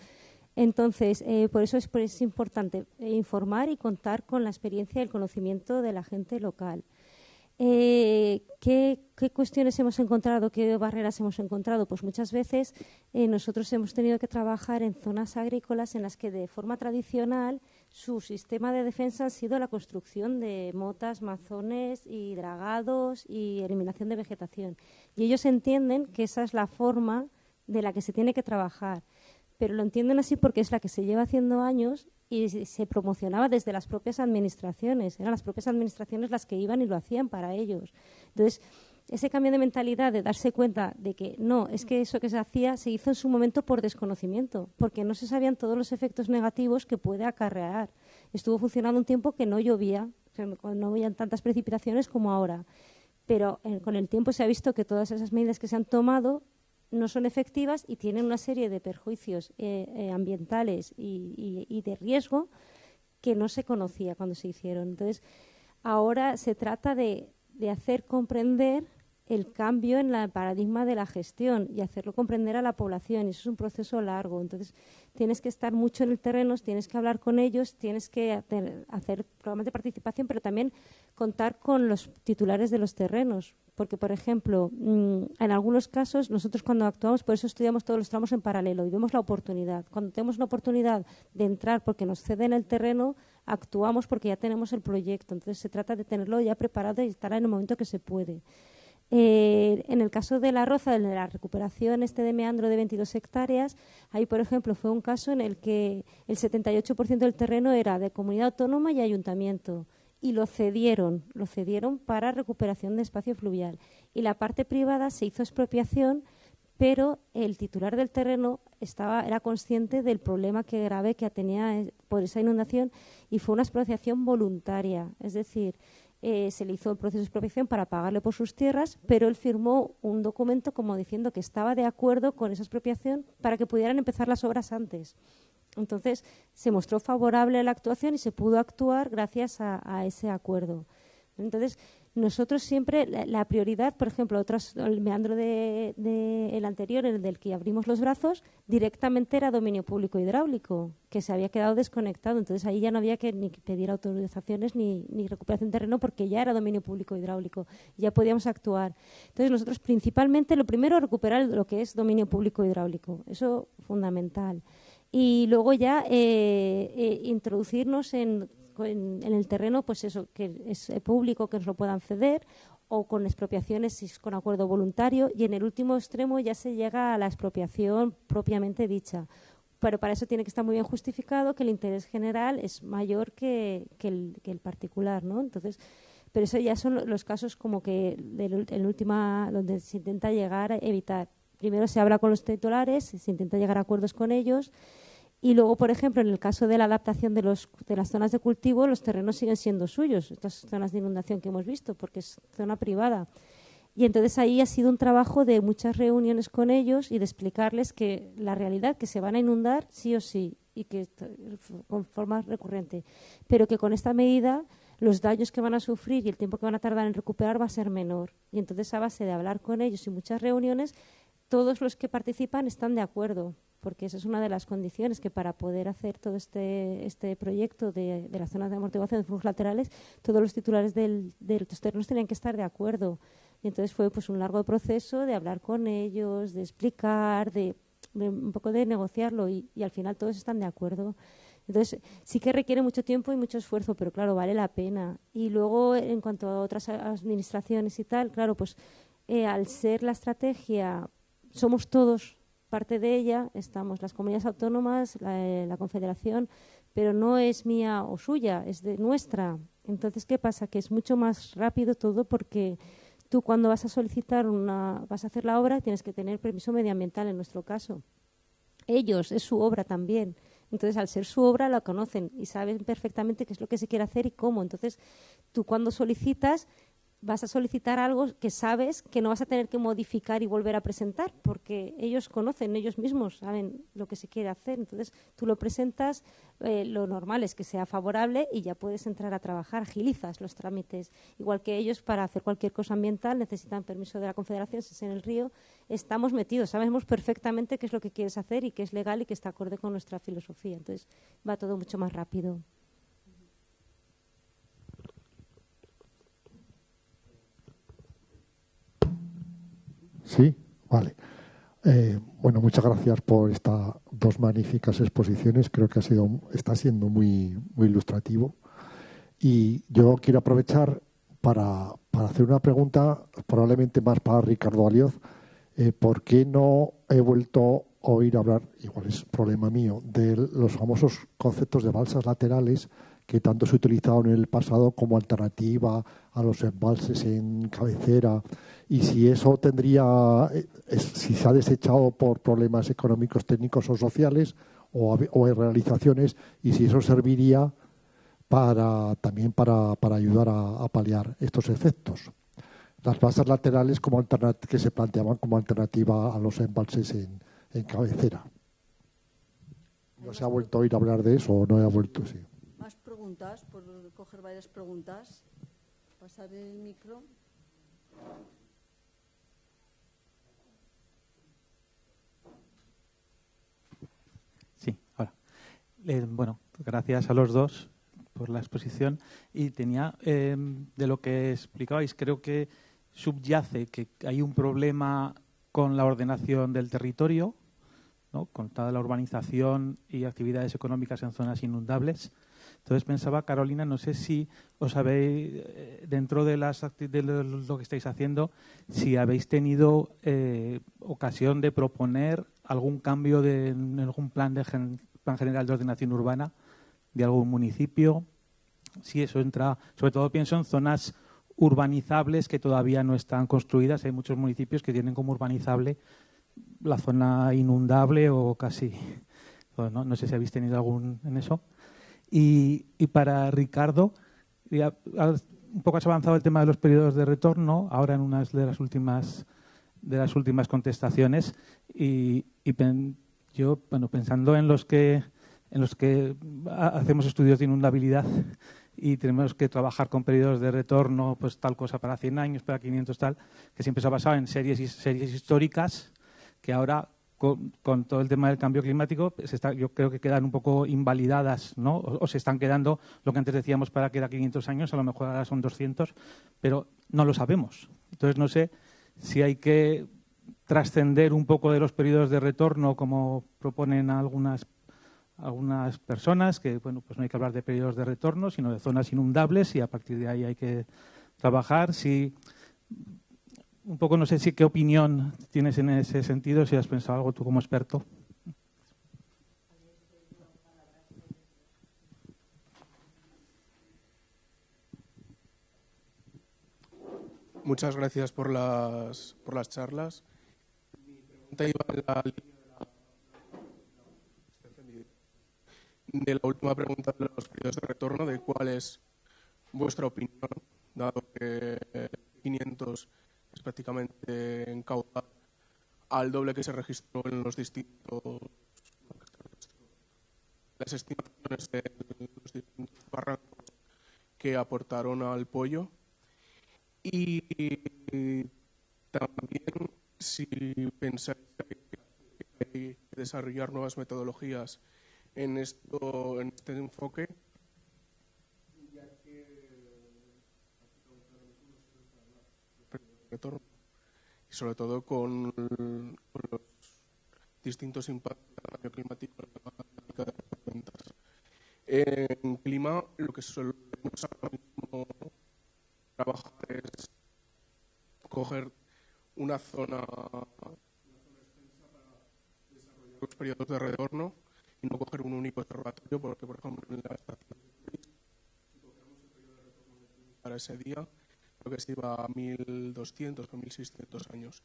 Entonces, por eso es importante informar y contar con la experiencia y el conocimiento de la gente local. ¿Qué cuestiones hemos encontrado? ¿Qué barreras hemos encontrado? Pues muchas veces nosotros hemos tenido que trabajar en zonas agrícolas en las que de forma tradicional su sistema de defensa ha sido la construcción de motas, mazones y dragados y eliminación de vegetación. Y ellos entienden que esa es la forma de la que se tiene que trabajar, pero lo entienden así porque es la que se lleva haciendo años y se promocionaba desde las propias administraciones. Eran las propias administraciones las que iban y lo hacían para ellos. Entonces, ese cambio de mentalidad de darse cuenta de que no, es que eso que se hacía se hizo en su momento por desconocimiento, porque no se sabían todos los efectos negativos que puede acarrear. Estuvo funcionando un tiempo que no llovía, no habían tantas precipitaciones como ahora. Pero con el tiempo se ha visto que todas esas medidas que se han tomado no son efectivas y tienen una serie de perjuicios ambientales y de riesgo que no se conocía cuando se hicieron. Entonces, ahora se trata de hacer comprender el cambio en el paradigma de la gestión y hacerlo comprender a la población. Y eso es un proceso largo. Entonces, tienes que estar mucho en el terreno, tienes que hablar con ellos, tienes que hacer programas de participación, pero también contar con los titulares de los terrenos. Porque, por ejemplo, en algunos casos, nosotros cuando actuamos, por eso estudiamos todos los tramos en paralelo y vemos la oportunidad. Cuando tenemos una oportunidad de entrar porque nos ceden el terreno, actuamos porque ya tenemos el proyecto. Entonces, se trata de tenerlo ya preparado y estar en el momento que se puede. En el caso de la Roza, de la recuperación de meandro de 22 hectáreas, ahí, por ejemplo, fue un caso en el que el 78% del terreno era de comunidad autónoma y ayuntamiento, y lo cedieron para recuperación de espacio fluvial. Y la parte privada se hizo expropiación, pero el titular del terreno era consciente del problema grave que tenía por esa inundación, y fue una expropiación voluntaria, es decir, se le hizo el proceso de expropiación para pagarle por sus tierras, pero él firmó un documento como diciendo que estaba de acuerdo con esa expropiación para que pudieran empezar las obras antes. Entonces, se mostró favorable a la actuación y se pudo actuar gracias a ese acuerdo. Entonces, nosotros siempre, la prioridad, por ejemplo, el meandro el anterior, el del que abrimos los brazos, directamente era dominio público hidráulico, que se había quedado desconectado. Entonces, ahí ya no había que ni pedir autorizaciones ni recuperación de terreno, porque ya era dominio público hidráulico, ya podíamos actuar. Entonces, nosotros principalmente, lo primero, recuperar lo que es dominio público hidráulico. Eso fundamental. Y luego ya introducirnos en el terreno, pues eso, que es público, que nos lo puedan ceder, o con expropiaciones si es con acuerdo voluntario, y en el último extremo ya se llega a la expropiación propiamente dicha. Pero para eso tiene que estar muy bien justificado que el interés general es mayor que el particular, ¿no? Entonces, pero eso ya son los casos como que donde se intenta llegar a evitar. Primero se habla con los titulares, se intenta llegar a acuerdos con ellos. Y luego, por ejemplo, en el caso de la adaptación de las zonas de cultivo, los terrenos siguen siendo suyos, estas zonas de inundación que hemos visto, porque es zona privada. Y entonces ahí ha sido un trabajo de muchas reuniones con ellos y de explicarles que la realidad, que se van a inundar sí o sí, y que con forma recurrente. Pero que con esta medida los daños que van a sufrir y el tiempo que van a tardar en recuperar va a ser menor. Y entonces, a base de hablar con ellos y muchas reuniones, todos los que participan están de acuerdo, porque esa es una de las condiciones, que para poder hacer todo este proyecto de las zonas de amortiguación de flujos laterales, todos los titulares de los terrenos tenían que estar de acuerdo. Y entonces fue pues un largo proceso de hablar con ellos, de explicar, de un poco de negociarlo y al final todos están de acuerdo. Entonces sí que requiere mucho tiempo y mucho esfuerzo, pero claro, vale la pena. Y luego, en cuanto a otras administraciones y tal, claro, pues al ser la estrategia, somos todos parte de ella, estamos las comunidades autónomas, la Confederación, pero no es mía o suya, es de nuestra. Entonces, ¿qué pasa? Que es mucho más rápido todo, porque tú cuando vas a solicitar vas a hacer la obra, tienes que tener permiso medioambiental en nuestro caso. Ellos, es su obra también. Entonces, al ser su obra, la conocen y saben perfectamente qué es lo que se quiere hacer y cómo. Entonces, tú cuando solicitas, vas a solicitar algo que sabes que no vas a tener que modificar y volver a presentar, porque ellos conocen, ellos mismos saben lo que se quiere hacer. Entonces, tú lo presentas, lo normal es que sea favorable y ya puedes entrar a trabajar, agilizas los trámites. Igual que ellos, para hacer cualquier cosa ambiental, necesitan permiso de la Confederación, si es en el río, estamos metidos, sabemos perfectamente qué es lo que quieres hacer y qué es legal y que está acorde con nuestra filosofía. Entonces, va todo mucho más rápido. Sí, vale. Bueno, muchas gracias por estas dos magníficas exposiciones. Creo que está siendo muy, muy ilustrativo. Y yo quiero aprovechar para hacer una pregunta, probablemente más para Ricardo Alioz. ¿Por qué no he vuelto a oír hablar, igual es problema mío, de los famosos conceptos de balsas laterales que tanto se utilizaron en el pasado como alternativa a los embalses en cabecera? Y si eso si se ha desechado por problemas económicos, técnicos o sociales, o hay realizaciones, y si eso serviría también para ayudar a paliar estos efectos. Las balsas laterales que se planteaban como alternativa a los embalses en cabecera. ¿No se ha vuelto a oír hablar de eso o no ha vuelto? Sí. Más preguntas, por coger varias preguntas. Pasar el micro. Sí, ahora. Bueno, gracias a los dos por la exposición. Y tenía, de lo que explicabais, creo que subyace que hay un problema con la ordenación del territorio, ¿no?, con toda la urbanización y actividades económicas en zonas inundables. Entonces pensaba, Carolina, no sé si os habéis, dentro de lo que estáis haciendo, si habéis tenido ocasión de proponer algún cambio en algún plan general de ordenación urbana de algún municipio. Si eso entra, sobre todo pienso en zonas urbanizables que todavía no están construidas. Hay muchos municipios que tienen como urbanizable la zona inundable o casi. No sé si habéis tenido algún en eso. Y para Ricardo, un poco has avanzado el tema de los periodos de retorno, ahora en una de las últimas contestaciones. Yo, pensando en los que hacemos estudios de inundabilidad y tenemos que trabajar con periodos de retorno, pues tal cosa para 100 años, para 500, tal, que siempre se ha basado en series históricas, que ahora con todo el tema del cambio climático yo creo que quedan un poco invalidadas, ¿no? O se están quedando, lo que antes decíamos para que era 500 años, a lo mejor ahora son 200, pero no lo sabemos. Entonces no sé si hay que trascender un poco de los periodos de retorno, como proponen algunas personas, que bueno, pues no hay que hablar de periodos de retorno, sino de zonas inundables, y a partir de ahí hay que trabajar. Un poco no sé qué opinión tienes en ese sentido, si has pensado algo tú como experto. Muchas gracias por las charlas. Mi pregunta iba en la línea de la última pregunta de los periodos de retorno, de cuál es vuestra opinión, dado que 500 es prácticamente en caudal al doble que se registró en los distintos, las estimaciones de los distintos barrancos que aportaron al pollo. Y también, si pensáis que hay que desarrollar nuevas metodologías en este enfoque, ya que retorno, y sobre todo con los distintos impactos del cambio climático en la dinámica de las tormentas. En clima, lo que solemos ahora mismo trabajar es coger una zona extensa para desarrollar los periodos de retorno y no coger un único observatorio, porque, por ejemplo, en la estación de París, si cogemos el periodo de retorno de París para ese día, creo que se iba a 1.200 o 1.600 años.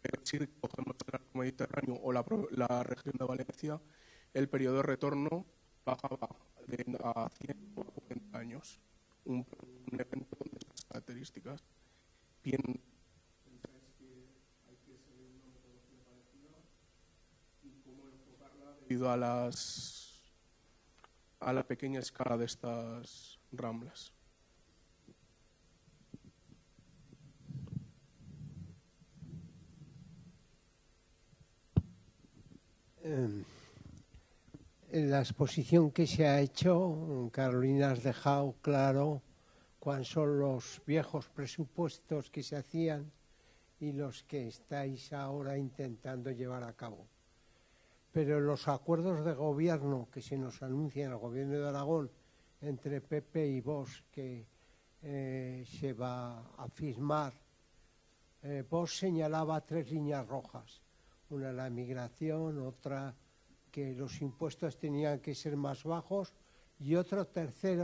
Pero si cogemos el arco mediterráneo o la región de Valencia, el periodo de retorno bajaba a 100 o a 40 años. Un evento con estas características. Bien, pensáis que hay que seguir una metodología parecida y cómo enfocarla debido a la pequeña escala de estas ramblas. En la exposición que se ha hecho, Carolina, has dejado claro cuáles son los viejos presupuestos que se hacían y los que estáis ahora intentando llevar a cabo. Pero los acuerdos de gobierno que se nos anuncian al gobierno de Aragón entre PP y Vox que se va a firmar, Vox señalaba 3 líneas rojas. Una la migración, otra que los impuestos tenían que ser más bajos y otra tercera